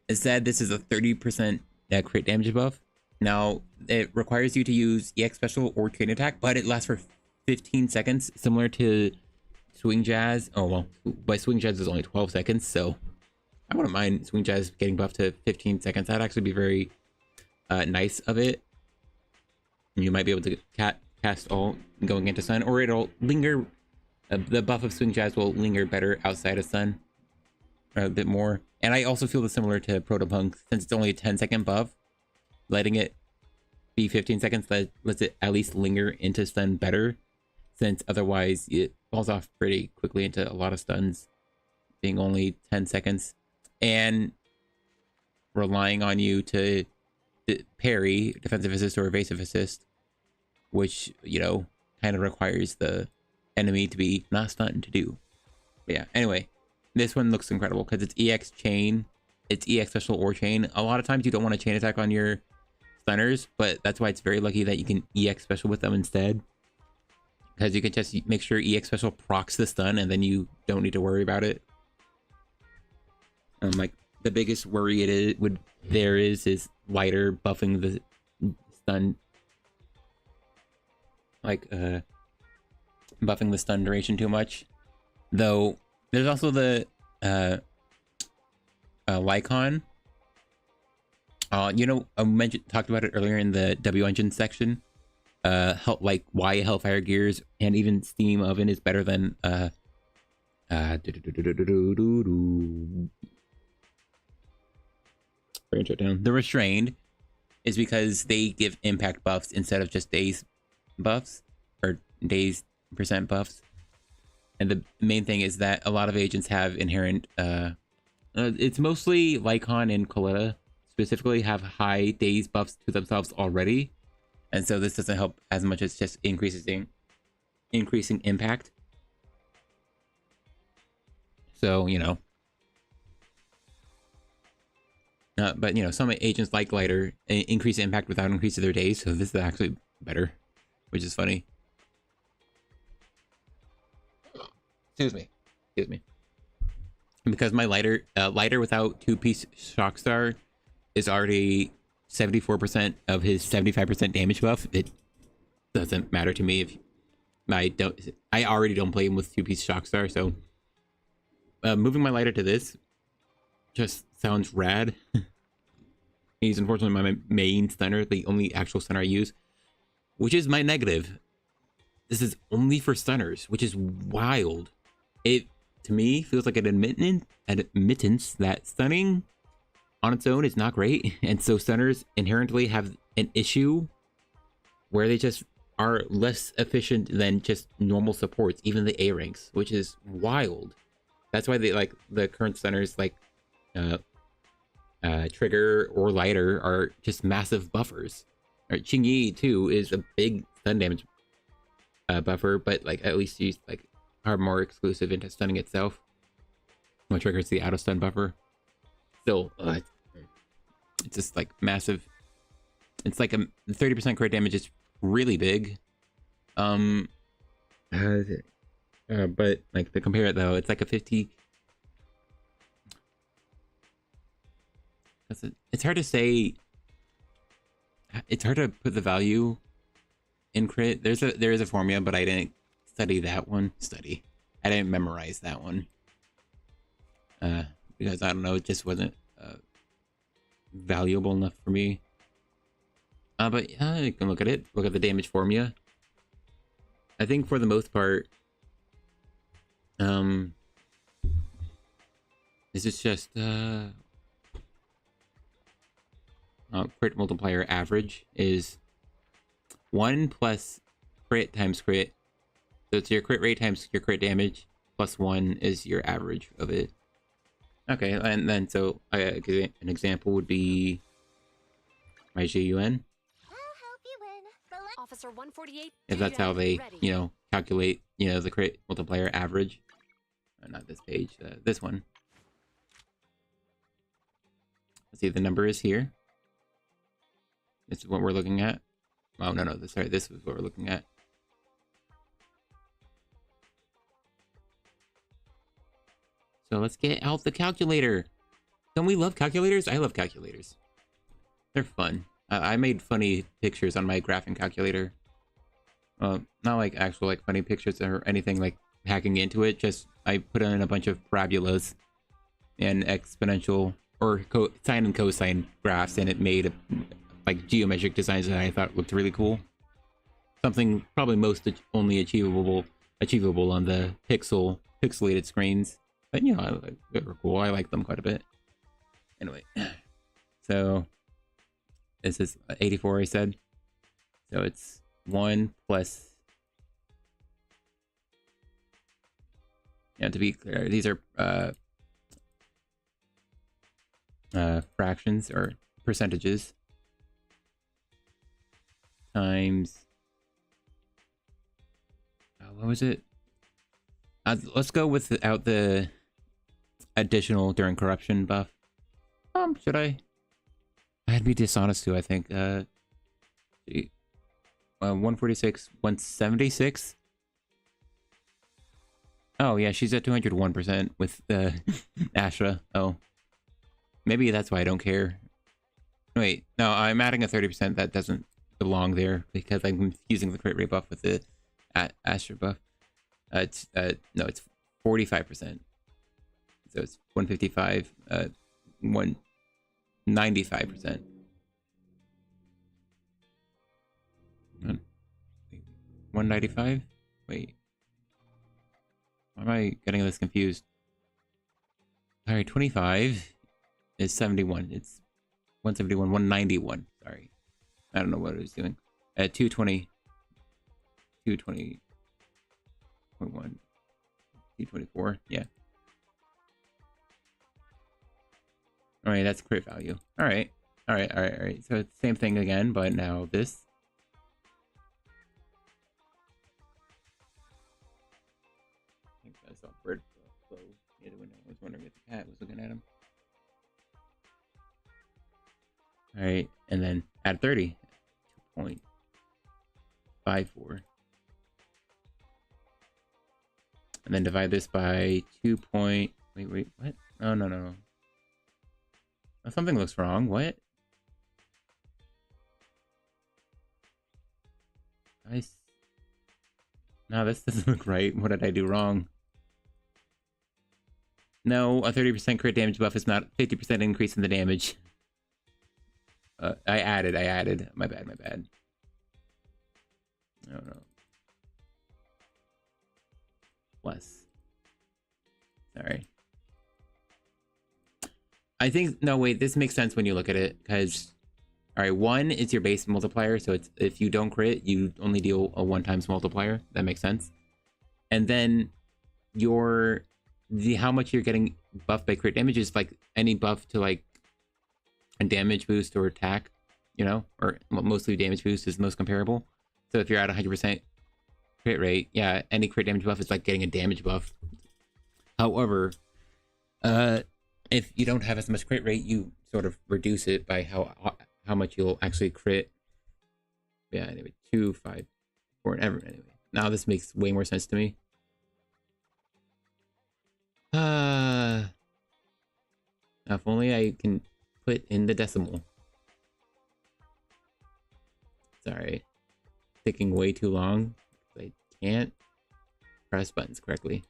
Instead, this is a 30% crit damage buff. Now, it requires you to use EX Special or Chain Attack, but it lasts for 15 seconds, similar to Swing Jazz. Oh, well, but Swing Jazz is only 12 seconds, so I wouldn't mind Swing Jazz getting buffed to 15 seconds. That'd actually be very nice of it. You might be able to cast all going into Sun, or it'll linger. The buff of Swing Jazz will linger better outside of Sun a bit more. And I also feel similar to Protopunk, since it's only a 10-second buff, letting it be 15 seconds lets it at least linger into Stun better, since otherwise it falls off pretty quickly into a lot of stuns, being only 10 seconds. And relying on you to parry, defensive assist or evasive assist, which, you know, kind of requires the enemy to be not stunned to do. But yeah, anyway, this one looks incredible because it's EX chain, it's EX special or chain. A lot of times you don't want to chain attack on your stunners, but that's why it's very lucky that you can EX special with them instead. Because you can just make sure EX special procs the stun and then you don't need to worry about it. Like the biggest worry is lighter buffing the stun, like buffing the stun duration too much. Though there's also the Lycon. You know, I talked about it earlier in the W engine section. Like why Hellfire Gears and even Steam Oven is better than the Restrained is because they give impact buffs instead of just days buffs or days percent buffs. And the main thing is that a lot of agents have inherent it's mostly Lycon and Koleda specifically have high days buffs to themselves already, and so this doesn't help as much as just increasing impact. So, you know, but you know, some agents like lighter increase impact without increasing their days, so this is actually better, which is funny. Excuse me. Because my lighter without 2-piece Shockstar is already 74% of his 75% damage buff. It doesn't matter to me if I already don't play him with 2-piece Shockstar, so moving my lighter to this just sounds rad. He's unfortunately my main stunner, the only actual stunner I use, which is my negative. This is only for stunners, which is wild. It, to me, feels like an admittance that stunning on its own is not great, and so stunners inherently have an issue where they just are less efficient than just normal supports, even the A ranks, which is wild. That's why they like the current stunners like Trigger or Lighter are just massive buffers. Or Qingyi too is a big stun damage buffer, but like at least she's like are more exclusive into stunning itself. When Trigger's the auto stun buffer. Still, it's just like massive. It's like a 30% crit damage is really big. But like to compare it though, it's like a 50. It's hard to say. It's hard to put the value in crit. There is a formula, but I didn't study that one. I didn't memorize that one. Because I don't know, it just wasn't valuable enough for me. But yeah, you can look at it. Look at the damage formula. I think for the most part, this is just crit multiplier average is 1 plus crit times crit. So it's your crit rate times your crit damage plus 1 is your average of it. Okay, and then so an example would be my GUN. Officer 148. If that's how they, you know, calculate, you know, the crit multiplier average. Not this page, this one. Let's see, the number is here. This is what we're looking at. Oh, no, sorry, this is what we're looking at. So let's get out the calculator. Don't we love calculators? I love calculators. They're fun. I made funny pictures on my graphing calculator. Not like actual like funny pictures or anything like hacking into it. Just I put in a bunch of parabolas and exponential or sine and cosine graphs, and it made like geometric designs that I thought looked really cool. Something probably most only achievable on the pixelated screens. But you know, they were cool. I like them quite a bit. Anyway, so this is 84, I said. So it's 1 plus. Yeah, to be clear, these are fractions or percentages times. What was it? Let's go without the additional during corruption buff. Should I? I'd be dishonest too, I think. 146, 176. Oh yeah, she's at 201% with Asha. Oh, maybe that's why I don't care. Wait, no, I'm adding a 30% that doesn't belong there because I'm using the crit rate buff with the Asha buff. It's no, it's 45%. So it's 155, 195%. 195? Wait. Why am I getting this confused? Alright, 25 is 71. It's 171, 191. Sorry. I don't know what it was doing. At 220. 220.1. 224. Yeah. Alright, that's crit value. Alright. Alright. So it's the same thing again, but now this. I think I saw bird flow near the window. I was wondering if the cat was looking at him. Alright, and then add 30. 2.54. And then divide this by 2. Wait, what? Oh, no. Oh, something looks wrong. What? No, this doesn't look right. What did I do wrong? No, a 30% crit damage buff is not 50% increase in the damage. I added. My bad. I don't know. Plus. Sorry. I think, no, wait, this makes sense when you look at it, because, all right, 1 is your base multiplier, so it's if you don't crit, you only deal a 1 times multiplier. That makes sense. And then how much you're getting buffed by crit damage is like any buff to like a damage boost or attack, you know, or mostly damage boost is most comparable. So if you're at 100% crit rate, yeah, any crit damage buff is like getting a damage buff. However, if you don't have as much crit rate, you sort of reduce it by how much you'll actually crit. Yeah, anyway, 2, 5, 4, and ever. Anyway, now this makes way more sense to me. If only I can put in the decimal. Sorry, taking way too long. I can't press buttons correctly.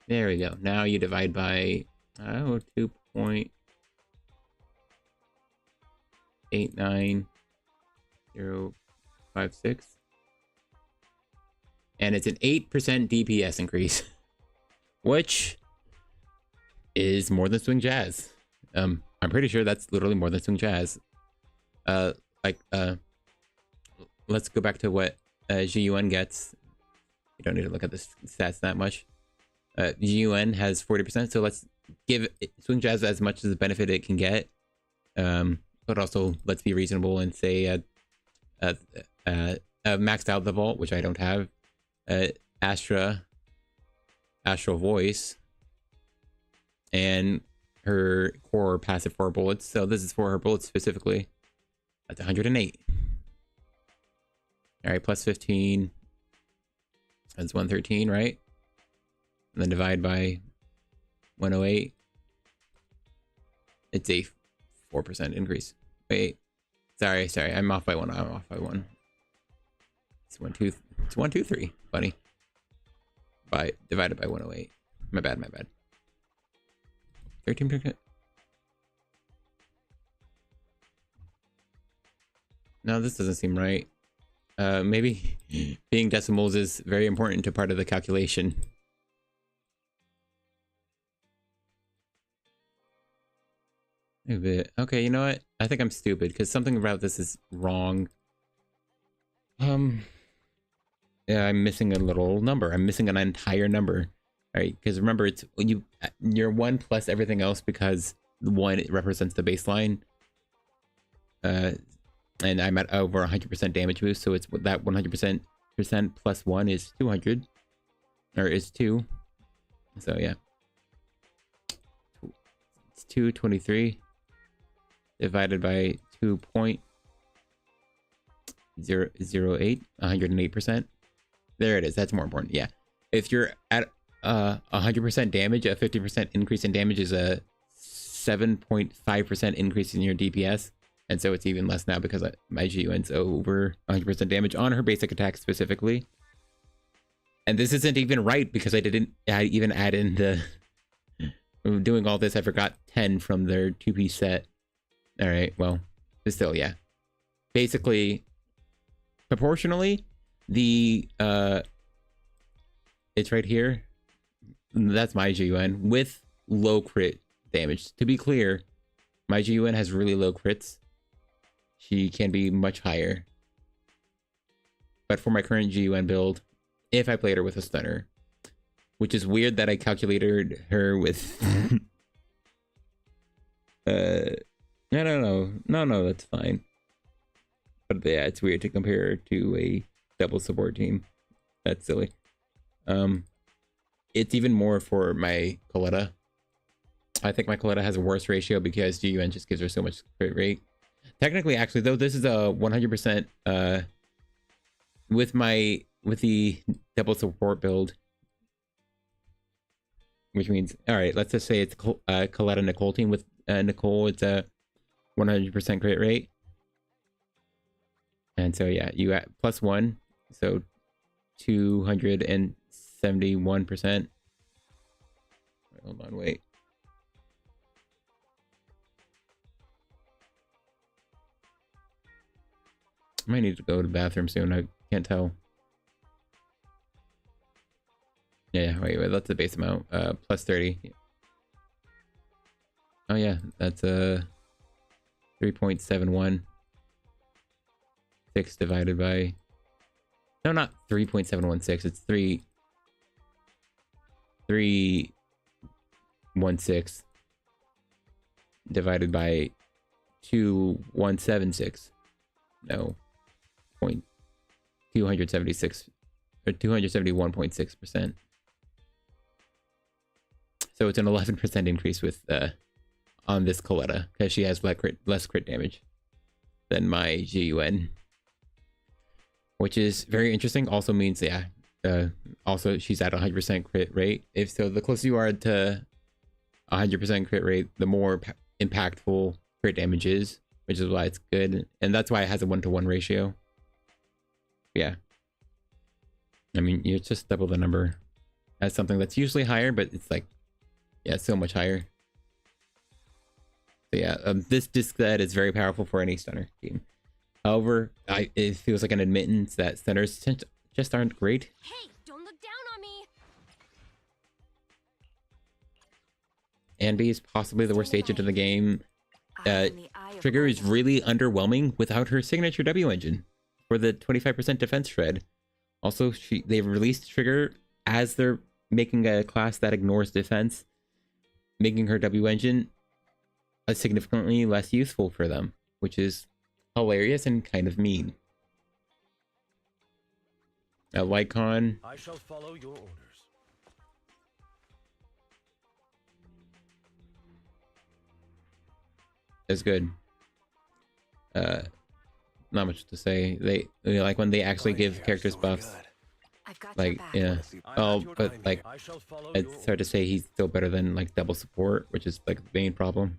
There we go. Now you divide by 2.89056, and it's an 8% DPS increase, which is more than Swing Jazz. I'm pretty sure that's literally more than Swing Jazz. Let's go back to what GUN gets. You don't need to look at the stats that much. GUN has 40%, so let's give Swing Jazz as much as the benefit it can get. But also, let's be reasonable and say maxed out the vault, which I don't have. Astral Voice, and her core passive 4 bullets. So this is for her bullets specifically. That's 108. All right, plus 15. That's 113, right? And then divide by 108. It's a 4% increase. Wait, sorry, I'm off by 1. It's 123. Funny. Divided by 108. My bad. 13%. No, this doesn't seem right. Maybe being decimals is very important to part of the calculation. A bit. Okay, you know what? I think I'm stupid because something about this is wrong. Yeah, I'm missing a little number. I'm missing an entire number. Right? Because remember, it's you're 1 plus everything else because 1 represents the baseline. And I'm at over 100% damage boost, so it's that 100% plus 1 is 200, or is 2. So yeah, it's 223 divided by 2.008, 108%. There it is. That's more important. Yeah, if you're at 100% damage, a 50% increase in damage is a 7.5% increase in your DPS. And so it's even less now because my GUN's over 100% damage on her basic attack specifically. And this isn't even right because I didn't even add in the... Doing all this, I forgot 10 from their 2-piece set. Alright, well, but still, yeah. Basically, proportionally, the... it's right here. That's my GUN with low crit damage. To be clear, my GUN has really low crits. She can be much higher. But for my current GUN build, if I played her with a stunner, which is weird that I calculated her with... No, that's fine. But yeah, it's weird to compare her to a double support team. That's silly. It's even more for my Koleda. I think my Koleda has a worse ratio because GUN just gives her so much crit rate. Technically, actually, though, this is a 100% with the double support build, which means, all right, let's just say it's Koleda Nicole team. With Nicole, it's a 100% crit rate, and so yeah, you at plus 1, so 271%. Hold on, wait. I might need to go to the bathroom soon. I can't tell. Yeah, wait, that's the base amount. Plus 30. Oh yeah, that's 3.716 divided by... No, not 3.716. It's 316 divided by 2176. No. 276 or 271.6%. So it's an 11% increase with on this Koleda because she has less crit damage than my GUN, which is very interesting. Also means, yeah, also she's at 100% crit rate. If so, the closer you are to 100% crit rate, the more impactful crit damage is, which is why it's good, and that's why it has a 1-to-1 ratio. Yeah, I mean, you just double the number as something that's usually higher, but it's like, yeah, so much higher. So yeah, this disc set is very powerful for any stunner team. However, it feels like an admittance that stunners just aren't great. Hey, don't look down on me. Anby is possibly the worst agent in the game. Trigger is really underwhelming without her signature W engine for the 25% defense shred. Also, they've released Trigger as they're making a class that ignores defense, making her W engine significantly less useful for them, which is hilarious and kind of mean. Lycon. I shall follow your orders. Is good. Not much to say. They like when they actually give characters buffs. Like, yeah. Oh, but like, it's hard to say he's still better than like double support, which is like the main problem.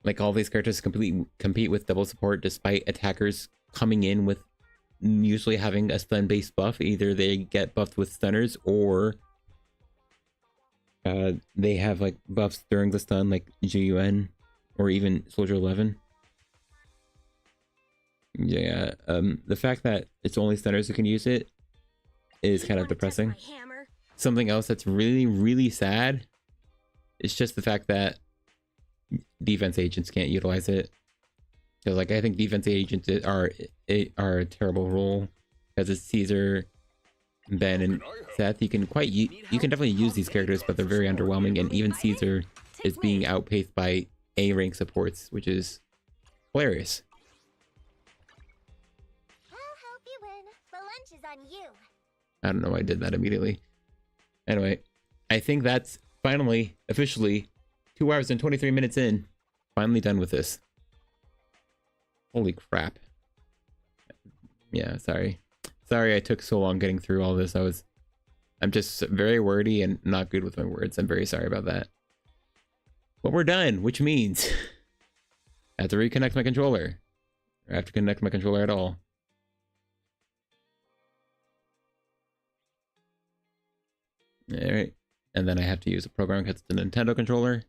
Like, all these characters compete with double support despite attackers coming in with usually having a stun based buff. Either they get buffed with stunners or they have like buffs during the stun, like GUN or even Soldier 11. Yeah, the fact that it's only stunners who can use it is kind of depressing. Something else that's really, really sad is just the fact that defense agents can't utilize it. Because, like, I think defense agents are a terrible role because it's Caesar, Ben, and Seth. You can definitely use these characters, but they're very underwhelming. And even Caesar is being outpaced by A rank supports, which is hilarious. I'll help you win. The lunch is on you. I don't know why I did that immediately. Anyway, I think that's finally, officially, 2 hours and 23 minutes in. Finally done with this. Holy crap. Yeah, sorry. Sorry I took so long getting through all this. I'm just very wordy and not good with my words. I'm very sorry about that. But we're done, which means I have to reconnect my controller. I have to connect my controller at all. Alright. And then I have to use a program because it's a Nintendo controller.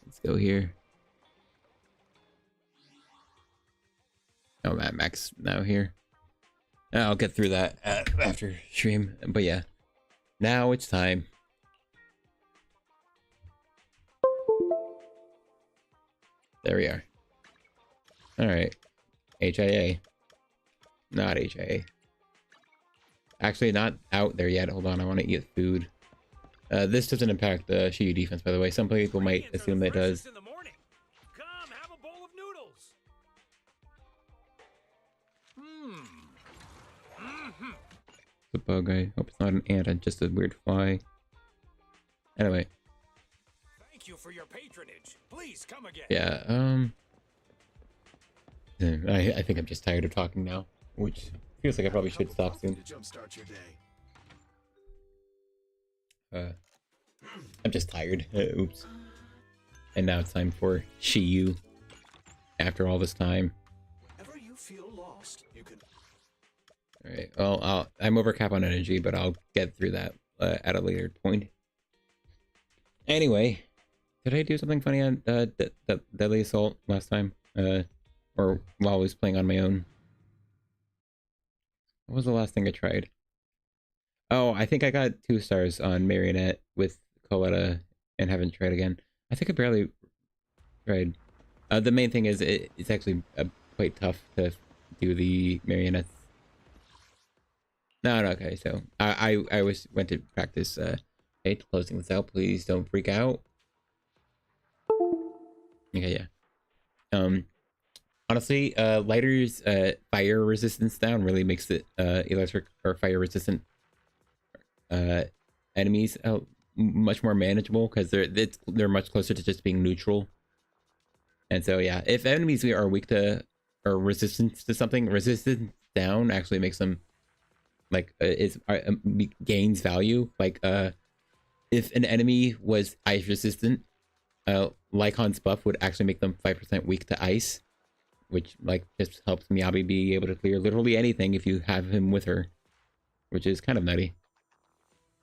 Let's go here. Oh, Max now here. I'll get through that after stream. But yeah, now it's time. There we are. All right. HIA. Not HIA. Actually, not out there yet. Hold on, I want to eat food. This doesn't impact the Shiyu defense, by the way. Some people might assume that it does. Come, have a bowl of noodles. It's a bug. I hope it's not an ant and just a weird fly. Anyway. Thank you for your patronage. Please come again. Yeah, I think I'm just tired of talking now, which feels like I probably should stop soon. I'm just tired. Oops. And now it's time for Shiyu. After all this time. Ever you feel lost, you can... Alright, well, I'm over cap on energy, but I'll get through that at a later point. Anyway, did I do something funny on Deadly Assault last time? Or while I was playing on my own? What was the last thing I tried? Oh, I think I got 2 stars on Marionette with Koleda and haven't tried again. I think I barely tried. The main thing is it's actually quite tough to do the marionettes. No, okay. So I went to practice. Hey, closing this out. Please don't freak out. Okay, yeah. Honestly, lighter's fire resistance down really makes it electric or fire resistant enemies much more manageable because they're much closer to just being neutral. And so yeah, if enemies are weak to or resistant to something, resistance down actually makes them like gains value. Like if an enemy was ice resistant, Lycon's buff would actually make them 5% weak to ice, which like just helps Miyabi be able to clear literally anything if you have him with her, which is kind of nutty.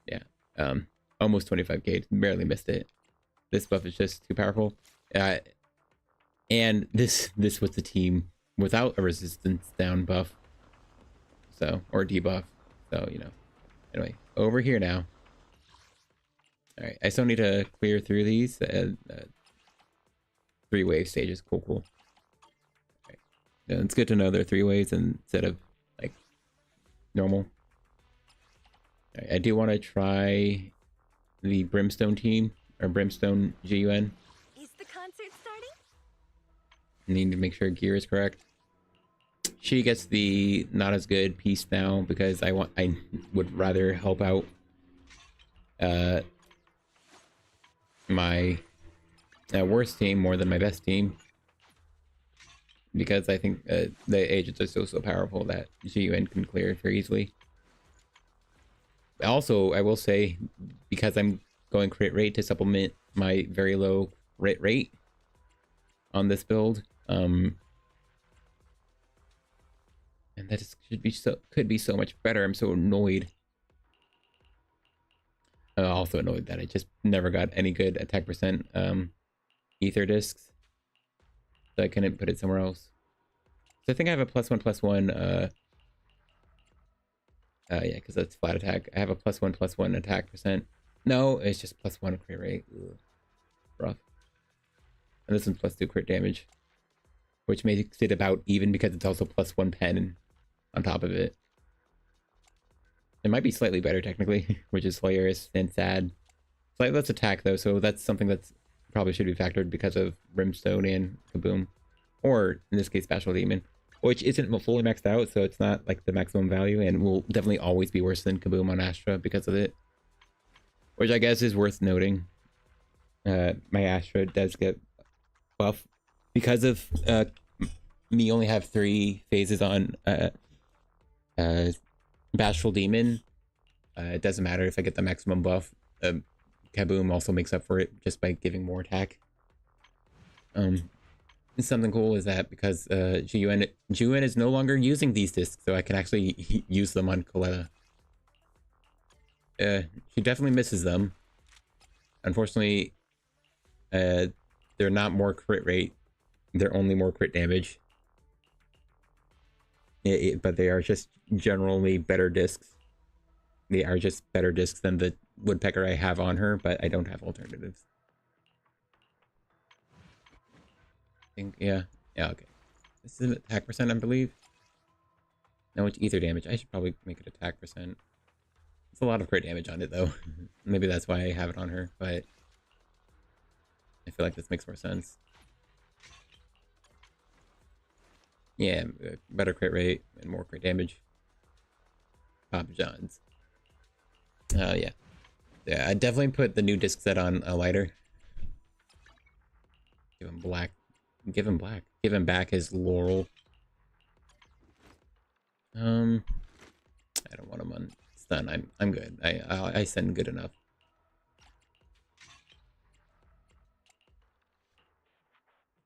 Yeah, almost 25k, barely missed it. This buff is just too powerful. And this was the team without a resistance down buff, so or debuff. So you know. Anyway, over here now. All right, I still need to clear through these 3-wave stages. Cool. All right. Yeah, it's good to know they're 3 waves instead of like normal. All right, I do want to try the Brimstone team or Brimstone GUN. Is the concert starting? Need to make sure gear is correct. She gets the not as good piece now because I would rather help out my worst team more than my best team, because I think the agents are so powerful that GUN can clear very easily. Also, I will say, because I'm going crit rate to supplement my very low crit rate on this build, and that could be so much better. I'm so annoyed. Also annoyed that I just never got any good attack percent ether discs, so I couldn't put it somewhere else. So I think I have a +1/+1 yeah, because that's flat attack. I have a +1/+1 attack percent. No, it's just +1 crit rate. Ugh. Rough. And this one's +2 crit damage, which makes it about even because it's also +1 pen on top of it. It might be slightly better technically, which is hilarious and sad. Slightly less attack though, so that's something that's probably should be factored because of Brimstone and Kaboom, or in this case Bashful Demon, which isn't fully maxed out, so it's not like the maximum value, and will definitely always be worse than Kaboom on Astra because of it, which I guess is worth noting. My Astra does get buff because of me only have 3 phases on Bashful Demon. It doesn't matter if I get the maximum buff. Kaboom also makes up for it just by giving more attack. Something cool is that because GUN is no longer using these discs, so I can actually use them on Koleda. She definitely misses them. Unfortunately, they're not more crit rate. They're only more crit damage. But they are just generally better discs. They are just better discs than the woodpecker I have on her, but I don't have alternatives. I think, yeah, okay. This is an attack percent, I believe. No, it's ether damage. I should probably make it attack percent. It's a lot of crit damage on it, though. Maybe that's why I have it on her, but I feel like this makes more sense. Yeah, better crit rate and more crit damage. Papa John's. Yeah. Yeah, I definitely put the new disc set on a lighter. Give him black. Give him black. Give him back his laurel. I don't want him on stun. I'm good. I stun good enough.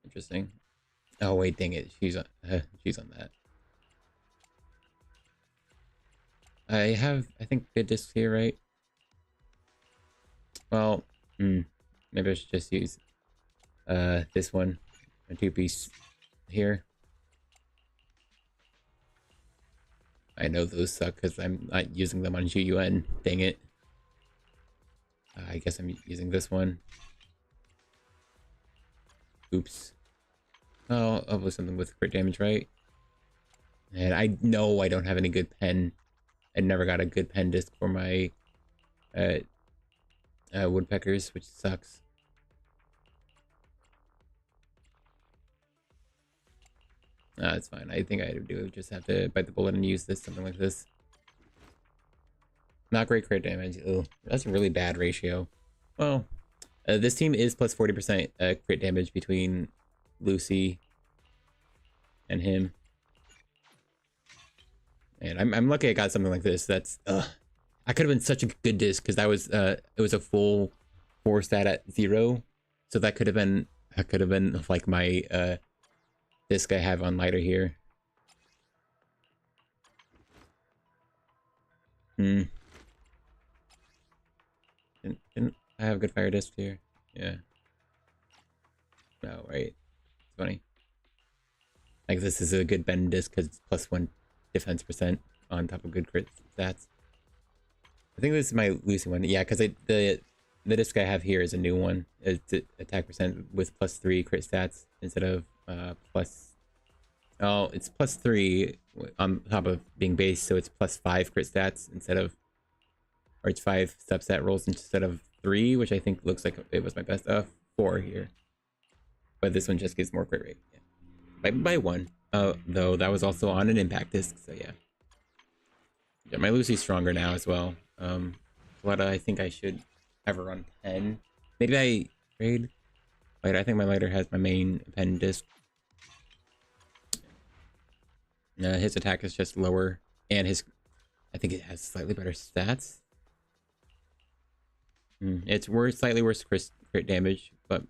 Interesting. Oh wait, dang it. She's on that. I think good discs here, right? Well, maybe I should just use this one, a 2-piece here. I know those suck because I'm not using them on GUN. Dang it. I guess I'm using this one. Oops. Oh, I'll put something with crit damage, right? And I know I don't have any good pen. I never got a good pen disc for my woodpeckers, which sucks. It's fine. I think I do just have to bite the bullet and use this, something like this. Not great crit damage. Oh, that's a really bad ratio. Well, this team is plus 40% crit damage between Lucy and him. And I'm lucky I got something like this. That's I could have been such a good disc because that was it was a full 4 stat at 0. So that could have been like my disc I have on lighter here. Didn't I have a good fire disc here? Yeah. No, right. It's funny. Like this is a good bend disc because it's plus 1 defense percent on top of good crit stats. I think this is my Lucy one. Yeah, because the disc I have here is a new one. It's attack percent with plus 3 crit stats instead of plus. Oh, it's plus 3 on top of being base, so it's plus 5 crit stats instead of, or it's 5 substat rolls instead of 3, which I think looks like it was my best 4 here. But this one just gives more crit rate. Yeah. By 1. Though that was also on an impact disc, so yeah. Yeah, my Lucy's stronger now as well. Koleda, I think I should have her on 10. Maybe I trade. Wait, I think my lighter has my main pen disc. His attack is just lower, and I think it has slightly better stats. It's slightly worse crit damage, but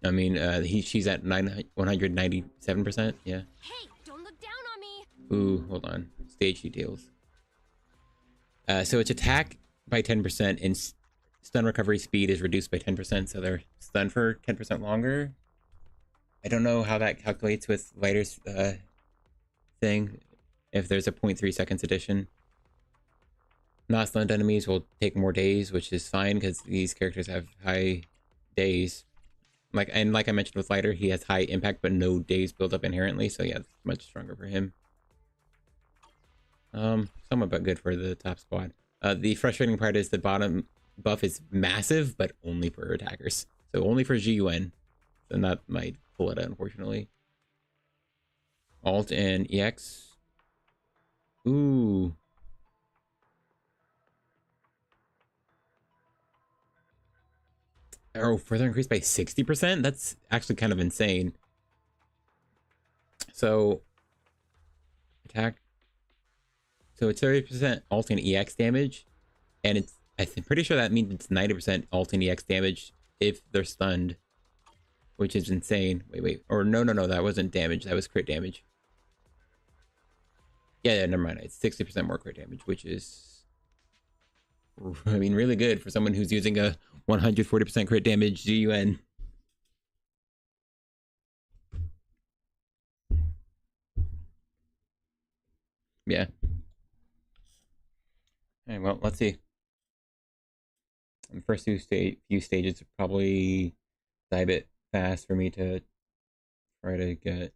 I mean, she's at 197%. Yeah. Hey, don't look down on me. Ooh, hold on. Stage details. So its attack by 10% and stun recovery speed is reduced by 10%, so they're stunned for 10% longer. I don't know how that calculates with lighter's thing, if there's a 0.3 seconds addition. Not stunned enemies will take more days, which is fine because these characters have high days. Like I mentioned with lighter, he has high impact but no days build up inherently, so yeah, it's much stronger for him. Somewhat but good for the top squad. The frustrating part is the bottom buff is massive, but only for attackers. So only for GUN. So not my Koleda, unfortunately. Alt and EX. Ooh. Oh, further increased by 60%? That's actually kind of insane. So, attack. So it's 30% alt and EX damage. And it's, I'm pretty sure that means it's 90% alt and EX damage if they're stunned. Which is insane. Wait. Or no, that wasn't damage. That was crit damage. Yeah, never mind. It's 60% more crit damage, which is, I mean, really good for someone who's using a 140% crit damage GUN. Yeah. Alright, well, let's see. The first few stages are probably die a bit fast for me to try to get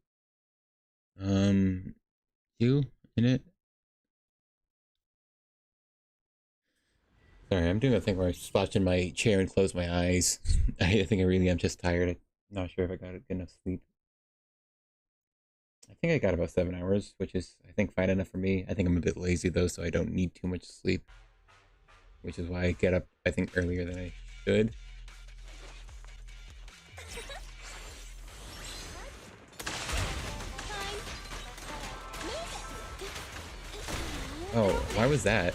2 in it. Sorry, I'm doing a thing where I slouch in my chair and close my eyes. I think I really am just tired. I'm not sure if I got good enough sleep. I think I got about 7 hours, which is, I think, fine enough for me. I think I'm a bit lazy, though, so I don't need too much sleep. Which is why I get up, I think, earlier than I should. Oh, why was that?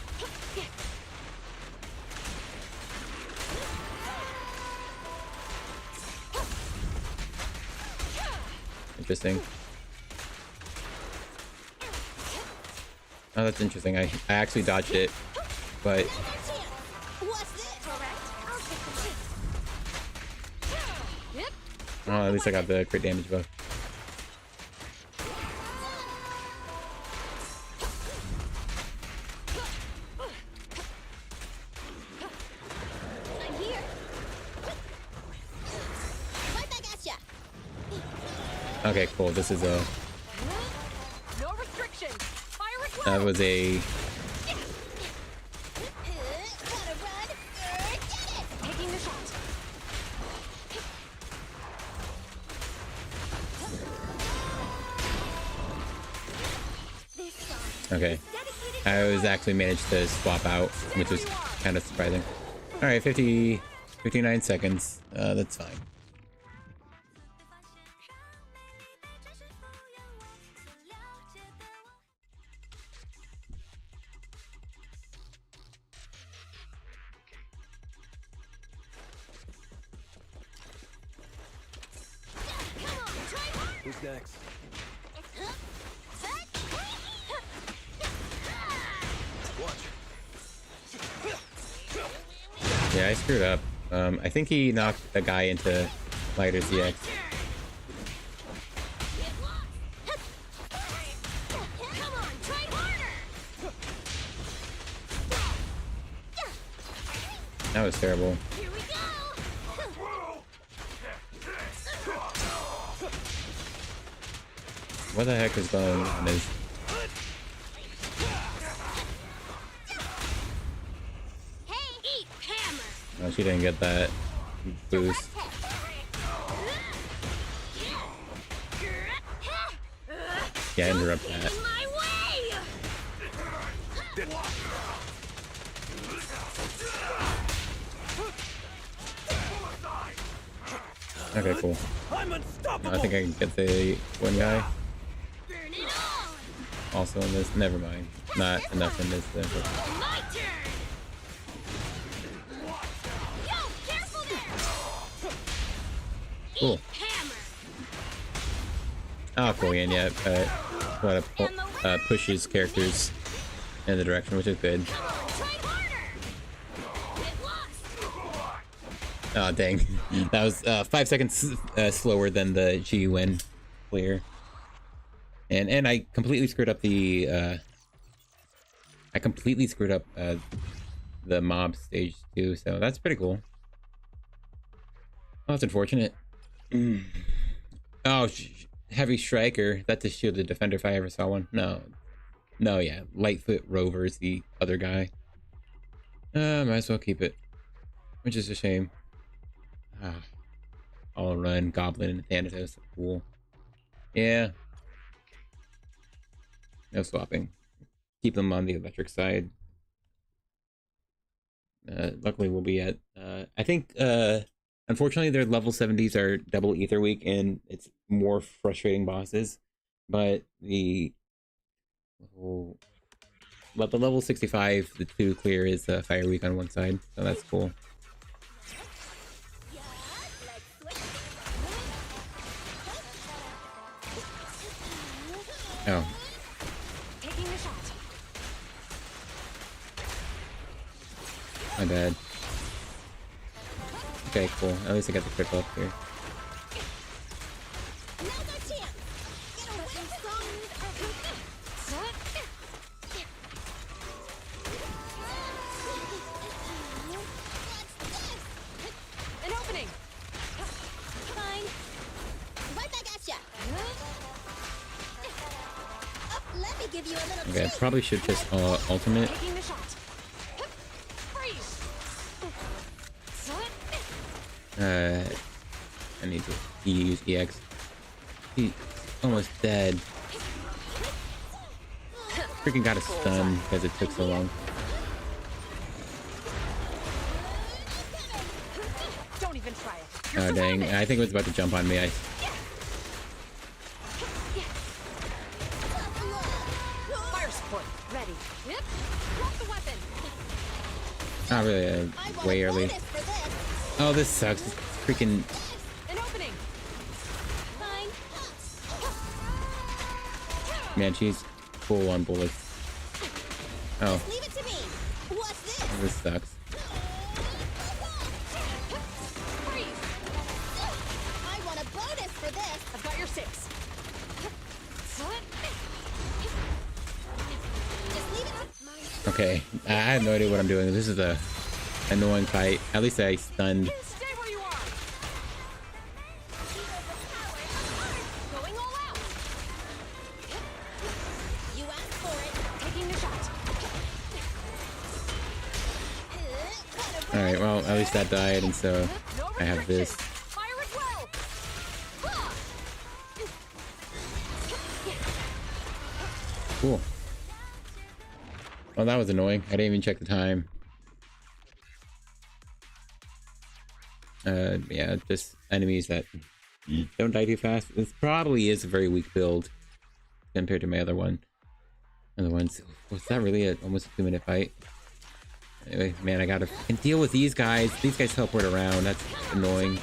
Interesting. Oh, that's interesting. I actually dodged it, but What's this? Correct. I'll take the lead. Yep. oh, at least I got the crit damage buff. I'm here. Right back at ya. Okay, cool. This is a No restrictions. Fire at will. that was a Wanna run? Get it. Taking the shot. This song okay. dedicated I was actually managed to swap out, which was kind of surprising. All right, 59 seconds. That's fine. Come on, try harder. Who's next? Watch. Yeah, I screwed up. I think he knocked a guy into lighter CX. Come on, try harder. That was terrible. Here we go. What the heck is going on? Is Hey, eat hammer. oh, she didn't get that boost. Yeah, interrupt that. In my way. Okay, cool. I'm unstoppable. I think I can get the one guy. Burn it all. Also in this. Never mind. Not enough in this. My turn. Yo, careful there. Cool. Eat hammer. Oh, cool. And yeah, what pushes characters in the direction, which is good. Come on, try harder. Get lost. Oh, dang. That was 5 seconds slower than the Shiyu clear. And I completely screwed up the the mob stage too, so that's pretty cool. Oh, that's unfortunate. Oh, heavy striker. That's a shielded defender if I ever saw one. No, yeah. Lightfoot Rover is the other guy. Might as well keep it, which is a shame. All run Goblin and Thanatos. Cool. Yeah. No swapping. Keep them on the electric side. Luckily, we'll be at. I think. Unfortunately, their level 70s are double Ether Week, and it's more frustrating bosses. But the level 65, the 2 clear is Fire Week on one side, so that's cool. Oh. Taking the shot. My bad. Okay, cool. At least I got the crit buff here. Now's our chance. Get away from an opening. Fine. Right back at ya. Let me give you a little Okay, I probably should just ultimate. Taking the shot. Freeze. I need to use EX. He's almost dead. Freaking got a stun because it took so long. Don't even try it. Oh dang! I think it was about to jump on me. Fire support ready. Yep. Drop the weapon. Not really. Way early. Oh, this sucks. It's freaking. An opening. Fine. Man, she's full on bullets. Oh. Leave it to me. What's this? This sucks. Freeze! I want a bonus for this. I've got your 6. Just leave it to Okay, I have no idea what I'm doing. This is a annoying fight. At least I stunned. stay where you are. Going all out. You asked for it. Taking the shot. Alright, well, at least that died, and so No I have this. Fire it well. Cool. Well, that was annoying. I didn't even check the time. Yeah, just enemies that don't die too fast. This probably is a very weak build compared to my other one. Other ones. Was that really almost a 2-minute fight? Anyway, man, I gotta deal with these guys. These guys teleport around. That's annoying.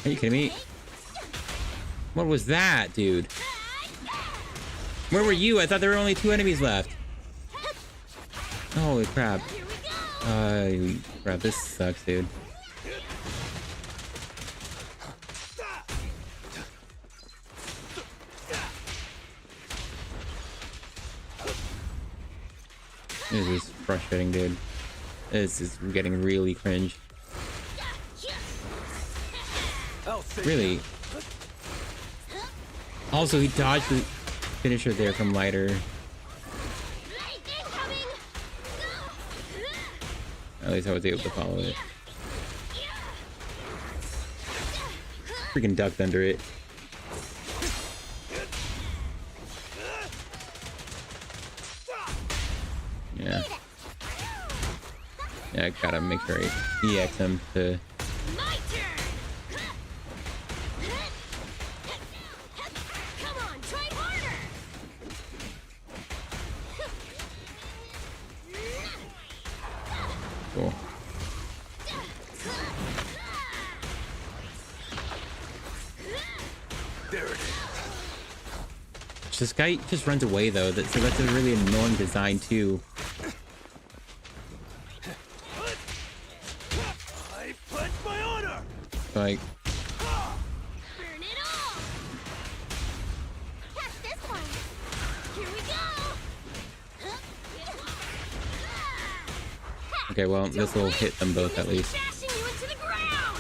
Are you kidding me? What was that, dude? Where were you? I thought there were only 2 enemies left. Holy crap. Crap, this sucks, dude. This is frustrating, dude. This is getting really cringe. Really? Also, he dodged the finisher there from Lighter. At least I was able to follow it. Freaking ducked under it. Yeah. Yeah, I gotta make sure I EX him to... Cool. This guy just runs away though, so that's a really annoying design too. I pledge my honor. Like, Burn it all. Catch this one. Here we go. okay, well, this will hit them both at least. Dashing you into the ground.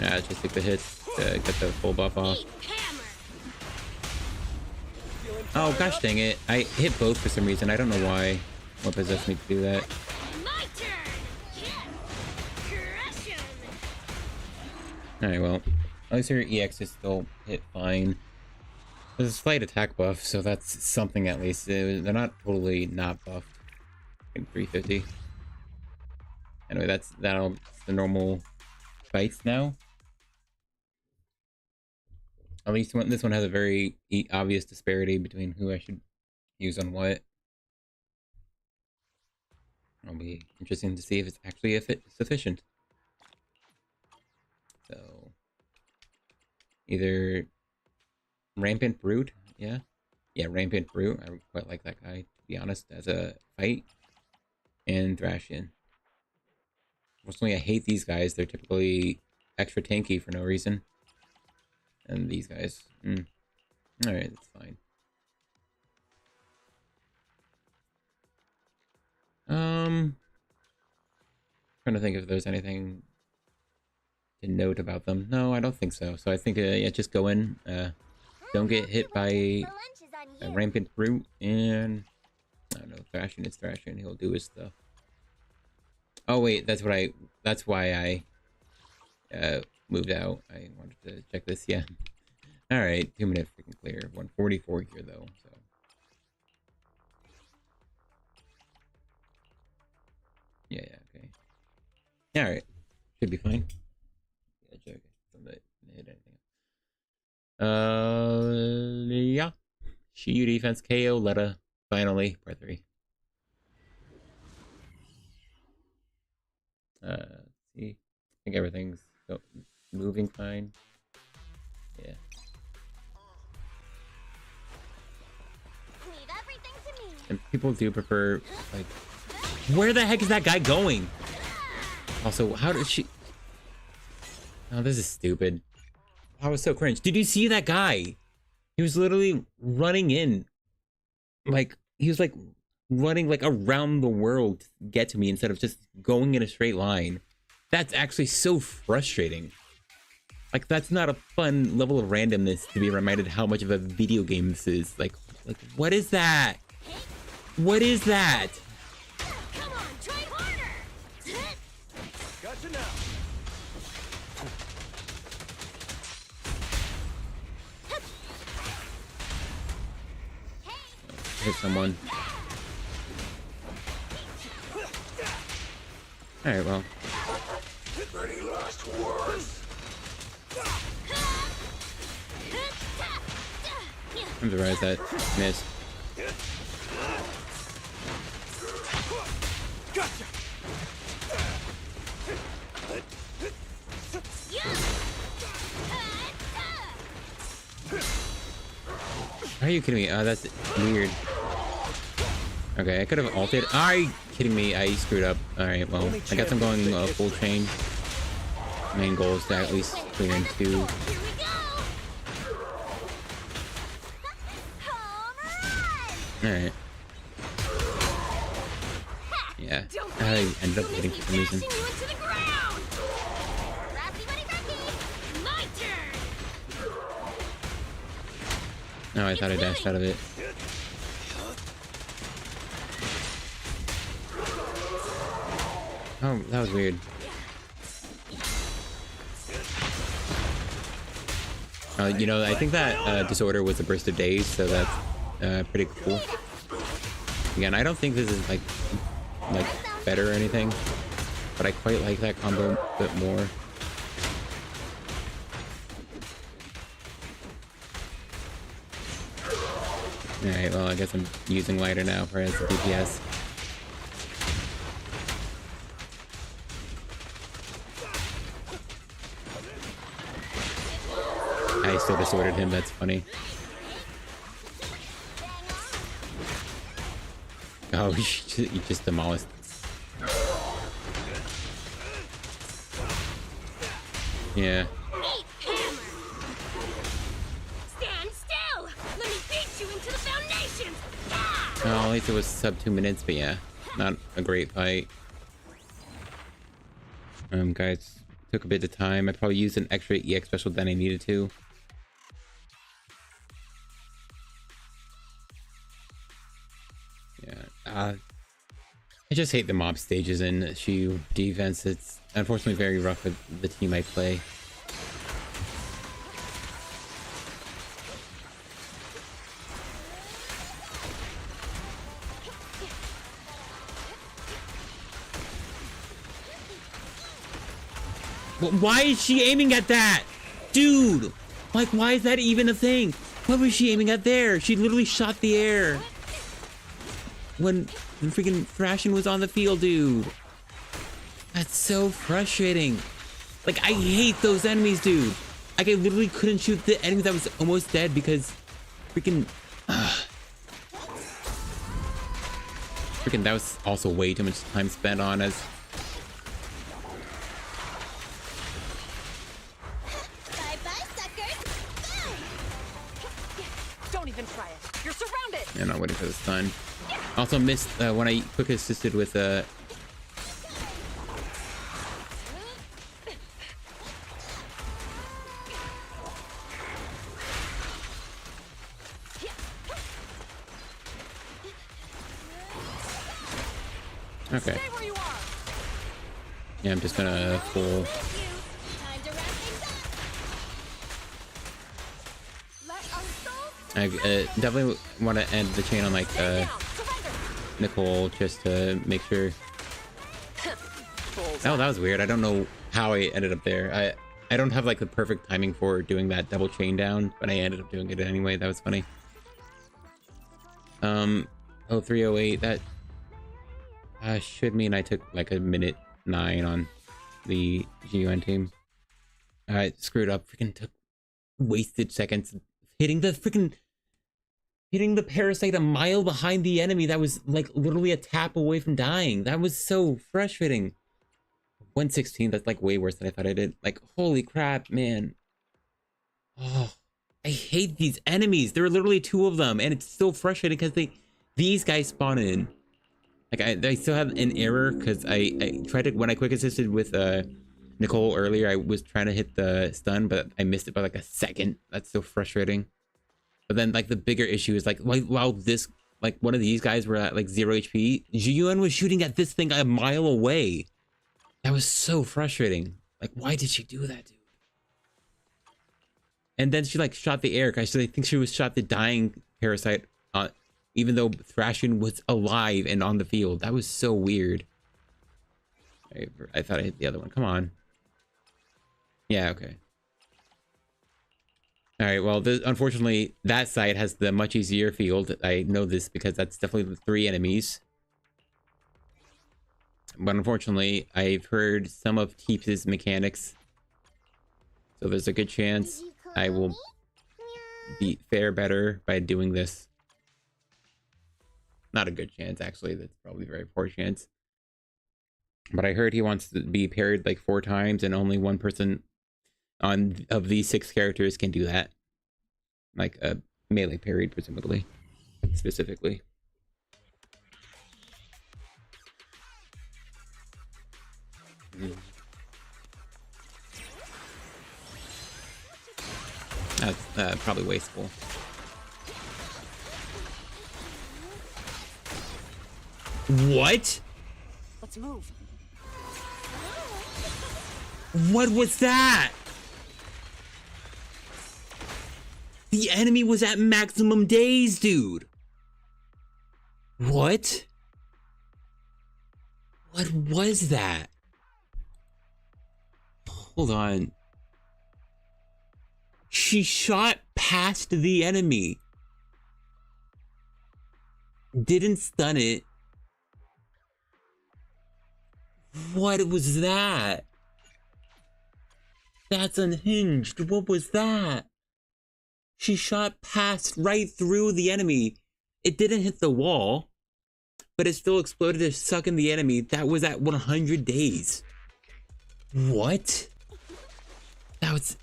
Yeah, just take the hits to get the full buff off. Hammer. Oh gosh dang it. I hit both for some reason. I don't know why. What possessed me to do that. My turn. Crush him. Alright, well, at least your EX is still hit fine. There's a slight attack buff, so that's something at least. They're not totally not buffed. I think 350. Anyway, that's the normal fights now. At least this one has a very obvious disparity between who I should use on what. It'll be interesting to see if it's actually sufficient. So, either Rampant Brute, yeah, Rampant Brute. I quite like that guy, to be honest, as a fight, and Thrashian. Personally, I hate these guys. They're typically extra tanky for no reason. And these guys. Alright, that's fine. Trying to think if there's anything to note about them. No, I don't think so. So I think, yeah, just go in. Don't get hit by a Rampant Brute. And, I don't know, Thrashian is Thrashian. He'll do his stuff. Oh, wait, that's why I moved out. I wanted to check this, yeah. Alright, 2-minute freaking clear. 144 here though, so. Yeah, okay. Alright. Should be fine. Yeah. Shiyu defense, KO-Leda, finally, part 3. Let's see. I think everything's moving fine. Yeah. Leave everything to me. And people do prefer, like, where the heck is that guy going? Also, how did she... Oh, this is stupid. I was so cringe. Did you see that guy? He was literally running in. Like, he was like running like around the world to get to me instead of just going in a straight line. That's actually so frustrating. Like, that's not a fun level of randomness to be reminded how much of a video game this is. Like what is that? What is that? Come on, try harder. Gotcha now. Hit someone. Alright, well. Any last words? I'm surprised that missed. Gotcha. Are you kidding me? Oh, that's weird. Okay, I could have ulted. Are you kidding me? I screwed up. Alright, well, I guess I'm going full chain. Main goal is to at least clear in 2. Here we go. Home run. Alright. Yeah, I ended up hitting for some reason. Crashing you into the ground. Raffy, buddy, Raffy. My turn. No, I thought I dashed out of it. Oh, that was weird. You know, I think that disorder was a burst of days, so that's pretty cool. Again, I don't think this is like better or anything, but I quite like that combo a bit more. Alright, well, I guess I'm using lighter now for as the DPS. I still disordered him, that's funny. Oh, he just demolished. Yeah. Stand still. Let me beat you into the foundations. Well, at least it was sub 2 minutes, but yeah, not a great fight. Guys, took a bit of time. I probably used an extra EX special than I needed to. Yeah, I just hate the mob stages in Shiyu defense. It's unfortunately very rough with the team I play. Why is she aiming at that? Dude! Like, why is that even a thing? What was she aiming at there? She literally shot the air when the freaking Thrashing was on the field, dude. That's so frustrating. Like, I hate those enemies, dude. Like, I literally couldn't shoot the enemy that was almost dead because freaking... Freaking, that was also way too much time spent on as... Don't even try it. You're surrounded. Yeah, not waiting for the stun. Also missed when I quick assisted with Okay. Yeah, I'm just gonna full. Time to wrap things up. I definitely want to end the chain on like Nicole just to make sure. Oh, that was weird. I don't know how I ended up there. I don't have like the perfect timing for doing that double chain down, but I ended up doing it anyway. That was funny. 0308, that should mean I took like a minute 9 on the GUN team. I screwed up. Freaking took wasted seconds hitting the parasite a mile behind the enemy. That was like literally a tap away from dying. That was so frustrating. 116, that's like way worse than I thought I did. Like, holy crap, man. Oh, I hate these enemies. There are literally 2 of them, and it's so frustrating because these guys spawn in. Like, I still have an error because I tried to, when I quick assisted with Nicole earlier, I was trying to hit the stun, but I missed it by like a second. That's so frustrating. But then like the bigger issue is like, while this, like one of these guys were at like 0 HP, Jiyuan was shooting at this thing a mile away. That was so frustrating. Like, why did she do that, dude? And then she like shot the air. I think she was shot the dying parasite, even though Thrashin was alive and on the field. That was so weird. I thought I hit the other one. Come on. Yeah, okay. All right, well, unfortunately, that side has the much easier field. I know this because that's definitely the 3 enemies. But unfortunately, I've heard some of Tepes' mechanics. So there's a good chance I will fare better by doing this. Not a good chance, actually. That's probably a very poor chance. But I heard he wants to be parried like 4 times, and only one person of these 6 characters can do that. Like a melee parried, presumably. Specifically. That's probably wasteful. What? Let's move. What was that? The enemy was at maximum days, dude. What? What was that? Hold on. She shot past the enemy. Didn't stun it. What was that? That's unhinged. What was that? She shot past right through the enemy. It didn't hit the wall, but it still exploded to suck in the enemy. That was at 100 days. What? That was...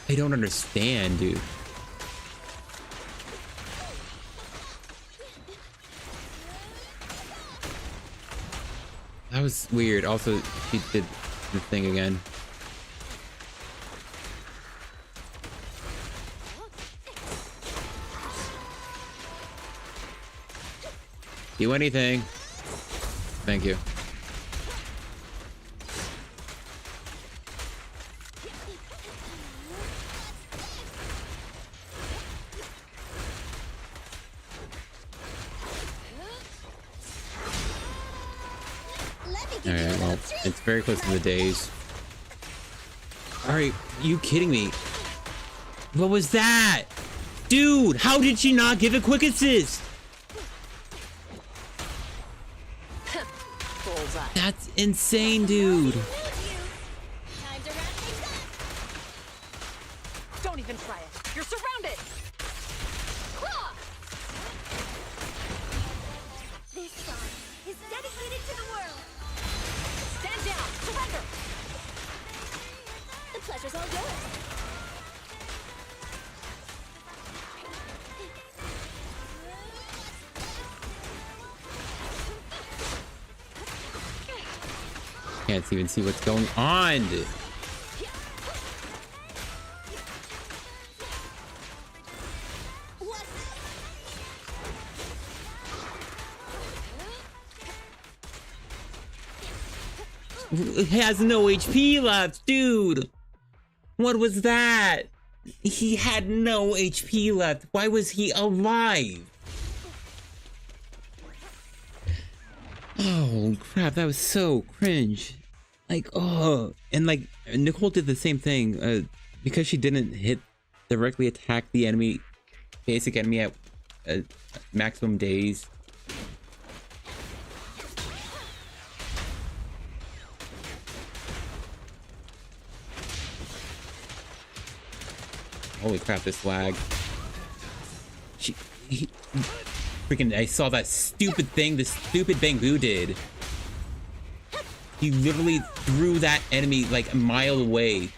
I don't understand, dude. That was weird. Also, she did the thing again. Do anything. Thank you. Alright, well, it's very close to the days. Alright, you kidding me? What was that? Dude, how did she not give a quick assist? That's insane, dude. Time to wrap things up. Don't even try it. You're surrounded. This song is dedicated to the world. Stand down. Surrender. The pleasure's all yours. Can't even see what's going on. He has no HP left, dude. What was that? He had no HP left. Why was he alive? Oh crap, that was so cringe. Like, oh, and like Nicole did the same thing because she didn't directly attack the enemy, basic enemy at maximum days. Holy crap, this lag. Freaking, I saw that stupid thing the stupid Bangu did. He literally threw that enemy like a mile away.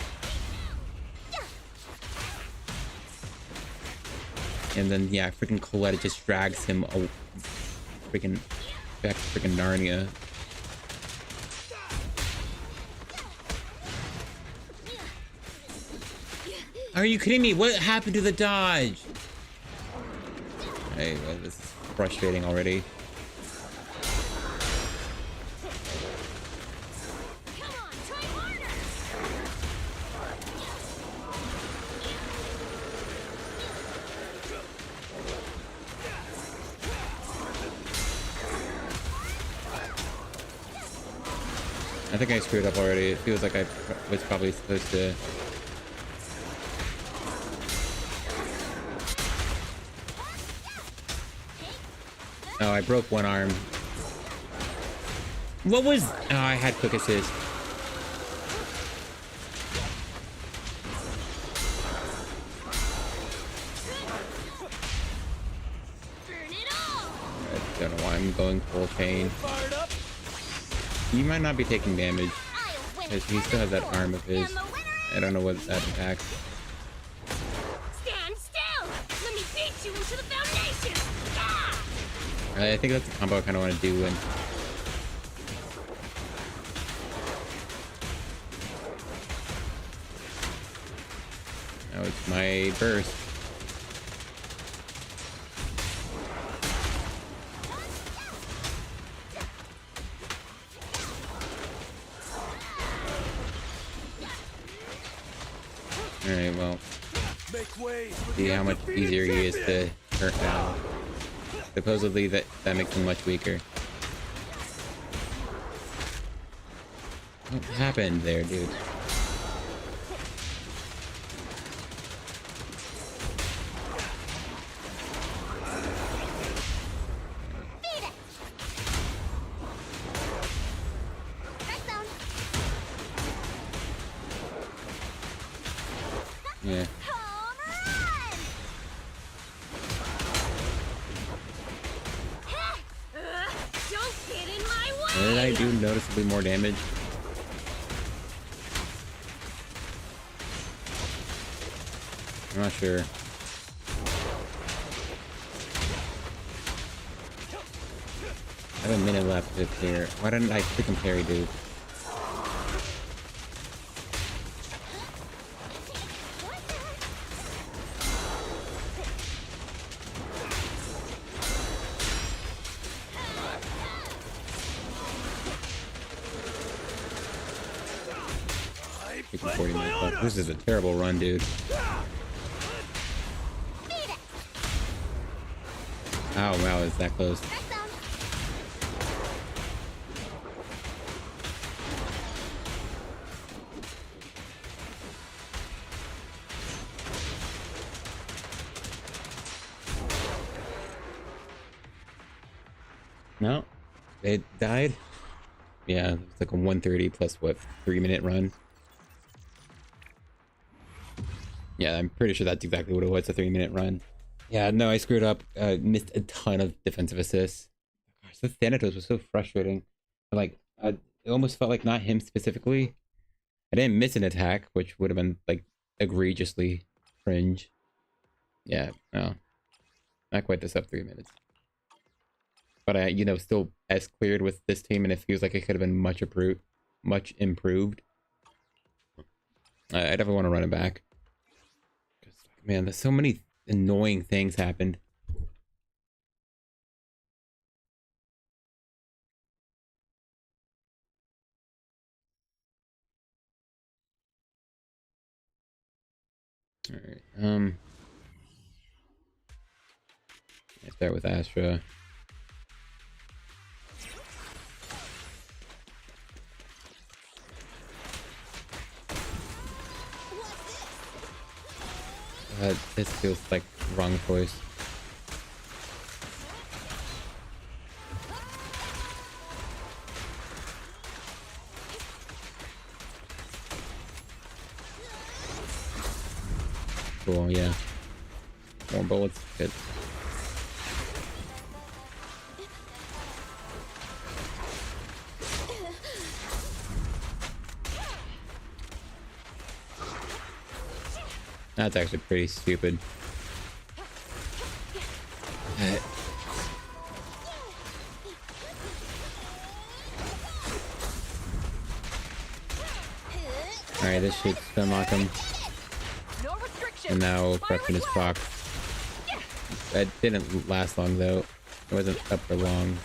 And then, yeah, freaking Koleda just drags him freaking back to freaking Narnia. Are you kidding me? What happened to the dodge? Hey, well, this is frustrating already. I think I screwed up already. It feels like I was probably supposed to. Oh, I broke one arm. What was... Oh, I had quick assist. I don't know why I'm going full chain. He might not be taking damage because he still has that arm of his. I don't know what that impacts. Stand still! Let me beat you into the foundation! I think that's the combo I kind of want to do. And now it's my burst. Alright, well, see how much easier he is to hurt now. Supposedly that makes him much weaker. What happened there, dude? Yeah. Did I do noticeably more damage? I'm not sure. I have a minute left to clear. Why didn't I freaking parry, dude? Freaking 40 minutes left. This is a terrible run, dude. Oh wow, it's that close. No, it died. Yeah, it's like a 130 plus what, 3-minute run. Yeah, I'm pretty sure that's exactly what it was, a 3-minute run. Yeah, no, I screwed up. Missed a ton of defensive assists. Gosh, the Thanatos was so frustrating. Like, it almost felt like not him specifically. I didn't miss an attack, which would have been like egregiously cringe. Yeah, no, not quite the sub 3 minutes. But I, you know, still S cleared with this team, and it feels like it could have been much improved. I definitely want to run it back. Man, there's so many annoying things happened. All right. I start with Astra. This feels like wrong choice. Cool, yeah. More bullets, good. That's actually pretty stupid. Alright, this should unlock him. No restrictions. And now corruption is proc. That didn't last long though. It wasn't up for long.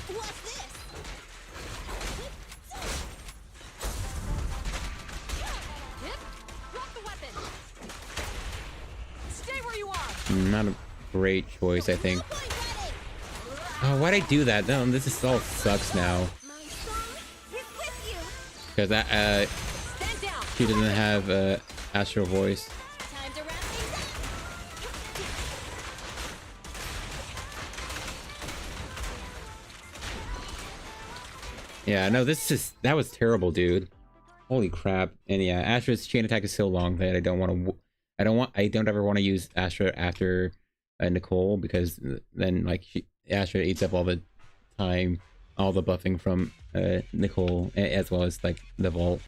What's this? Drop the weapon. Stay where you are. Not a great choice, I think. Point ready. Oh, why'd I do that? No, this is all sucks now. My song is with you. Because that, Stand down. she doesn't have, astral voice. Time to wrap things up. Yeah, no, that was terrible, dude. Holy crap. And yeah, Astra's chain attack is so long that I don't ever want to use Astra after Nicole, because then like Astra eats up all the time, all the buffing from Nicole, as well as like the vault.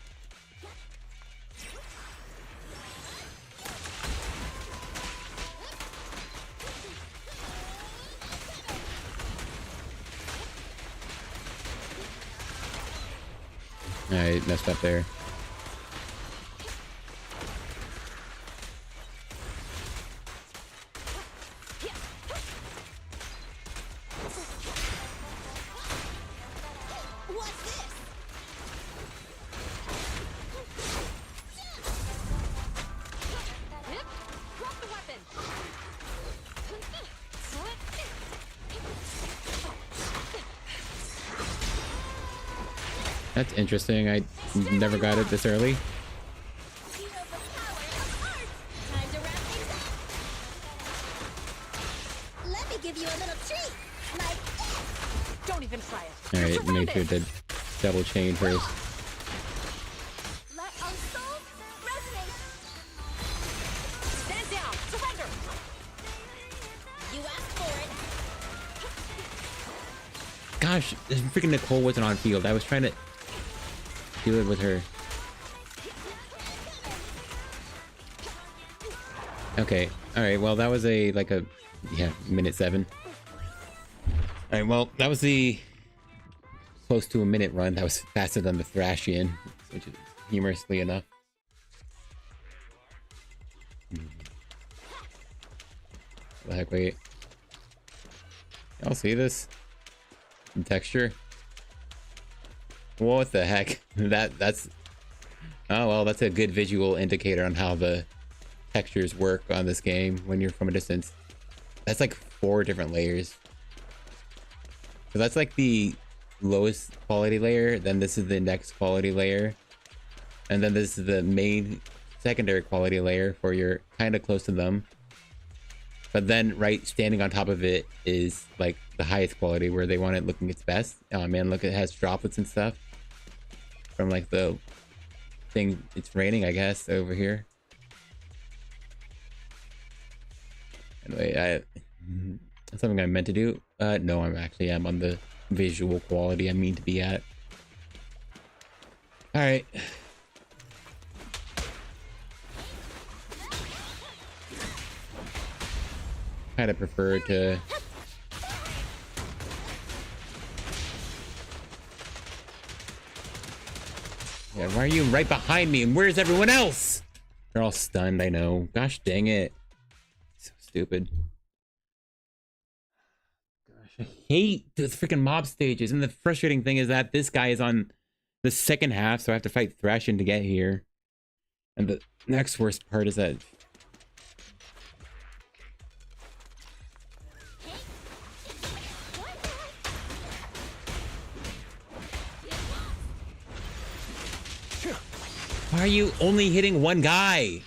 I messed up there. What's this? Drop the weapon. That's interesting. I never got it this early. You overpower the heart. Time to wrap things up. Let me give you a little treat. Like this. Don't even try it. Alright, make sure to double chain first. Let our souls resonate. Stand down. Surrender. You asked for it. Gosh, this freaking Nicole wasn't on field. I was trying to do it with her. Okay, alright, well that was minute 7. Alright, well, that was the close to a minute run. That was faster than the Thrashian, which is humorously enough. What the heck, wait. Y'all see this? In texture? What the heck? That's oh well, that's a good visual indicator on how the textures work on this game when you're from a distance. That's like 4 different layers. So that's like the lowest quality layer, then this is the next quality layer, and then this is the main secondary quality layer for your kind of close to them. But then right standing on top of it is like the highest quality where they want it looking its best. Oh man, look, it has droplets and stuff from like the thing it's raining, I guess, over here. Anyway, that's something I meant to do. No, I'm on the visual quality I mean to be at. All right. Kind of prefer to yeah, why are you right behind me and where's everyone else? They're all stunned, I know. Gosh dang it. So stupid. Gosh, I hate the freaking mob stages, and the frustrating thing is that this guy is on the second half, so I have to fight Thrashian to get here. And the next worst part is that Why are you only hitting one guy?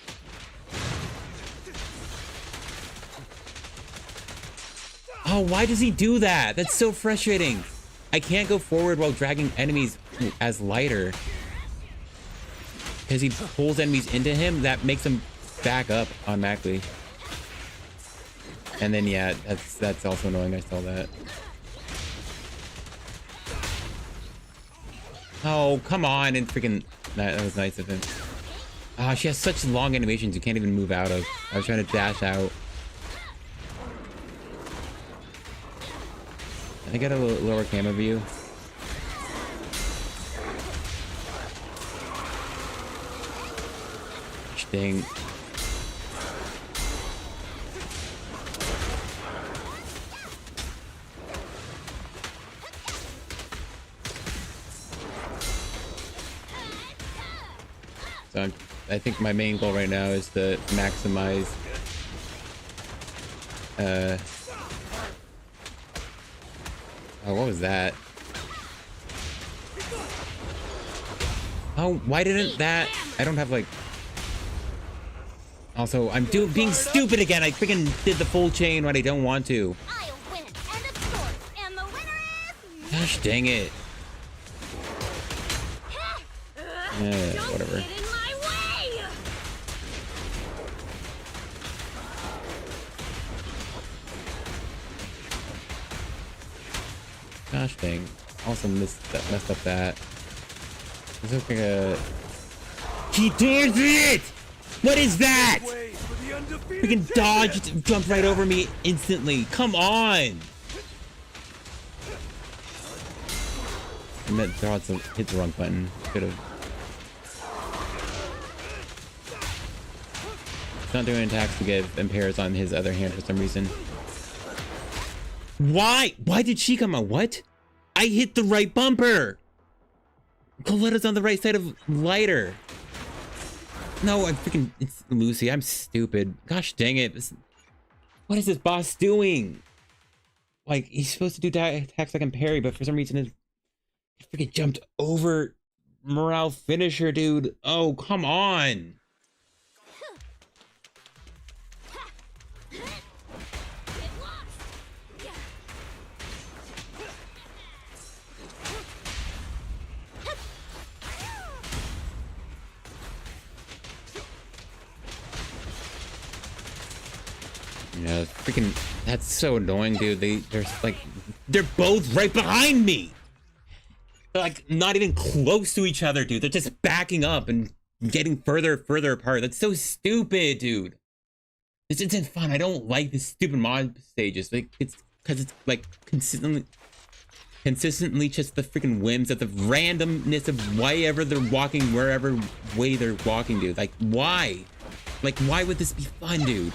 Oh, why does he do that? That's so frustrating. I can't go forward while dragging enemies as lighter. Because he pulls enemies into him, that makes him back up automatically. And then yeah, that's also annoying. I saw that. Oh, come on, and freaking that was nice of him. Ah, she has such long animations you can't even move out of. I was trying to dash out. I got a little lower camera view. Dang. So I think my main goal right now is to maximize oh, what was that? Oh, why didn't that? I don't have like. Also, I'm being stupid again. I freaking did the full chain when I don't want to. I'll win it. End of story. And the winner is... Gosh dang it. Whatever. Get in my way! Gosh dang. Also messed up that. This looks like a... He dares it! What is that? Freaking dodged, jumped right over me instantly. Come on! I meant hit the wrong button. Could've. It's not doing attacks to get impairs on his other hand for some reason. Why? Why did she come out? What? I hit the right bumper! Koleda's on the right side of lighter. No, I'm freaking... It's Lucy. I'm stupid. Gosh dang it. What is this boss doing? Like, he's supposed to do attacks like I'm parry, but for some reason it freaking jumped over morale finisher, dude. Oh, come on. Yeah, freaking, that's so annoying, dude. They're both right behind me. They're like not even close to each other, dude. They're just backing up and getting further apart. That's so stupid, dude. This isn't fun. I don't like this stupid mod stages. Like, it's because it's like consistently just the freaking whims of the randomness of wherever they're walking, wherever way they're walking, dude. Like, why? Like, why would this be fun, dude?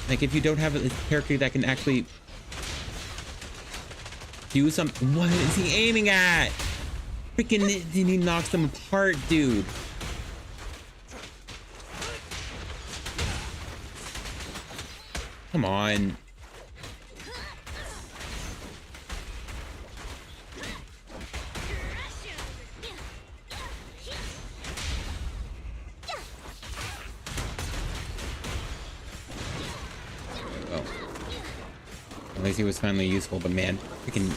Like, if you don't have a character that can actually do something. What is he aiming at? Freaking, he knocks them apart, dude. Come on. At least he was finally useful, but man, freaking.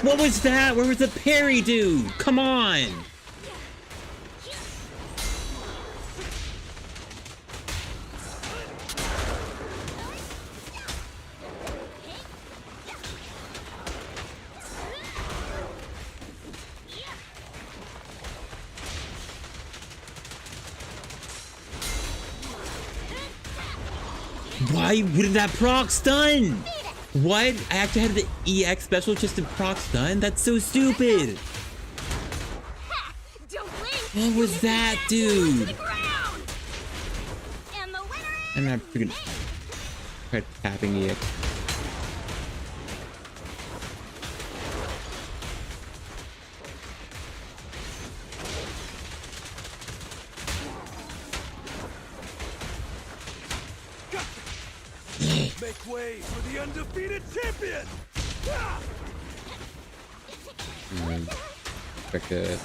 What was that? Where was the parry, dude? Come on! Why wouldn't that proc stun? What? I actually had the EX special just to proc stun? That's so stupid. What was that, dude? I'm not freaking tapping EX. Make way for the undefeated champion! Back to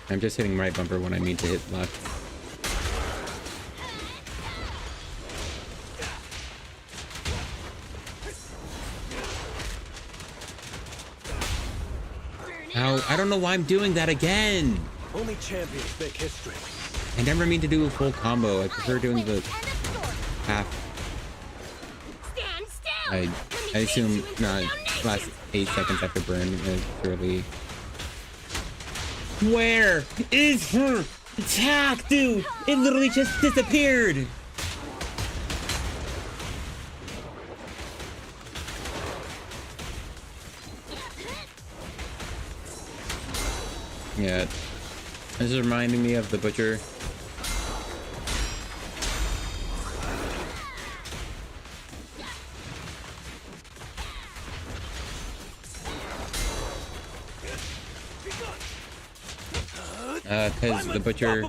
I'm just hitting right bumper when I mean to hit left. Ow, I don't know why I'm doing that again. Only champions make history. I never mean to do a full combo. I prefer doing the half. Stand still. I assume not last 8 seconds after burn purely. Where is her attack, dude? It literally just disappeared. Yeah, this is reminding me of the butcher. Because the butcher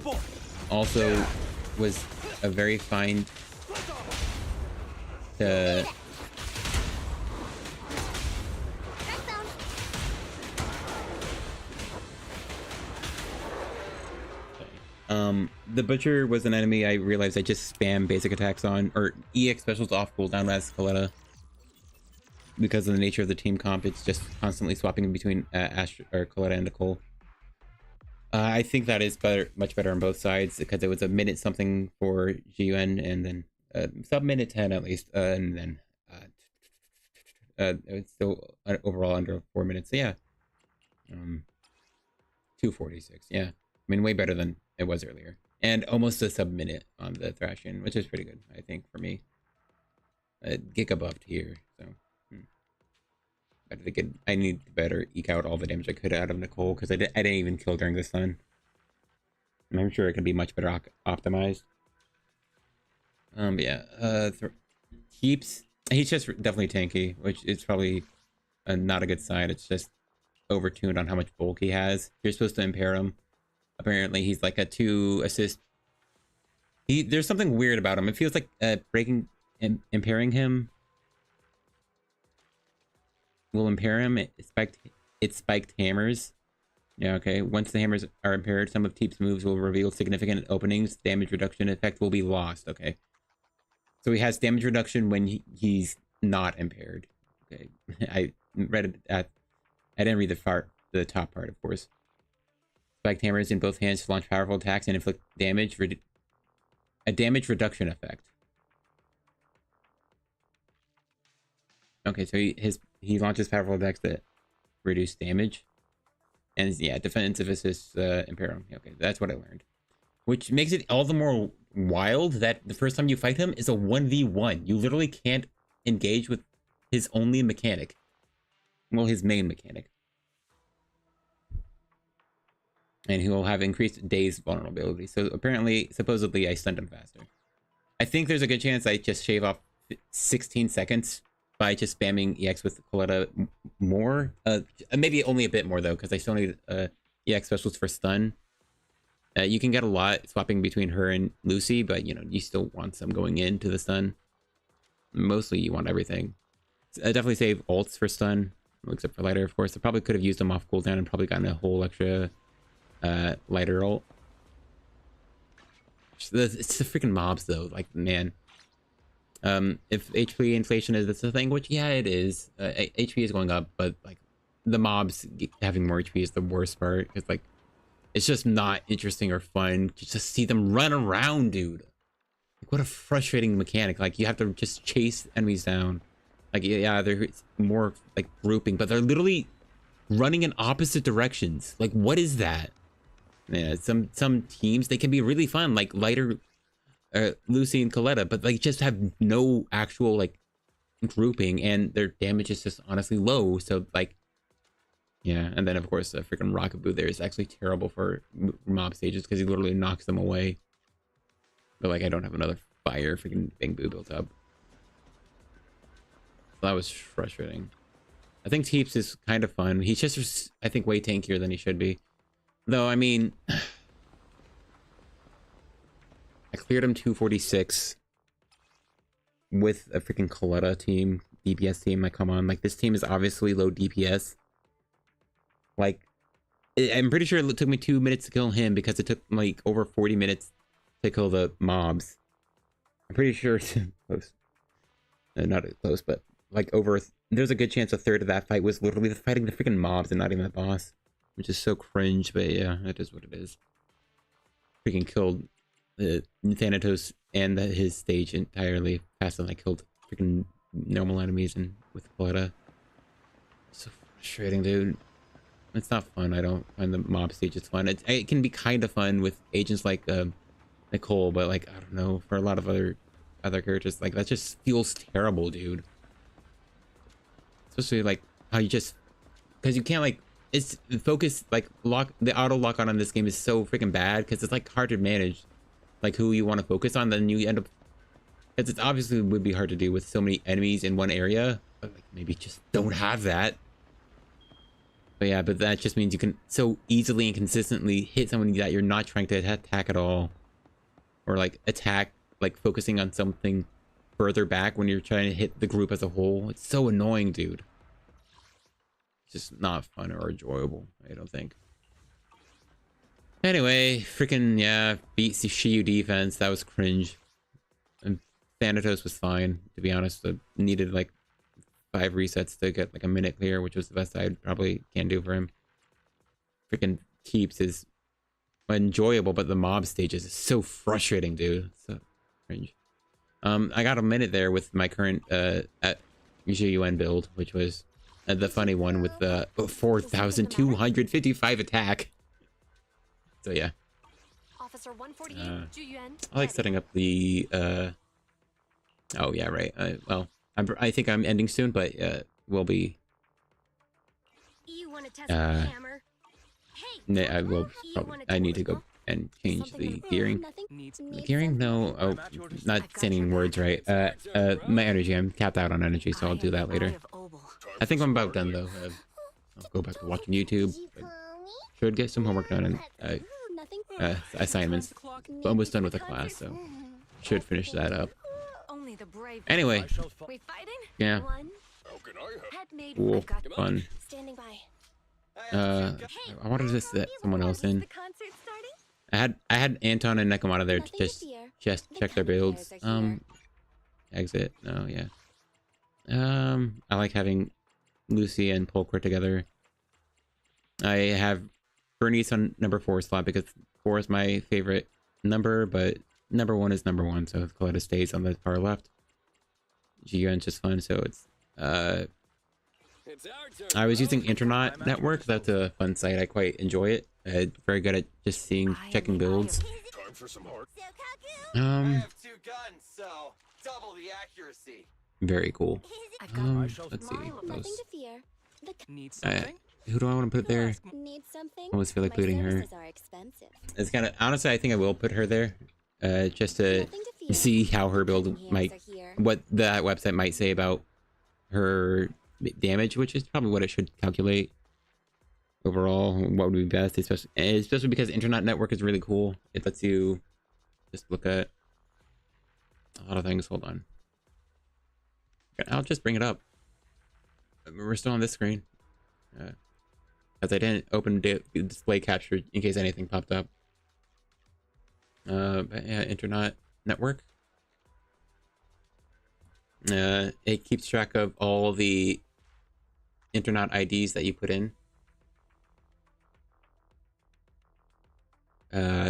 also was a very fine to the butcher was an enemy I realized I just spam basic attacks on, or EX specials off cooldown as Koleda. Because of the nature of the team comp, it's just constantly swapping between Ash or Koleda and Nicole. I think that is better, much better on both sides, because it was a minute something for GUN and then sub minute 10 at least, and then it was still overall under 4 minutes. So yeah, 2:46. Yeah, I mean way better than it was earlier, and almost a sub minute on the Thrashing, which is pretty good, I think, for me. Giga buffed here, so. I need to better eke out all the damage I could out of Nicole, because I didn't even kill during the stun. And I'm sure it can be much better optimized. But yeah, Tepes, he's just definitely tanky, which is probably not a good sign. It's just overtuned on how much bulk he has. You're supposed to impair him. Apparently, he's like a 2 assist. There's something weird about him. It feels like breaking and impairing him will impair him. It spiked hammers. Yeah, okay. Once the hammers are impaired, some of Tepes' moves will reveal significant openings. Damage reduction effect will be lost. Okay. So he has damage reduction when he's not impaired. Okay. I read it at. I didn't read the top part, of course. Spiked hammers in both hands to launch powerful attacks and inflict damage. A damage reduction effect. Okay, so he launches powerful attacks that reduce damage, and yeah, defensive assists impair him. Okay, that's what I learned, which makes it all the more wild that the first time you fight him is a 1v1. You literally can't engage with his only mechanic, well, his main mechanic, and he will have increased daze vulnerability. So apparently, supposedly, I stunned him faster. I think there's a good chance I just shave off 16 seconds. By just spamming EX with Koleda more. Maybe only a bit more though, because I still need EX specials for stun. You can get a lot swapping between her and Lucy, but you know, you still want some going into the stun. Mostly you want everything. Definitely save ults for stun, except for lighter, of course. I probably could have used them off cooldown and probably gotten a whole extra lighter ult. It's the freaking mobs though, like, man. If HP inflation is the thing, which yeah, it is. HP is going up, but like the mobs having more HP is the worst part. It's like it's just not interesting or fun to just see them run around, dude. Like, what a frustrating mechanic. Like you have to just chase enemies down. Like yeah, they're more like grouping, but they're literally running in opposite directions. Like what is that? Yeah, some teams they can be really fun, like lighter. Lucy and Koleda, but like just have no actual like grouping, and their damage is just honestly low. So like, yeah, and then of course the freaking Rockaboo there is actually terrible for mob stages because he literally knocks them away. But like, I don't have another fire freaking Bang-Boo built up. So that was frustrating. I think Tepes is kind of fun. He's just, I think, way tankier than he should be. Though, I mean, I cleared him 246 with a freaking Koleda team, DPS team. Like, come on, like this team is obviously low DPS. Like, I'm pretty sure it took me 2 minutes to kill him because it took like over 40 minutes to kill the mobs. I'm pretty sure it's close. Not close, but like over. There's a good chance a third of that fight was literally fighting the freaking mobs and not even the boss, which is so cringe. But yeah, it is what it is. Freaking killed Thanatos and his stage entirely faster than I killed freaking normal enemies and with Koleda. So frustrating, dude. It's not fun. I don't find the mob stages fun. It can be kind of fun with agents like Nicole, but like I don't know, for a lot of other characters, like that just feels terrible, dude. Especially like how you just, because you can't like, it's focus, like the auto lock on this game is so freaking bad because it's like hard to manage like who you want to focus on. Then you end up, because it's obviously would be hard to do with so many enemies in one area, but like maybe just don't have that. But yeah, but that just means you can so easily and consistently hit someone that you're not trying to attack at all, or like attack, like focusing on something further back when you're trying to hit the group as a whole. It's so annoying, dude. It's just not fun or enjoyable, I don't think. Anyway, freaking yeah, beat the Shiyu defense. That was cringe. And Thanatos was fine, to be honest. I needed like 5 resets to get like a minute clear, which was the best I probably can do for him. Freaking Keeps is enjoyable, but the mob stages is so frustrating, dude. So cringe. I got a minute there with my current at GUN build, which was the funny one with the 4,255 attack. So yeah. Officer 148, I like setting up the oh yeah, right. Well, I think I'm ending soon, but we'll be You want to test my hammer? Hey, I will probably, I need to go and change the gearing. The gearing? No. Oh, not saying words right. My energy. I'm capped out on energy, so I'll do that later. I think I'm about done though. I'll go back to watching YouTube. Should get some homework done and assignments. But almost done with the class, so should finish that up. Only the brave. Anyway, We fighting? yeah, cool, fun. Standing by. I wanted to set someone else in. The concert starting? I had Anton and Nekomata there to just check their builds. Exit. No, yeah. I like having Lucy and Polkra together. I have Bernice on number 4 slot because 4 is my favorite number, but number 1 is number 1, so Koleda stays on the far left. GUN's just fun, so it's I was using Internet Network. That's a fun site. I quite enjoy it. Very good at just checking builds. Time for some heart. I have 2 guns, so double the accuracy. Very cool. I've got Let's see. Milo. Nothing Those, to fear. Need something? who do I want to put there? Need something? I always feel like putting her. services are expensive. It's kind of honestly, I think I will put her there, just to Nothing to fear. see how her build Hands might, are here. what that website might say about her damage, which is probably what it should calculate overall. What would be best, especially because Internet Network is really cool. It lets you just look at a lot of things. Hold on, I'll just bring it up. We're still on this screen, as I didn't open display capture in case anything popped up. But yeah, Internet Network. It keeps track of all the internet IDs that you put in,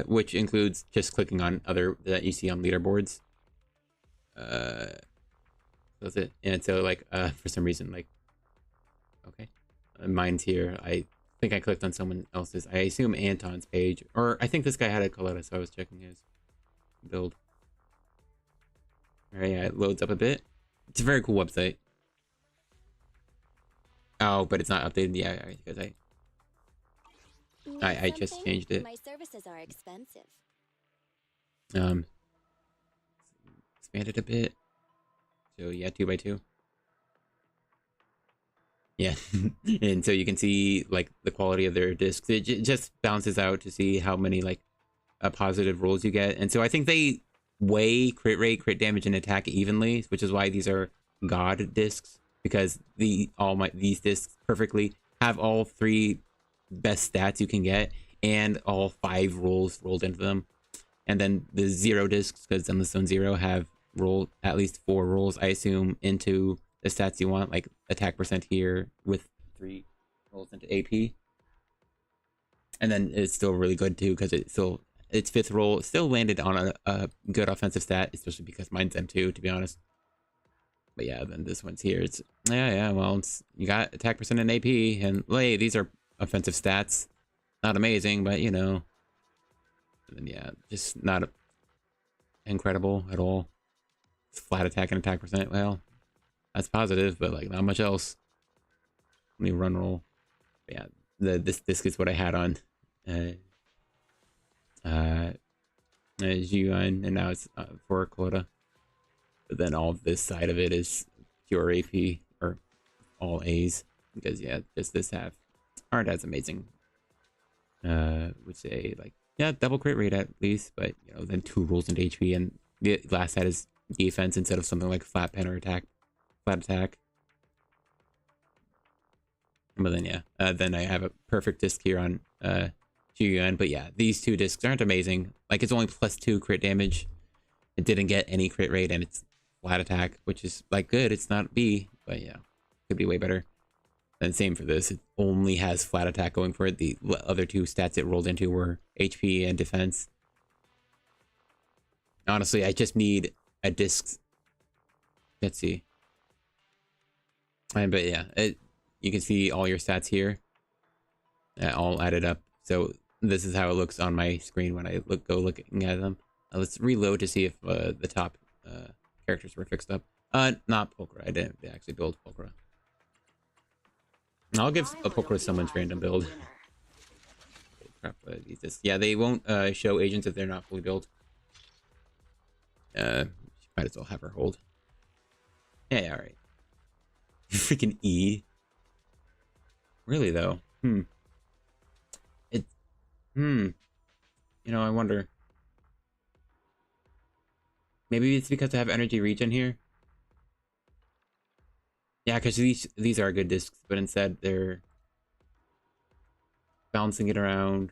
which includes just clicking on other that you see on leaderboards. That's it. And so like for some reason, like, okay, mine's here. I think I clicked on someone else's. I assume Anton's page, or I think this guy had a Koleda, so I was checking his build. All right, yeah, it loads up a bit. It's a very cool website. Oh, but it's not updated. Yeah, because I just something? changed it. My services are expensive. Expanded a bit. So yeah, 2x2. Yeah, and so you can see like the quality of their discs. It just balances out to see how many like positive rolls you get. And so I think they weigh crit rate, crit damage, and attack evenly, which is why these are god discs, because these discs perfectly have all 3 best stats you can get and all 5 rolls rolled into them. And then the 0 discs, because Zenless Zone 0 have at least 4 rolls, I assume, into the stats you want, like attack percent here with 3 rolls into AP. And then it's still really good too, because its 5th roll still landed on a good offensive stat, especially because mine's M2, to be honest. But yeah, then this one's here. It's well, you got attack percent and AP, and hey, these are offensive stats. Not amazing, but you know. And then yeah, just not incredible at all. It's flat attack and attack percent. Well, that's positive, but like not much else. Let me run roll. But yeah, this is what I had on Shiyu, and now it's for Koleda. But then all of this side of it is pure AP, or all A's, because yeah, just this half aren't as amazing. Would say like, yeah, double crit rate at least, but you know, then 2 rolls into HP, and the last side is defense instead of something like flat pen or flat attack. But then yeah, then I have a perfect disc here on Shiyu, but yeah, these 2 discs aren't amazing. Like, it's only +2 crit damage. It didn't get any crit rate, and it's flat attack, which is like good. It's not B, but yeah, could be way better. And same for this. It only has flat attack going for it. The other 2 stats it rolled into were HP and defense. Honestly, I just need a disc. Let's see. But yeah, you can see all your stats here, all added up. So this is how it looks on my screen when I go looking at them. Let's reload to see if the top characters were fixed up. Not Pulchra. I didn't actually build Pulchra. I'll give a Pulchra someone's random build. Crap, yeah, they won't show agents if they're not fully built. Might as well have her hold. Yeah, alright. Freaking E. Really though? You know, I wonder. Maybe it's because I have energy regen here. Yeah, because these are good discs, but instead they're balancing it around,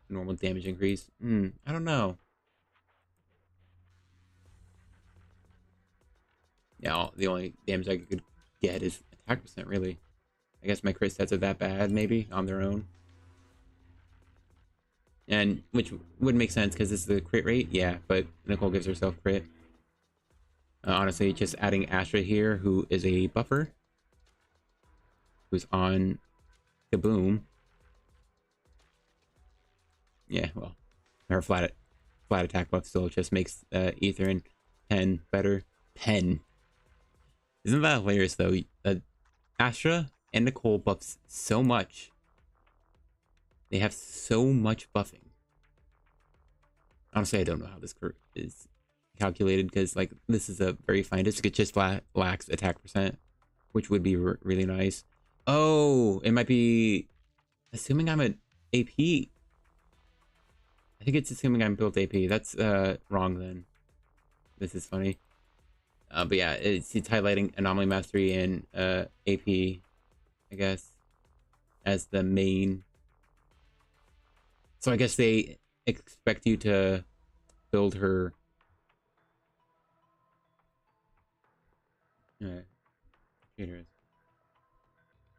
normal damage increase. I don't know. Yeah, the only damage I could get is attack percent, really. I guess my crit stats are that bad, maybe, on their own. And which would make sense because this is the crit rate, yeah, but Nicole gives herself crit. Honestly, just adding Astra here, who is a buffer, who's on Kaboom. Yeah, well, her flat attack buff still just makes Ether and Pen better. Pen. Isn't that hilarious though? Astra and Nicole buffs so much. They have so much buffing. Honestly, I don't know how this is calculated, because like this is a very fine disc. It just lacks attack percent, which would be really nice. Oh, it might be assuming I'm an AP. I think it's assuming I'm built AP. That's wrong then. This is funny. But yeah, it's highlighting Anomaly Mastery and AP, I guess, as the main. So I guess they expect you to build her.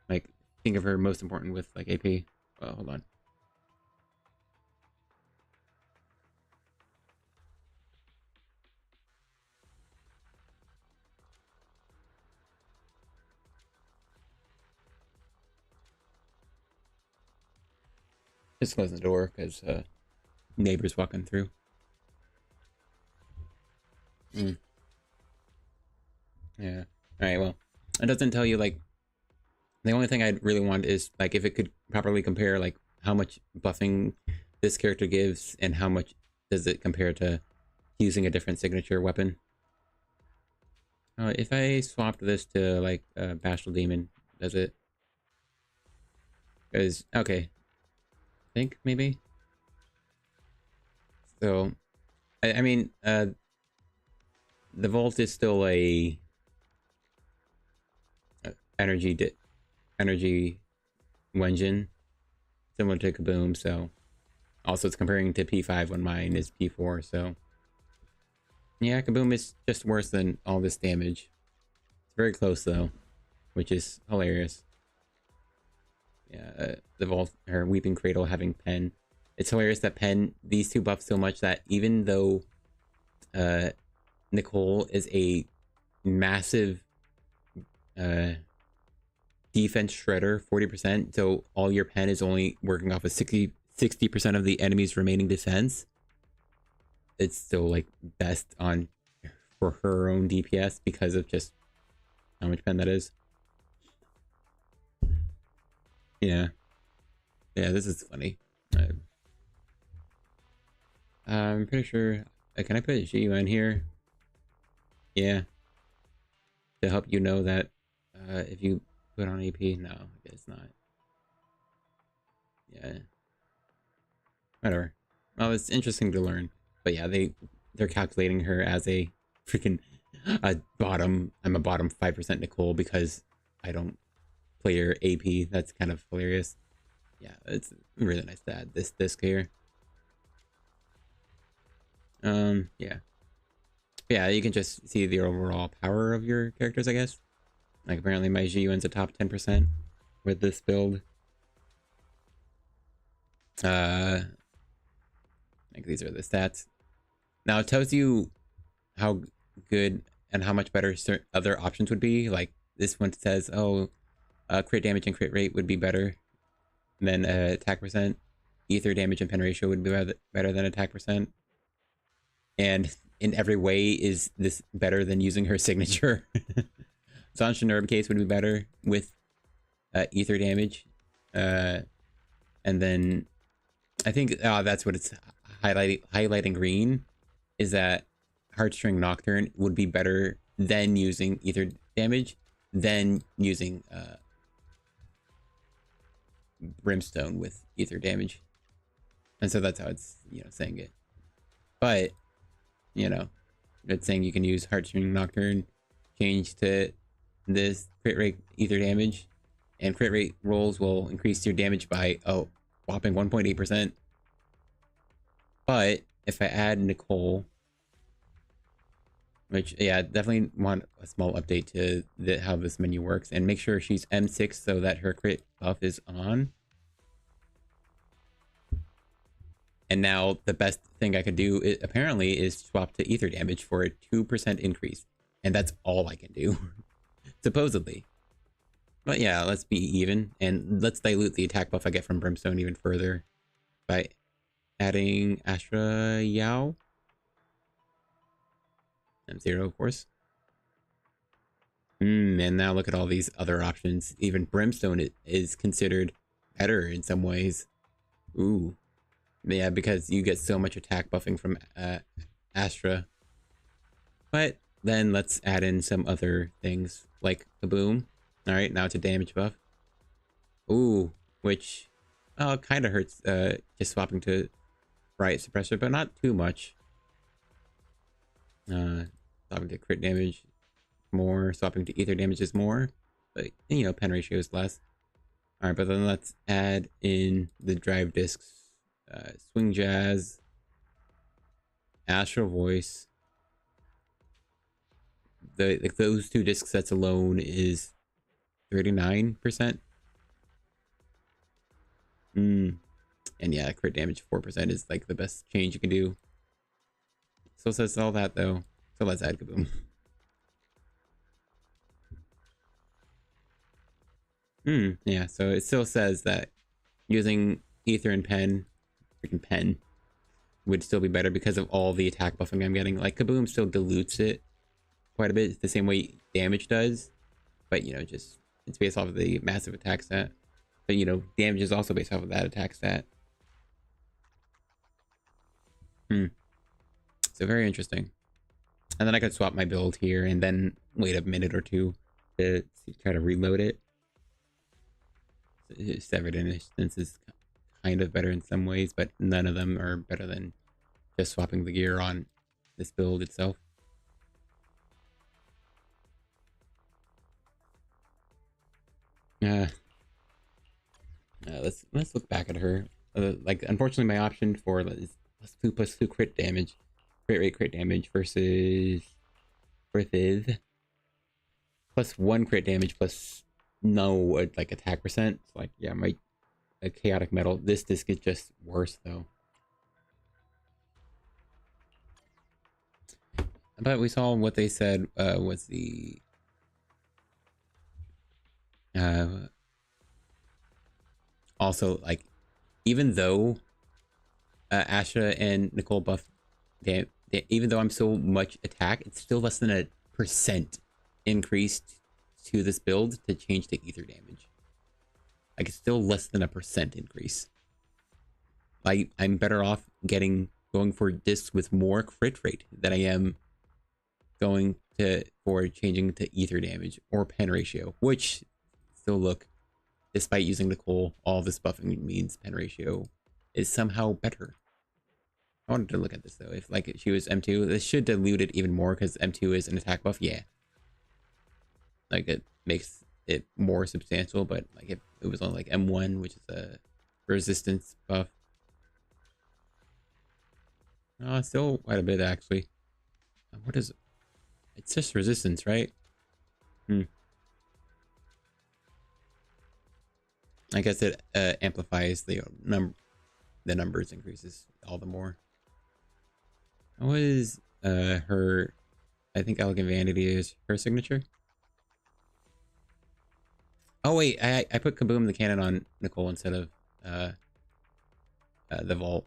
Like, think of her most important with like AP. Well, hold on. Just close the door because neighbors walking through. Yeah. All right. Well, it doesn't tell you like. The only thing I'd really want is like if it could properly compare like how much buffing this character gives and how much does it compare to using a different signature weapon. If I swapped this to like Bashful Demon, does it? Because okay. I think maybe. So, I mean, the Vault is still a energy engine, similar to Kaboom. So also it's comparing to P5 when mine is P4. So yeah, Kaboom is just worse than all this damage. It's very close though, which is hilarious. Yeah, the Vault, her Weeping Cradle having Pen. It's hilarious that Pen, these two buff so much that even though Nicole is a massive defense shredder, 40%, so all your Pen is only working off of 60% of the enemy's remaining defense, it's still like best on for her own DPS because of just how much Pen that is. Yeah, this is funny. I'm pretty sure. Can I put Shiyu in here? Yeah, to help you know that if you put on AP, no, I guess not. Yeah, whatever. Well, it's interesting to learn, but yeah, they're calculating her as a freaking bottom. I'm a bottom 5% Nicole because I don't play her AP. That's kind of hilarious. Yeah, it's really nice to add this disc here. Yeah, you can just see the overall power of your characters, I guess. Like apparently my Zhiyuan's a top 10% with this build. Like these are the stats. Now it tells you how good and how much better certain other options would be. Like this one says, oh, crit damage and crit rate would be better than attack percent. Ether damage and pen ratio would be better than attack percent. And in every way is this better than using her signature. Zanshin Herb case would be better with ether damage. And then I think that's what it's highlighting green, is that Heartstring Nocturne would be better than using ether damage than using Brimstone with ether damage. And so that's how it's, saying it. But it's saying you can use Heartstring Nocturne, change to this crit rate ether damage, and crit rate rolls will increase your damage by a whopping 1.8%. But if I add Nicole, which, yeah, definitely want a small update to how this menu works, and make sure she's M6 so that her crit buff is on. And now the best thing I could do, apparently, is swap to ether damage for a 2% increase. And that's all I can do, supposedly. But yeah, let's be even. And let's dilute the attack buff I get from Brimstone even further by adding Astra Yao. M0, of course. And now look at all these other options. Even Brimstone is considered better in some ways. Ooh. Yeah, because you get so much attack buffing from Astra. But then let's add in some other things like Kaboom. Alright, now it's a damage buff. Ooh, which kind of hurts just swapping to Riot Suppressor, but not too much. Swapping to crit damage more, swapping to ether damage is more. But, pen ratio is less. Alright, but then let's add in the drive discs. Swing Jazz, Astral Voice. Those two disc sets alone is 39%. And yeah, crit damage 4% is like the best change you can do. So it says all that though. So let's add Kaboom. Yeah, so it still says that using Ether and Pen, freaking Pen, would still be better because of all the attack buffing I'm getting. Like Kaboom still dilutes it quite a bit. It's the same way damage does, but just it's based off of the massive attack stat. But damage is also based off of that attack stat. So very interesting. And then I could swap my build here and then wait a minute or two to try to reload it. Severed Instance is kind of better in some ways, but none of them are better than just swapping the gear on this build itself. Let's look back at her. Like, unfortunately, my option for is +2/+2 crit damage, crit damage versus +1 crit damage plus no like attack percent. So, like, yeah, my chaotic metal. This disc is just worse though. But we saw what they said was the also, like, even though Asha and Nicole buff, even though I'm so much attack, it's still less than a % increase to this build to change to ether damage. Like, it's still less than a % increase. Like, I'm better off going for discs with more crit rate than I am going for changing to ether damage or pen ratio, which still look, despite using Nicole, all this buffing means pen ratio is somehow better. I wanted to look at this though. If like she was M2, this should dilute it even more because M2 is an attack buff. Yeah, like it makes it more substantial. But like if it was on like M1, which is a resistance buff, still quite a bit actually. What is it? It's just resistance, right? I guess it amplifies the numbers increases all the more. What is her? I think Elegant Vanity is her signature. Oh wait, I put Kaboom the cannon on Nicole instead of the vault.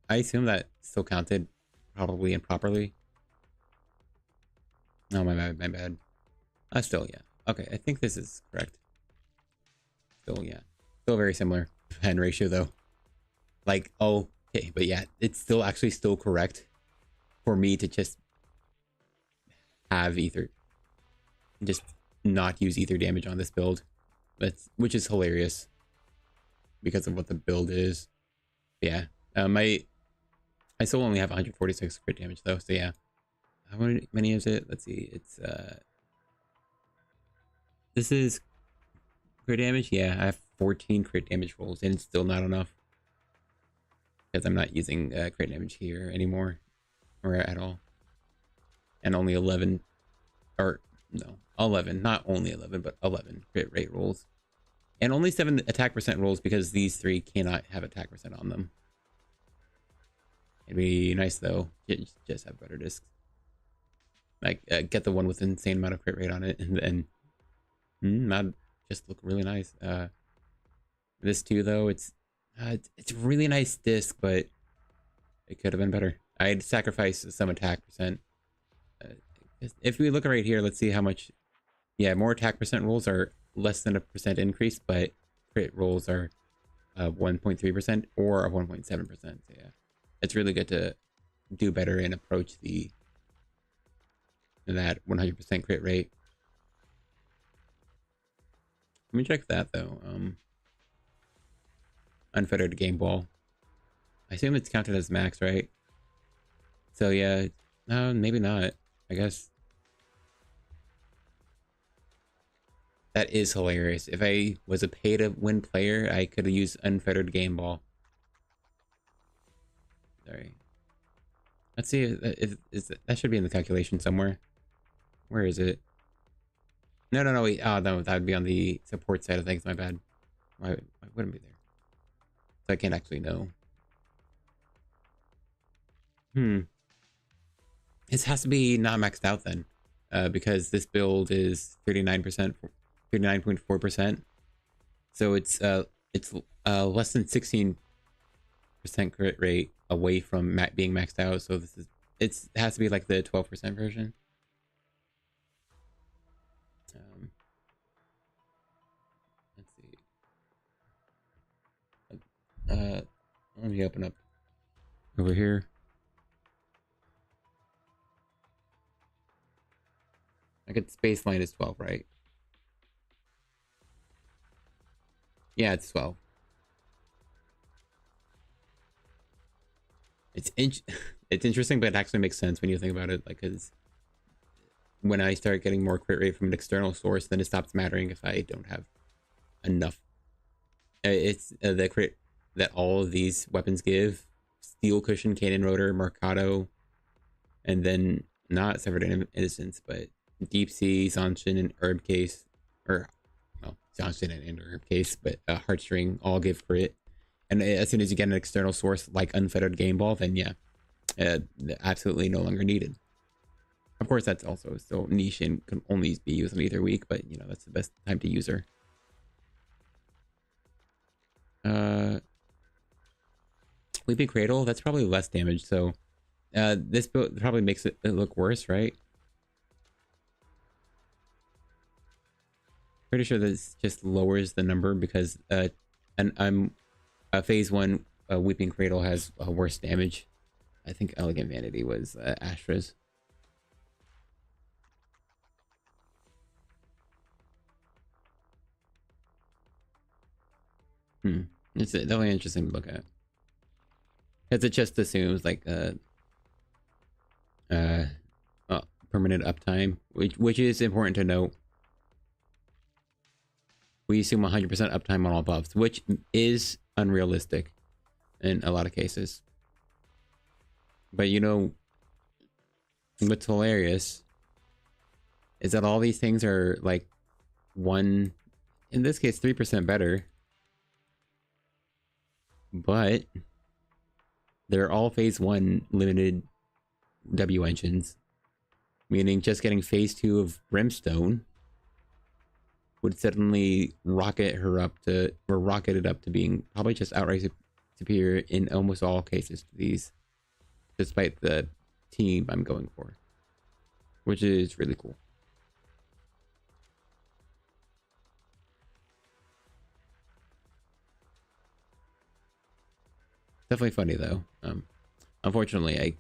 I assume that still counted, probably improperly. Oh, my bad. Still, yeah. Okay, I think this is correct. Still, yeah. Still very similar. Pen ratio, though. Like, oh, okay, but yeah, it's still actually still correct for me to just have ether. Just not use ether damage on this build. Which is hilarious. Because of what the build is. Yeah. I still only have 146 crit damage, though, so yeah. How many is it? Let's see. It's this is crit damage. Yeah, I have 14 crit damage rolls, and it's still not enough because I'm not using crit damage here anymore, or at all. And only 11, or no, 11. Not only 11, but 11 crit rate rolls, and only 7 attack percent rolls because these 3 cannot have attack percent on them. It'd be nice though. Just have better discs. Like get the one with an insane amount of crit rate on it, and then that'd just look really nice. This too, though, it's a really nice disc, but it could have been better. I'd sacrifice some attack percent. If we look right here, let's see how much. Yeah, more attack percent rolls are less than a % increase, but crit rolls are 1.3% or a 1.7%. So yeah, it's really good to do better and approach that 100% crit rate. Let me check that though. Unfettered game ball. I assume it's counted as max, right? So yeah, no, maybe not. I guess that is hilarious. If I was a pay to win player, I could have used unfettered game ball. Sorry. Let's see if that should be in the calculation somewhere. Where is it? No, wait. Oh, no, that would be on the support side of things. My bad. Why wouldn't it be there? So I can't actually know. This has to be not maxed out then. Because this build is 39%, 39.4%. So it's less than 16% crit rate away from being maxed out. So it has to be like the 12% version. Let's see. Let me open up over here. I get baseline is 12, right? Yeah, it's 12. It's interesting, but it actually makes sense when you think about it. Like, cause when I start getting more crit rate from an external source, then it stops mattering if I don't have enough. It's the crit that all of these weapons give: steel cushion, cannon rotor, Mercado, and then not severed innocence, but deep sea, Zanshin, and herb case, or well, Zanshin and herb case, but heartstring all give crit. And as soon as you get an external source like unfettered game ball, then yeah, absolutely no longer needed. Of course, that's also still niche and can only be used on either week, but you know, that's the best time to use her. Weeping Cradle, that's probably less damage, so this build probably makes it look worse, right? Pretty sure this just lowers the number because phase 1 Weeping Cradle has worse damage. I think Elegant Vanity was Astra's. It's definitely interesting to look at. Because it just assumes like permanent uptime, which is important to note. We assume 100% uptime on all buffs, which is unrealistic in a lot of cases. But you know, what's hilarious is that all these things are like in this case, 3% better. But they're all phase 1 limited W engines, meaning just getting phase 2 of Brimstone would suddenly rocket it up to being probably just outright superior in almost all cases to these, despite the team I'm going for, which is really cool. Definitely funny though. Unfortunately, I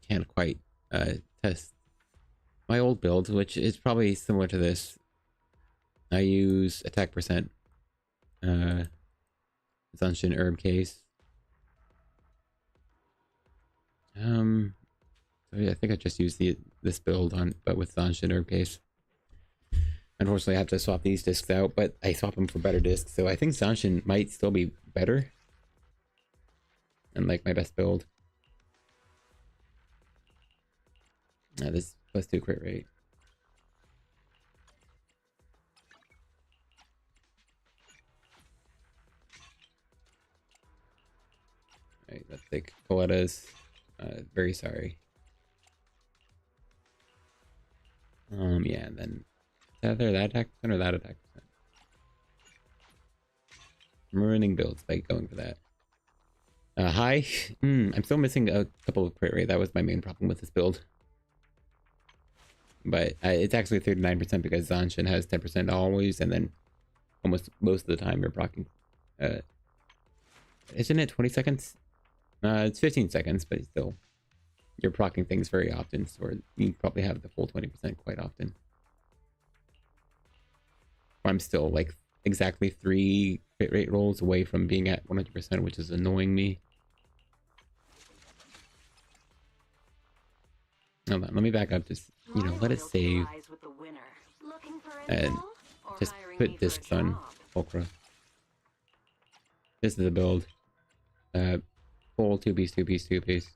can't quite test my old build, which is probably similar to this. I use attack percent, Zanshin herb case. So yeah, I think I just used this build but with Zanshin herb case. Unfortunately, I have to swap these discs out, but I swap them for better discs, so I think Zanshin might still be better. And like my best build. This +2 crit rate. Alright, let's take Koleda's. Very sorry. Yeah, and then either that attack percent or that attack percent. I'm ruining builds by going for that. High. I'm still missing a couple of crit rate. That was my main problem with this build. But it's actually 39% because Zanshin has 10% always, and then almost most of the time you're proccing. Isn't it 20 seconds? It's 15 seconds, but still, you're proccing things very often, so you probably have the full 20% quite often. I'm still like exactly 3 crit rate rolls away from being at 100%, which is annoying me. Hold on, let me back up, just, you know, let it save. And just put discs on Fulcra. This is the build. Full 2-piece, 2-piece, 2-piece.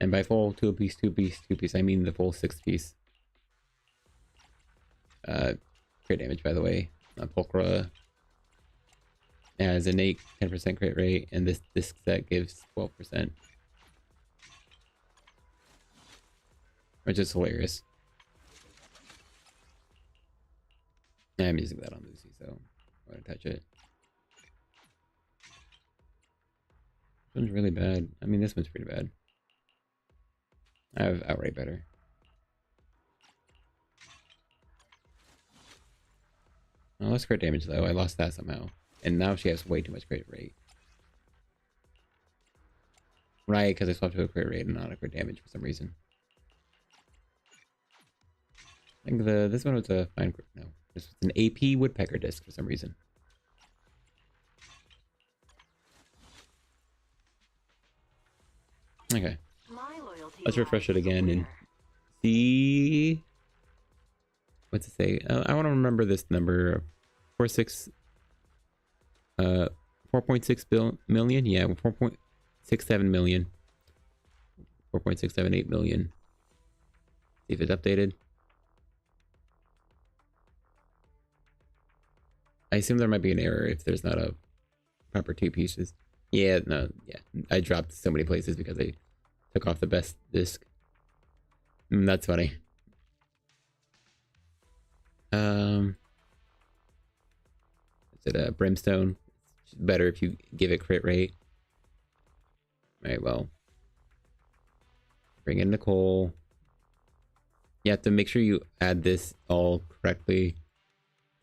And by full 2-piece, 2-piece, 2-piece, I mean the full 6-piece. Crit damage, by the way. Fulcra has innate 10% crit rate, and this disc set gives 12%. Which is hilarious. I'm using that on Lucy, so I'm gonna touch it. This one's really bad. I mean, this one's pretty bad. I have outright better. Oh, less crit damage though. I lost that somehow. And now she has way too much crit rate. Right, because I swapped to a crit rate and not a crit damage for some reason. I think this one was a fine crit. No, this was an AP woodpecker disc for some reason. Okay. Let's refresh it again and see what's it say? I want to remember this number. 4.6 million. Yeah, 4.67 million. 4.678 million. See if it's updated. I assume there might be an error if there's not a proper 2 pieces. Yeah, no, yeah. I dropped so many places because I took off the best disc. That's funny. Is it a brimstone? It's better if you give it crit rate. Alright, well. Bring in Nicole. You have to make sure you add this all correctly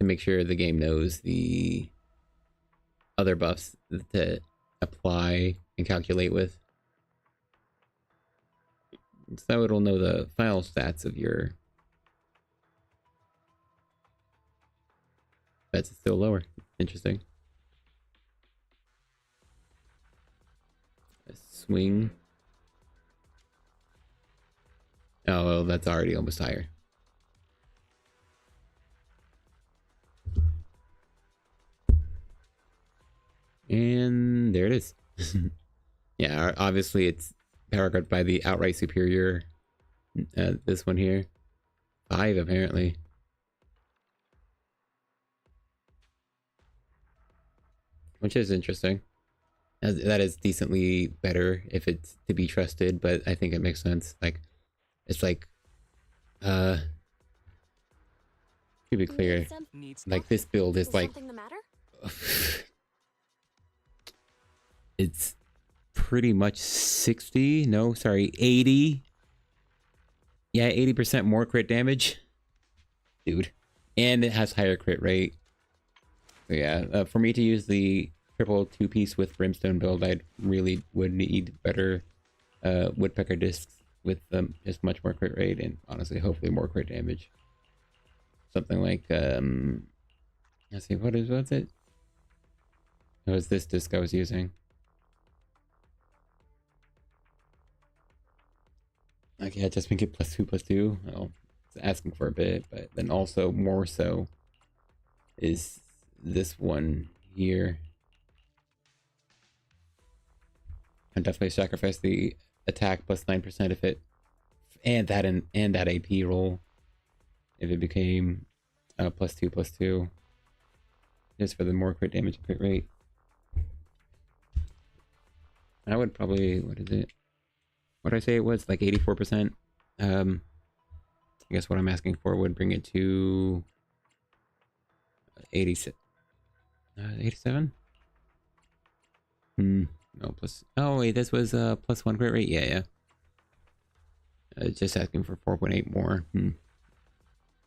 to make sure the game knows the other buffs to apply and calculate with. So it'll know the final stats of your... That's still lower. Interesting. A swing. Oh, well, that's already almost higher. And there it is. Yeah, obviously it's powered by the outright superior. This one here. 5 apparently. Which is interesting. That is decently better if it's to be trusted, but I think it makes sense. Like, it's like, to be clear, like this build is like, Something the matter? it's pretty much 60, no, sorry, 80. Yeah, 80% more crit damage. Dude. And it has higher crit rate. So yeah, for me to use the triple 2-piece with brimstone build, I really would need better woodpecker discs with just much more crit rate and honestly, hopefully more crit damage. Something like, let's see, what's it? It was this disc I was using. Like, yeah, just make it +2/+2. Well, it's asking for a bit, but then also more so is this one here. I definitely sacrifice the attack +9% if it, and that AP roll if it became +2/+2, just for the more crit damage and crit rate. I would probably, what is it? What did I say it was? Like 84%. I guess what I'm asking for would bring it to 86. 87? No, plus. Oh, wait, this was +1 crit rate? Yeah. Just asking for 4.8 more.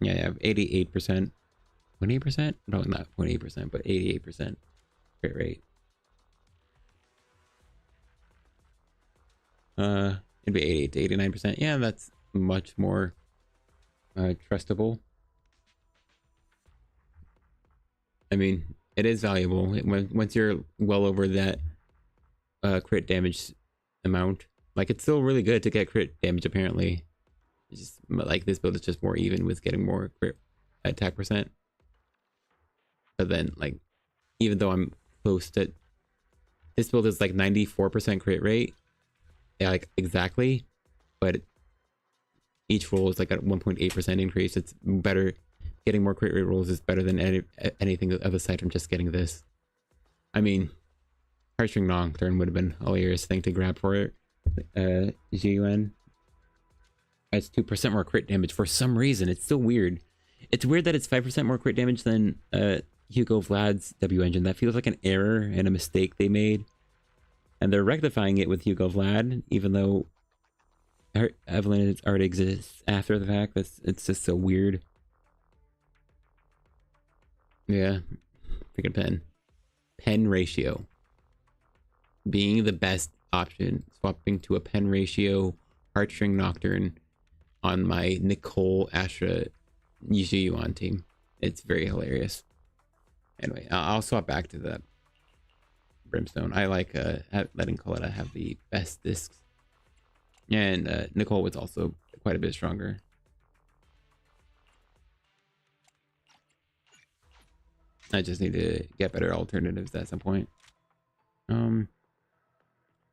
Yeah, I have 88%. 28%? No, not 28%, but 88% crit rate. It'd be 88 to 89%. Yeah, that's much more trustable. I mean, it is valuable once you're well over that crit damage amount. Like, it's still really good to get crit damage apparently. It's just like this build is just more even with getting more crit attack percent. But then, like, even though I'm close to, this build is like 94% crit rate. Yeah, like exactly, but each roll is like a 1.8% increase. It's better. Getting more crit rate rolls is better than anything aside from just getting this. I mean, Heartstring Nocturne would have been a hilarious thing to grab for it. GUN has 2% more crit damage for some reason. It's still weird. It's weird that it's 5% more crit damage than Hugo Vlad's W engine. That feels like an error and a mistake they made. And they're rectifying it with Hugo Vlad, even though Evelyn already exists after the fact. It's just so weird. Yeah. Freaking pen. Pen ratio. Being the best option. Swapping to a pen ratio Heartstring Nocturne on my Nicole Astra Yijiyuan team. It's very hilarious. Anyway, I'll swap back to that Brimstone. I like letting Koleda have the best discs. And Nicole was also quite a bit stronger. I just need to get better alternatives at some point.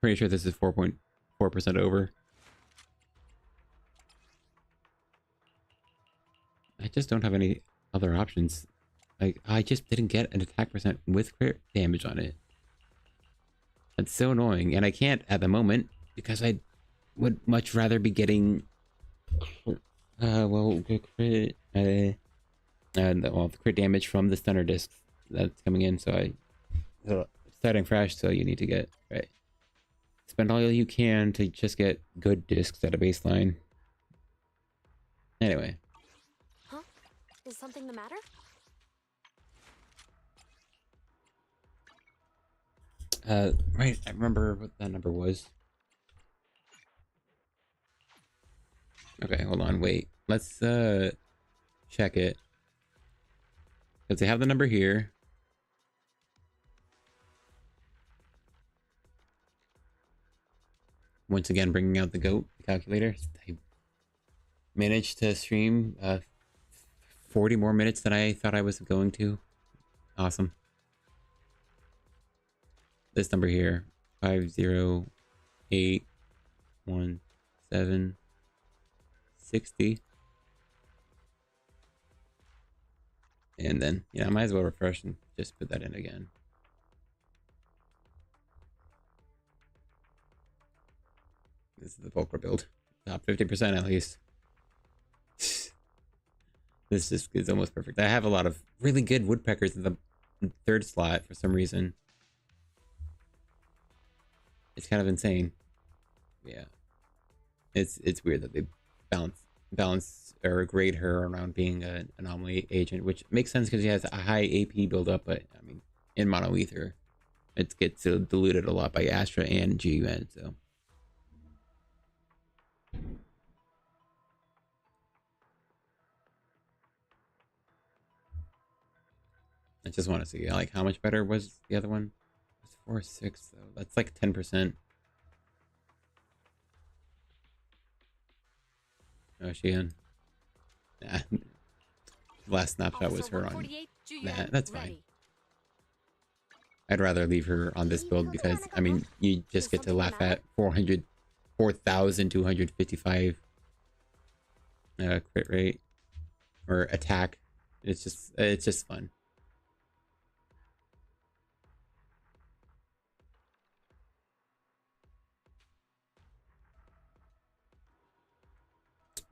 Pretty sure this is 4.4% over. I just don't have any other options. Like, I just didn't get an attack percent with crit damage on it. That's so annoying, and I can't at the moment because I would much rather be getting well, good crit well, the crit damage from the stunner disc that's coming in. So starting fresh, so you need to get right. Spend all you can to just get good discs at a baseline. Anyway. Huh? Is something the matter? Right, I remember what that number was. Okay, hold on, wait. Let's check it. Because they have the number here. Once again, bringing out the GOAT calculator. I managed to stream 40 more minutes than I thought I was going to. Awesome. This number here, 5081760. And then, yeah, I might as well refresh and just put that in again. This is the Volcra build. Top 50% at least. This just is almost perfect. I have a lot of really good woodpeckers in the third slot for some reason. It's kind of insane. Yeah. It's weird that they balance or grade her around being an anomaly agent, which makes sense because she has a high AP buildup, but I mean, in Mono Ether, it gets diluted a lot by Astra and GUN, so. I just want to see, like, how much better was the other one? It's 4.6 though. That's like 10%. Oh, she in? Nah. Last snapshot was her on. Nah, that's fine. I'd rather leave her on this build because, I mean, you just get to laugh at 4,255 crit rate or attack. It's just fun.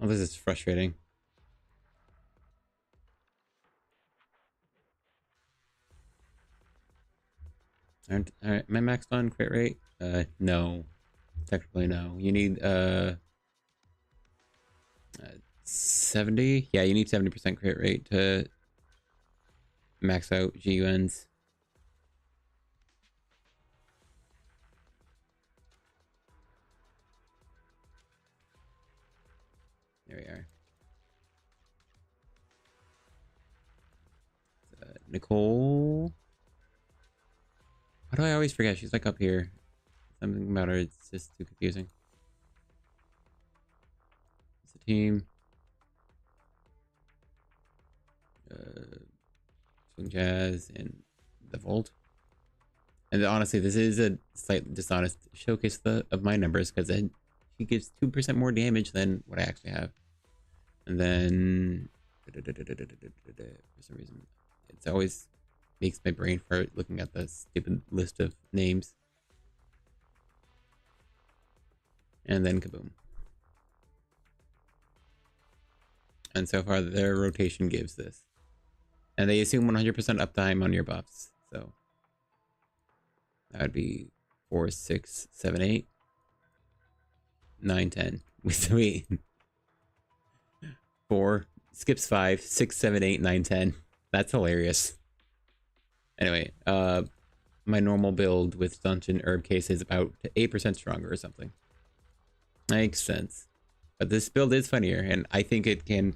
Oh, this is frustrating. Alright, am I maxed on crit rate? No. Technically, no. You need, 70? Yeah, you need 70% crit rate to max out GUNs. There we are. Nicole. Why do I always forget? She's like up here. Something about her, it's just too confusing. It's a team. Swing Jazz and the Volt. And honestly, this is a slightly dishonest showcase of my numbers because he gives 2% more damage than what I actually have. And then for some reason, it's always makes my brain fart looking at the stupid list of names. And then kaboom. And so far, their rotation gives this. And they assume 100% uptime on your buffs. So that would be 4, 6, 7, 8, 9, 10. Wait. 4, skips 5, 6, 7, 8, 9, 10. That's hilarious. Anyway, my normal build with Dungeon Herb Case is about 8% stronger or something. Makes sense. But this build is funnier, and I think it can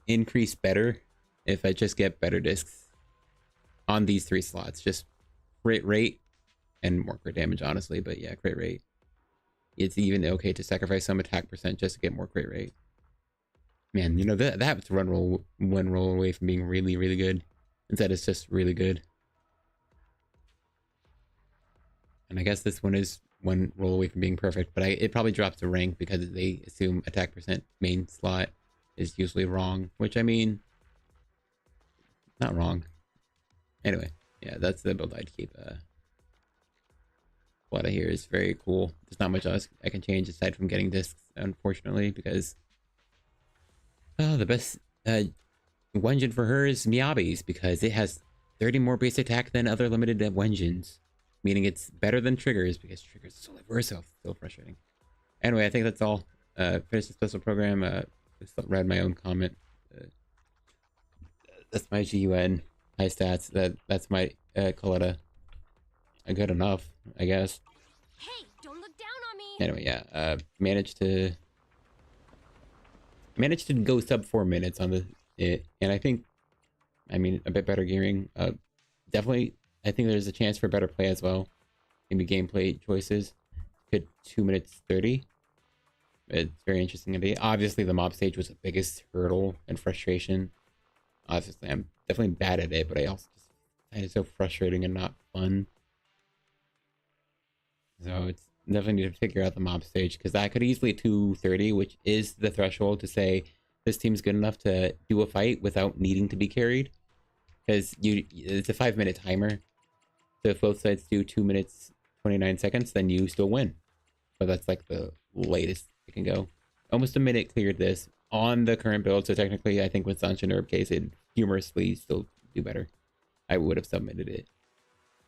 increase better if I just get better discs on these 3 slots. Just crit rate and more crit damage, honestly. But yeah, crit rate. It's even okay to sacrifice some attack percent just to get more crit rate. Man, you know, that's one roll away from being really, really good. Instead, it's just really good. And I guess this one is one roll away from being perfect, but it probably drops a rank because they assume attack percent main slot is usually wrong, which I mean, not wrong. Anyway, yeah, that's the build I'd keep. What I hear is very cool. There's not much else I can change aside from getting discs, unfortunately, because the best Wenjin for her is Miyabi's because it has 30 more base attack than other limited Wenjins, meaning it's better than Triggers because Triggers is so versatile. So frustrating. Anyway, I think that's all. Finish the special program. Just read my own comment. That's my GUN. High stats. That's my Koleda. Good enough, I guess. Hey, don't look down on me. Anyway, yeah. Managed to go sub 4 minutes on it, and I think, I mean, a bit better gearing. Definitely, I think there's a chance for better play as well. Maybe gameplay choices. Could 2 minutes 30. It's very interesting indeed. Obviously, the mob stage was the biggest hurdle and frustration. Obviously, I'm definitely bad at it, but I also just find it so frustrating and not fun. So it's definitely need to figure out the mob stage because I could easily 230, which is the threshold to say this team's good enough to do a fight without needing to be carried. Because it's a 5-minute timer. So if both sides do 2 minutes 29 seconds, then you still win. But that's like the latest it can go. Almost a minute cleared this on the current build. So technically, I think with Sancho Nerb case, it humorously still do better. I would have submitted it.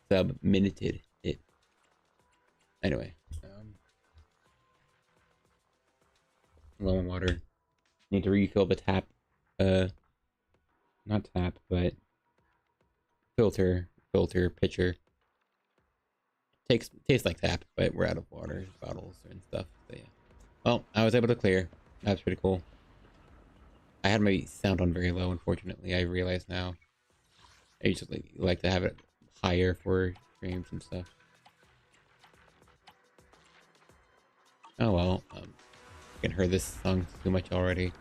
Submitted it. Anyway. Low on water. Need to refill the tap. Not tap, but filter pitcher. Tastes like tap, but we're out of water bottles and stuff. So yeah. Well, I was able to clear. That's pretty cool. I had my sound on very low, unfortunately. I realize now. I usually like to have it higher for streams and stuff. Oh well. I can hear this song too much already.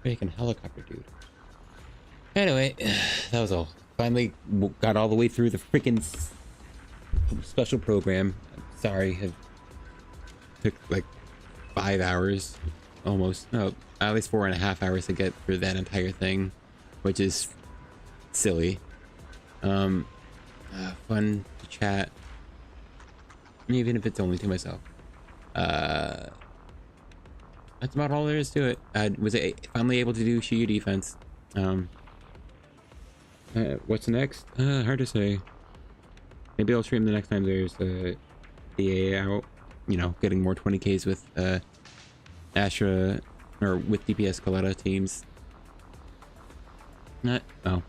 Freaking helicopter dude. Anyway, that was all. Finally got all the way through the freaking special program. Sorry, it took like 5 hours almost. No, at least 4.5 hours to get through that entire thing, which is silly. Fun to chat, even if it's only to myself. That's about all there is to it. I was finally able to do Shiyu defense. What's next? Hard to say. Maybe I'll stream the next time there's the AA out. You know, getting more 20Ks with Astra or with DPS Koleda teams. Oh.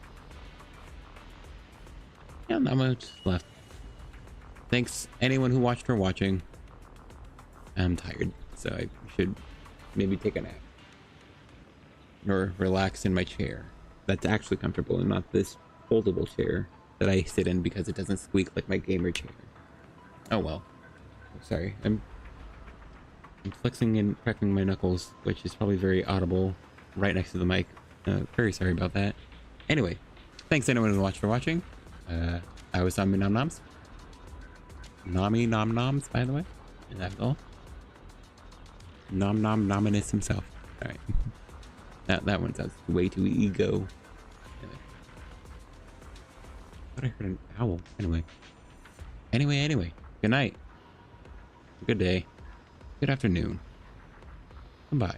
Yeah, not much left. Thanks anyone who watched or watching. I'm tired, so I should maybe take a nap or relax in my chair that's actually comfortable and not this foldable chair that I sit in because it doesn't squeak like my gamer chair. Oh well. Sorry, I'm flexing and cracking my knuckles, which is probably very audible right next to the mic. Very sorry about that. Anyway, thanks anyone who watched for watching. I was Nami Nom Noms. Nami Nom Noms, by the way. Is that all? Nom Nom Nominus himself. Alright. That one sounds way too ego. Anyway. But I heard an owl. Anyway. Good night. Good day. Good afternoon. Goodbye.